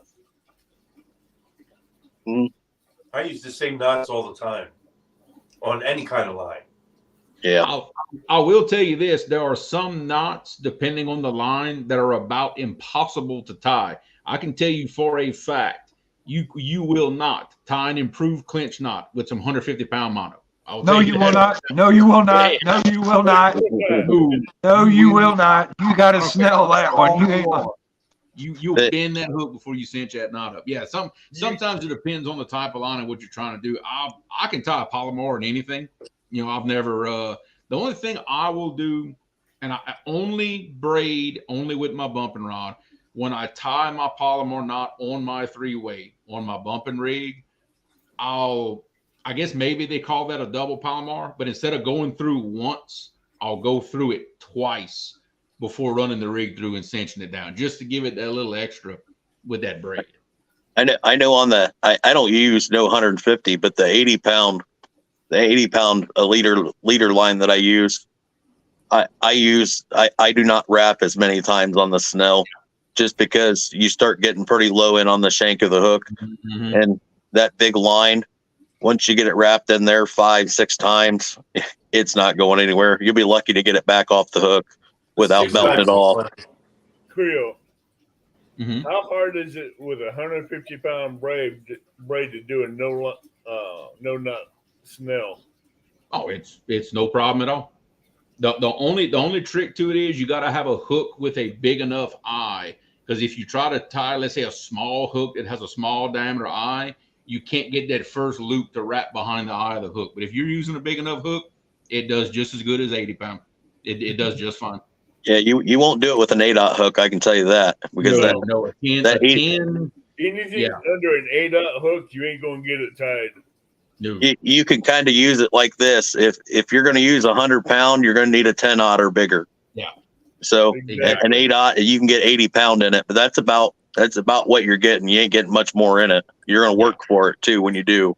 I use the same knots all the time on any kind of line. Yeah. I will tell you this. There are some knots, depending on the line, that are about impossible to tie. I can tell you for a fact, you will not tie an improved clinch knot with some 150-pound mono. no, you will not. No, you will not. No, you will not. No, you will not. You got to snell that one. You ain't. You bend that hook before you cinch that knot up. Yeah, sometimes it depends on the type of line and what you're trying to do. I can tie a Palomar in anything. I've never. The only thing I will do, and I only braid only with my bumping rod. When I tie my Palomar knot on my 3-weight on my bumping rig, I guess maybe they call that a double Palomar, but instead of going through once, I'll go through it twice before running the rig through and cinching it down, just to give it that little extra with that braid. I know on the, I don't use no 150, but the 80 pound a leader line that I use, I do not wrap as many times on the snell, just because you start getting pretty low in on the shank of the hook. And that big line, once you get it wrapped in there 5-6 times, it's not going anywhere. You'll be lucky to get it back off the hook without melting it off. Creel, how hard is it with a 150-pound braid to do a no nut snell? Oh, it's no problem at all. The only trick to it is you got to have a hook with a big enough eye, because if you try to tie, let's say, a small hook that has a small diameter eye, you can't get that first loop to wrap behind the eye of the hook. But if you're using a big enough hook, it does just as good as 80 pound. It does just fine. Yeah, you won't do it with an 8-aught hook, I can tell you that, because anything under an 8-aught hook, you ain't gonna get it tied. No. You can kind of use it like this. If you're going to use 100 pound, you're going to need a 10-aught or bigger. Yeah. So Exactly. an 8-aught, you can get 80 pound in it, but that's about what you're getting. You ain't getting much more in it. You're going to work for it too when you do.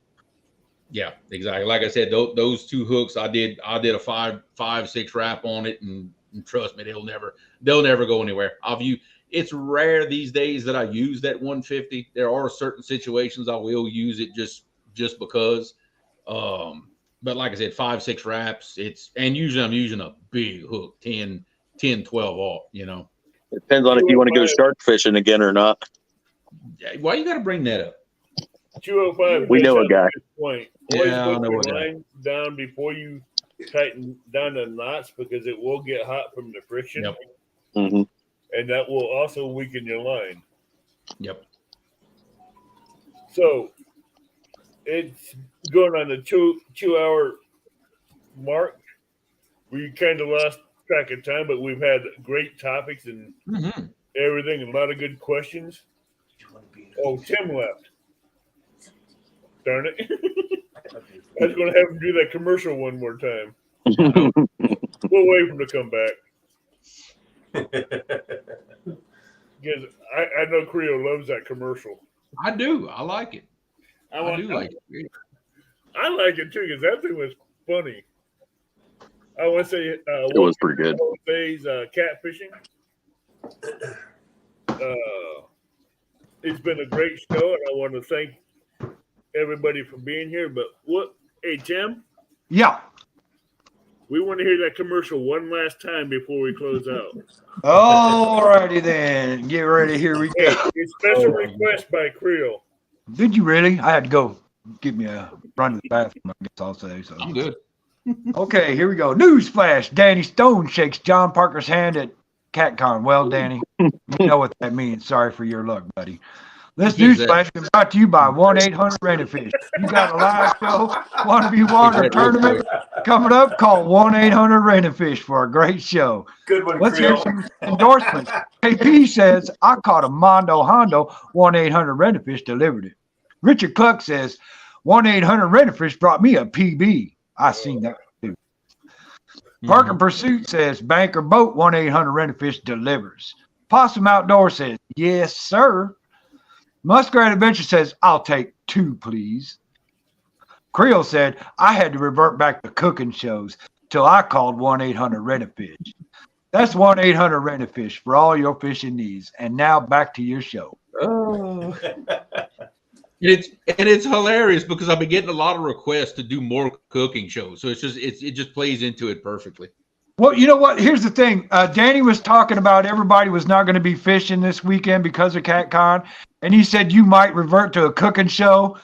Yeah, exactly. Like I said, those two hooks, I did a 5.6 wrap on it, and trust me, they'll never go anywhere. It's rare these days that I use that 150. There are certain situations I will use it just because. But like I said, 5.6 wraps, and usually I'm using a big hook, 10, 12 off, Depends on if you want to go shark fishing again or not. Why you got to bring that up? 205. We know a guy. Point. Always Yeah, I put know your a guy. line down before you tighten down the knots because it will get hot from the friction. Yep. Mm-hmm. And that will also weaken your line. Yep. So it's going on the 2 hour mark. We kind of lost track of time, but we've had great topics and everything, and a lot of good questions. Oh, Tim left. Darn it. I was going to have him do that commercial one more time. We'll wait for him to come back. Because I know Creo loves that commercial. I do. I like it. I do like it. I like it too because that thing was funny. I want to say it was pretty good. Jose's catfishing. It's been a great show, and I want to thank everybody for being here. But hey Tim? Yeah. We want to hear that commercial one last time before we close out. All righty then. Get ready. Here we go. A special request by Creel. Did you really? I had to go give me a run to the bathroom, I guess I'll say. So. I'm good. Okay, here we go. Newsflash. Danny Stone shakes John Parker's hand at CatCon. Well, Danny, you know what that means. Sorry for your luck, buddy. This newsflash is brought to you by 1-800-RENTAFISH. You got a live show, want to be water tournament coming up? Call 1-800-RENTAFISH for a great show. Good one, Let's hear Creel. some endorsements. KP says, I caught a Mondo Hondo. 1-800-RENTAFISH delivered it. Richard Cluck says, 1-800-RENTAFISH brought me a PB. I seen that too. Parker Pursuit says, Banker Boat, 1-800-RENTAFISH delivers. Possum Outdoor says, yes, sir. Muskrat Adventure says, I'll take 2, please. Creel said, I had to revert back to cooking shows till I called 1-800-RENTAFISH. That's 1-800-RENTAFISH for all your fishing needs. And now back to your show. Oh. It's hilarious because I've been getting a lot of requests to do more cooking shows. So it just plays into it perfectly. Well, you know what? Here's the thing. Danny was talking about everybody was not going to be fishing this weekend because of CatCon. And he said you might revert to a cooking show.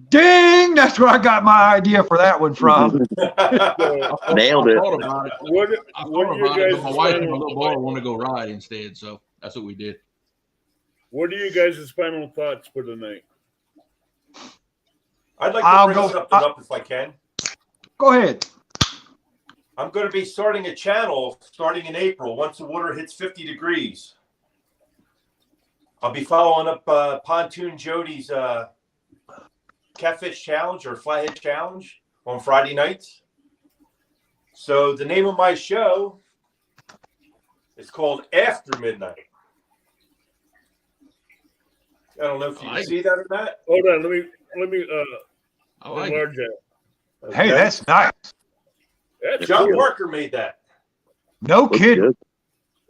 Ding! That's where I got my idea for that one from. Nailed it. I thought about it. But my wife and my little boy want to go ride instead. So that's what we did. What are you guys' final thoughts for the night? I'd like to bring something up if I can. Go ahead. I'm going to be starting a channel starting in April once the water hits 50 degrees. I'll be following up Pontoon Jody's Catfish Challenge or Flathead Challenge on Friday nights. So the name of my show is called After Midnight. I don't know if you can see that or not. Hold on, let me enlarge that. Okay. Hey, that's nice. That's John good. Parker made that. No kidding. Good.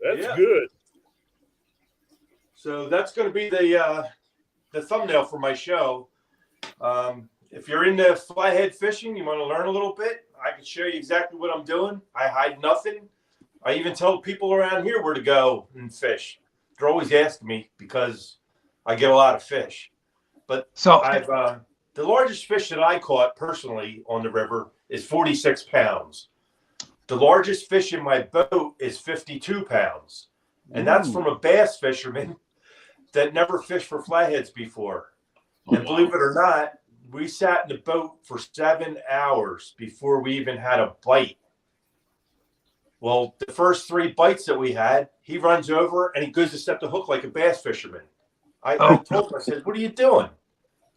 That's good. So that's going to be the thumbnail for my show. If you're into flathead fishing, you want to learn a little bit, I can show you exactly what I'm doing. I hide nothing. I even tell people around here where to go and fish. They're always asking me because I get a lot of fish. But So I've the largest fish that I caught personally on the river is 46 pounds. The largest fish in my boat is 52 pounds. And that's from a bass fisherman that never fished for flatheads before. And believe it or not, we sat in the boat for 7 hours before we even had a bite. Well, the first 3 bites that we had, he runs over and he goes to set the hook like a bass fisherman. I told him, I said, what are you doing?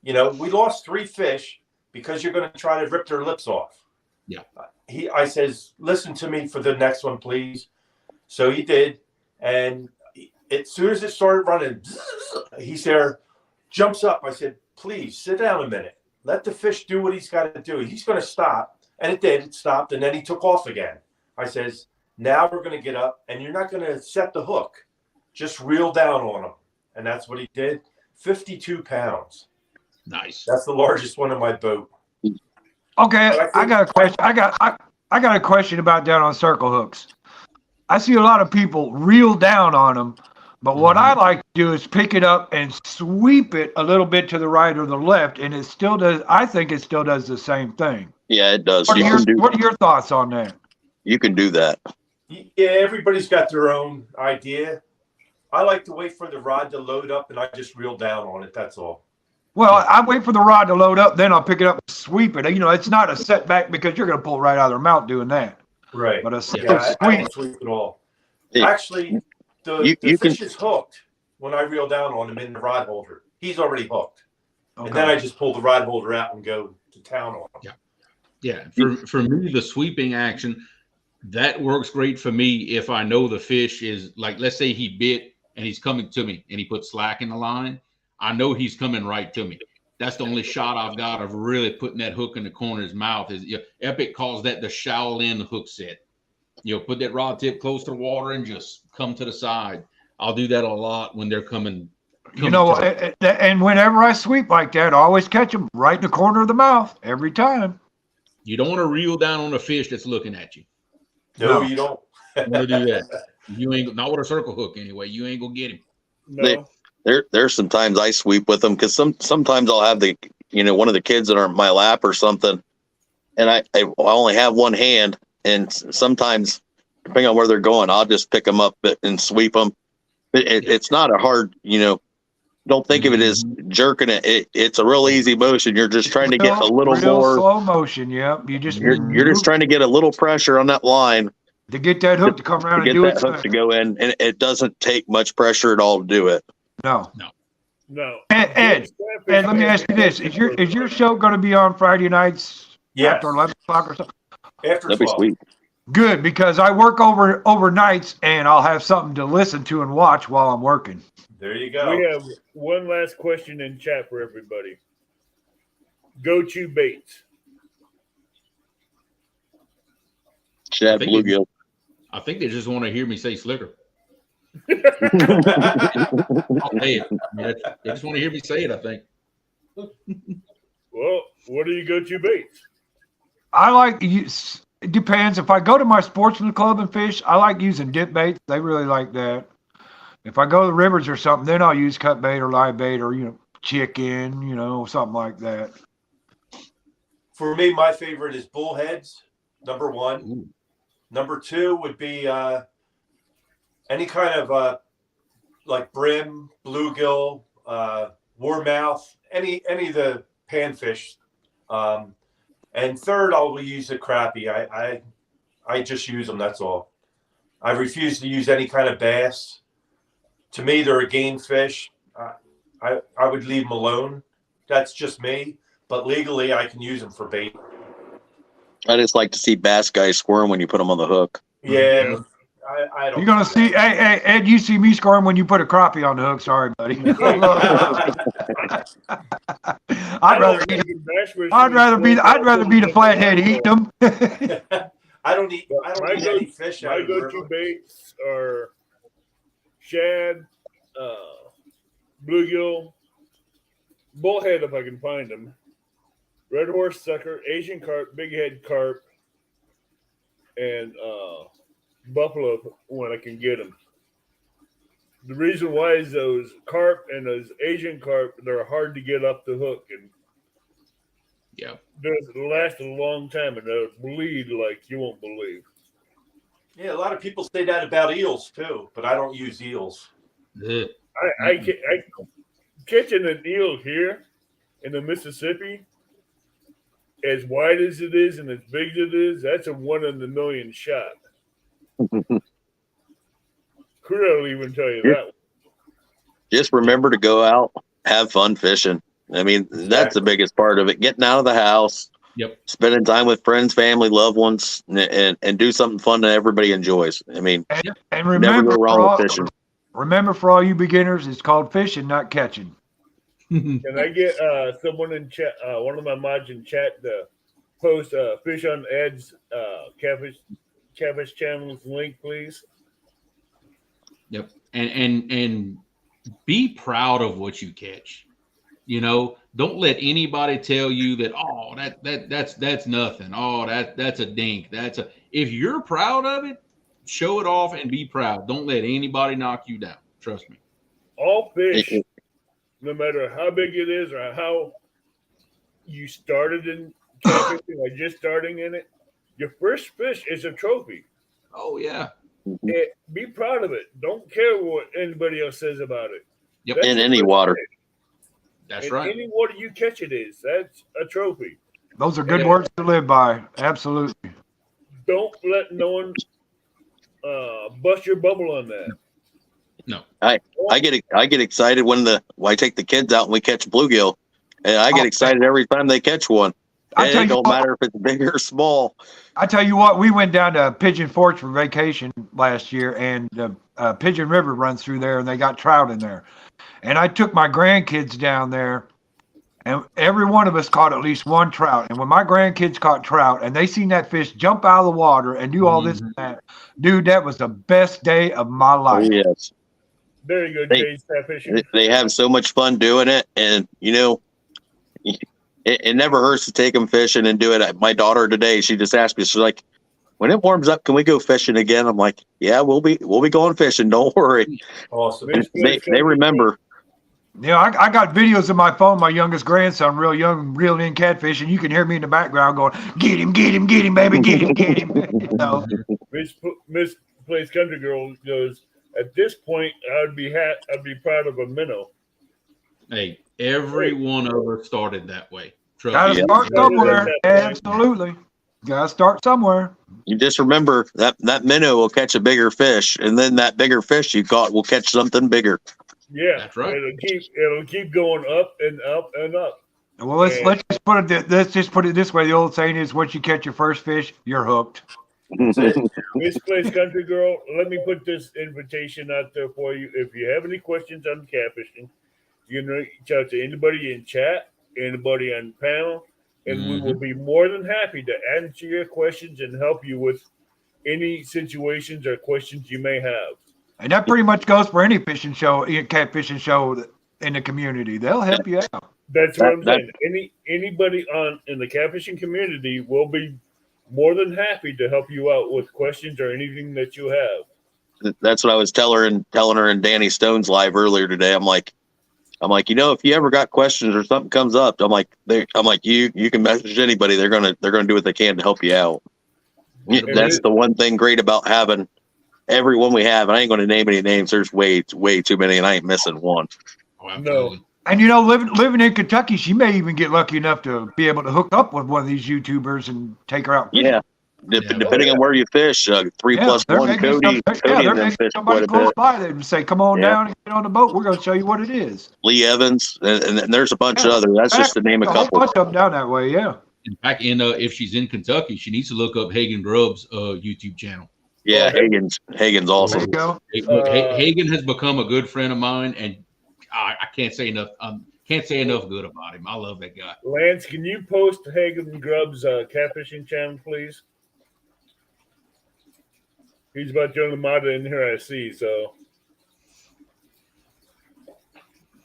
You know, we lost 3 fish because you're going to try to rip their lips off. Yeah. I says, listen to me for the next one, please. So he did. And as soon as it started running, he's there, jumps up. I said, please sit down a minute. Let the fish do what he's got to do. He's going to stop. And it did. It stopped, and then he took off again. I says, now we're going to get up, and you're not going to set the hook. Just reel down on him. And that's what he did. 52 pounds. Nice. That's the largest one in my boat. Okay, I got a question. I got a question about down on circle hooks. I see a lot of people reel down on them, but what I like to do is pick it up and sweep it a little bit to the right or the left, and it still does. I think it still does the same thing. Yeah, it does. What are your thoughts on that? You can do that. Yeah, everybody's got their own idea. I like to wait for the rod to load up, and I just reel down on it. That's all. Well, I wait for the rod to load up, then I'll pick it up and sweep it. You know, it's not a setback because you're going to pull right out of their mouth doing that. Right. But a I sweep. don't sweep at all. Yeah. Actually, the fish is hooked when I reel down on him in the rod holder. He's already hooked. Okay. And then I just pull the rod holder out and go to town on him. Yeah. For me, the sweeping action, that works great for me if I know the fish is like, let's say he bit and he's coming to me and he put slack in the line. I know he's coming right to me. That's the only shot I've got of really putting that hook in the corner of his mouth. Is Epic calls that the Shaolin hook set. Put that rod tip close to the water and just come to the side. I'll do that a lot when they're coming. And whenever I sweep like that, I always catch them right in the corner of the mouth every time. You don't want to reel down on a fish that's looking at you. No, you don't. You want to do that. You ain't not with a circle hook anyway. You ain't gonna get him. No. There's sometimes I sweep with them because sometimes I'll have one of the kids that are in my lap or something, and I only have one hand, and sometimes depending on where they're going, I'll just pick them up and sweep them. It's not a hard, don't think of it as jerking it. It's a real easy motion. You're just trying to get a little more slow motion. Yep, you're just trying to get a little pressure on that line to get that hook to come around and do it. Hook to go in, and it doesn't take much pressure at all to do it. No. Ed, let me ask you this: Is your show going to be on Friday nights after 11 o'clock or something? After That'd 12. be sweet. Good, because I work overnights and I'll have something to listen to and watch while I'm working. There you go. We have one last question in chat for everybody. Go-to baits. Chad Bluegill. I think they just want to hear me say slicker. I'll say it. They just want to hear me say it, I think. Well, what are your go-to baits? I like use. It depends. If I go to my sportsman club and fish, I like using dip baits. They really like that. If I go to the rivers or something, then I'll use cut bait or live bait or chicken, something like that. For me, my favorite is bullheads. Number one. Ooh. Number two would be any kind of like brim, bluegill, warmouth, any of the panfish. And third, I'll use the crappie. I just use them. That's all. I refuse to use any kind of bass. To me, they're a game fish. I would leave them alone. That's just me. But legally, I can use them for bait. I just like to see bass guys squirm when you put them on the hook. Yeah. I don't. You're gonna see, hey, Ed, you see me squirm when you put a crappie on the hook. Sorry, buddy. I'd rather be the flathead eating them. I don't eat any fish. My go-to baits are shad, bluegill, bullhead if I can find them, red horse sucker, Asian carp, big head carp, and buffalo when I can get them. The reason why is those carp and those Asian carp, they're hard to get up the hook, and they'll last a long time, and they'll bleed like you won't believe. Yeah, a lot of people say that about eels too, but I don't use eels. I catching an eel here in the Mississippi, as wide as it is and as big as it is, that's a 1 in a million shot. Couldn't even tell you that. Just remember to go out, have fun fishing. I mean, that's the biggest part of it. Getting out of the house, spending time with friends, family, loved ones, and do something fun that everybody enjoys. I mean, and remember, never go wrong with fishing. Remember, for all you beginners, it's called fishing, not catching. Can I get someone in chat, one of my mods in chat, to post Fish on Ed's catfish channel's link, please? Yep. And be proud of what you catch. You know, don't let anybody tell you that, oh, that's nothing. Oh, that's a dink. If you're proud of it, show it off and be proud. Don't let anybody knock you down. Trust me. All fish, no matter how big it is or how you started in catfishing or just starting in it, your first fish is a trophy. Oh yeah. Be proud of it. Don't care what anybody else says about it. Yep. That's In your any first water. fish. That's In right. any water you catch it is. That's a trophy. Those are good words to live by. Absolutely. Don't let no one bust your bubble on that. No. I get excited when I take the kids out and we catch bluegill, and I get excited every time they catch one. It don't matter if it's big or small. I tell you what, we went down to Pigeon Forge for vacation last year, and Pigeon River runs through there, and they got trout in there. And I took my grandkids down there, and every one of us caught at least one trout. And when my grandkids caught trout, and they seen that fish jump out of the water and do all this and that, dude, that was the best day of my life. Oh, yes. There you go, Jay's catfishing. They have so much fun doing it, and it never hurts to take them fishing and do it. My daughter today, she just asked me, she's like, when it warms up, can we go fishing again? I'm like, yeah, we'll be going fishing. Don't worry. Awesome. They remember. Yeah, I got videos of my phone. My youngest grandson, real young, reeling in catfish, and you can hear me in the background going, "Get him, baby, get him." Miss Plays Country Girl goes, at this point, I'd be proud of a minnow. Hey, every one of us started that way. Gotta Trust me. start somewhere. Absolutely, gotta start somewhere. You just remember that minnow will catch a bigger fish, and then that bigger fish you caught will catch something bigger. Yeah, That's right. It'll keep going up and up and up. Well, let's just put it this way. The old saying is, once you catch your first fish, you're hooked. Misplaced Country Girl, let me put this invitation out there for you. If you have any questions on catfishing, you can reach out to anybody in chat, anybody on panel, and we will be more than happy to answer your questions and help you with any situations or questions you may have. And that pretty much goes for any fishing show, catfishing show in the community. They'll help you out. That's what I'm saying. Anybody in the catfishing community will be more than happy to help you out with questions or anything that you have. That's what I was telling her in Danny Stone's live earlier today. I'm like, if you ever got questions or something comes up, you can message anybody. They're gonna do what they can to help you out. That's the one thing great about having everyone we have. And I ain't going to name any names. There's way too many, and I ain't missing one. Oh, no. And living in Kentucky, she may even get lucky enough to be able to hook up with one of these YouTubers and take her out. Yeah. Depending on where you fish, 3+1 Cody. There may be somebody close by that and say, "Come on down and get on the boat. We're going to show you what it is." Lee Evans, and there's a bunch of others. That's just to name a couple. A bunch of them down that way, yeah. In fact, if she's in Kentucky, she needs to look up Hagen Grubb's YouTube channel. Yeah, Hagen's awesome. There you go. Hagen has become a good friend of mine, and I can't say enough. Can't say enough good about him. I love that guy. Lance, can you post Hagen Grubb's catfishing channel, please? He's about the only mod in here I see. So,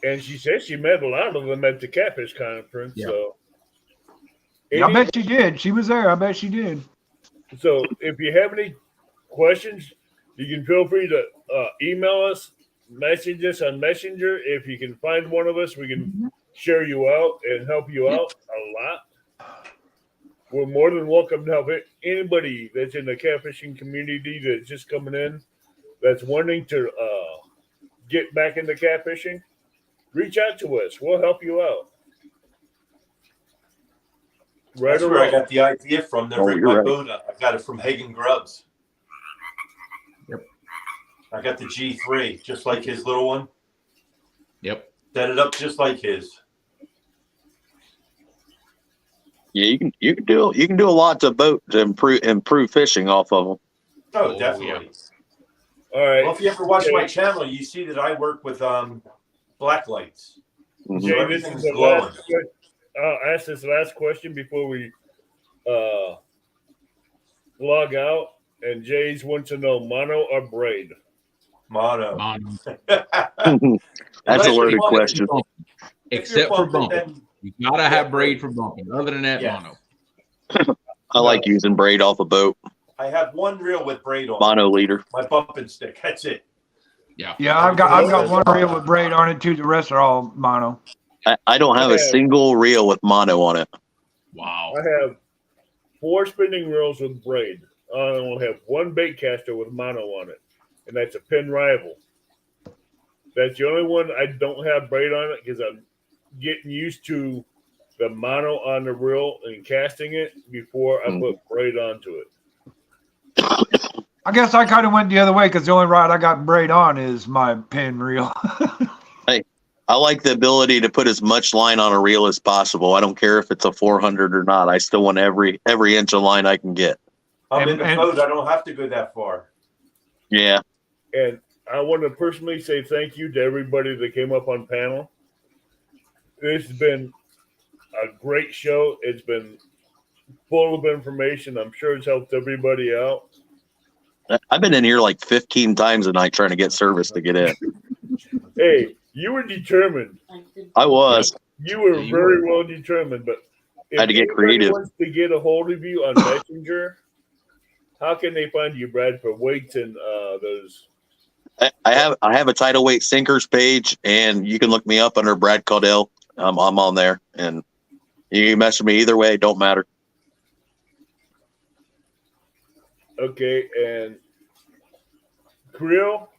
and she said she met a lot of them at the catfish conference. Yeah. So, I bet she did. She was there. I bet she did. So, if you have any questions, you can feel free to email us, message us on Messenger. If you can find one of us, we can share you out and help you out a lot. We're more than welcome to help anybody that's in the catfishing community that's just coming in, that's wanting to get back into catfishing. Reach out to us. We'll help you out. That's where I got the idea from. Never rig my boat. I got it from Hagen Grubbs. Yep. I got the G3, just like his little one. Yep. Set it up just like his. Yeah, you can do a lot to boat to improve fishing off of them. Oh, definitely. Yeah. All right. Well, if you ever watch my channel, you see that I work with black lights. Mhm. Jay, this everything is is the glowing. last. I'll ask this last question before we log out. And Jay's wants to know mono or braid. Mono. Mono. That's Unless a you're loaded bumping. question. If you're Except for bumping, bumping. then You gotta have braid for bumping. Other than that, Yeah. mono. I like using braid off a boat. I have one reel with braid on it. Mono leader. My bumping stick. That's it. Yeah. Yeah, I've got one reel with braid on it too. The rest are all mono. I don't have a single reel with mono on it. Wow. I have 4 spinning reels with braid. I only have 1 bait caster with mono on it, and that's a Pin Rival. That's the only one I don't have braid on it because I'm getting used to the mono on the reel and casting it before I put braid onto it. I guess I kind of went the other way because the only rod I got braid on is my pin reel. I like the ability to put as much line on a reel as possible. I don't care if it's a 400 or not. I still want every inch of line I can get. I'm in the boat. I don't have to go that far. Yeah. And I want to personally say thank you to everybody that came up on panel. This has been a great show. It's been full of information. I'm sure it's helped everybody out. I've been in here like 15 times a night trying to get service to get in. Hey, you were determined. I was. You were very well determined, but if I had to get anybody creative. wants to get a hold of you on Messenger, how can they find you, Brad, for weights and those? I have a tidal weight sinkers page, and you can look me up under Brad Caudell. I'm on there, and you can message me either way. Don't matter. Okay, and Creel?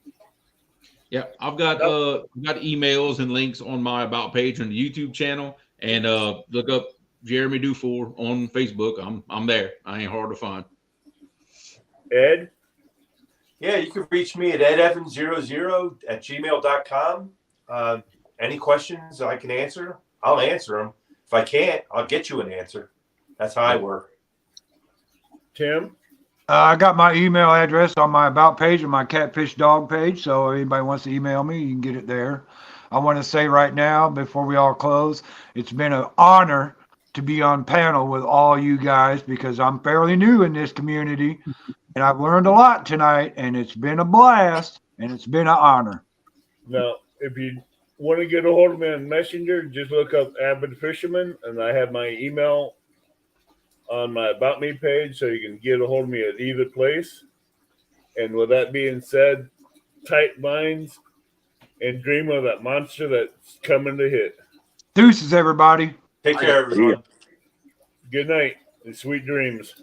Yeah, I've got emails and links on my about page on the YouTube channel, and look up Jeremy Dufour on Facebook. I'm there. I ain't hard to find. Ed? Yeah, you can reach me at edevans00@gmail.com. Any questions I can answer, I'll answer them. If I can't, I'll get you an answer. That's how I work. Tim? I got my email address on my about page and my catfish dog page. So if anybody wants to email me, you can get it there. I want to say right now, before we all close, it's been an honor to be on panel with all you guys because I'm fairly new in this community and I've learned a lot tonight and it's been a blast and it's been an honor. Now, if you want to get a hold of me on Messenger, just look up Avid Fisherman, and I have my email on my About Me page, so you can get a hold of me at either place. And with that being said, tight lines and dream of that monster that's coming to hit. Deuces, everybody. Take care, everyone. Good night and sweet dreams.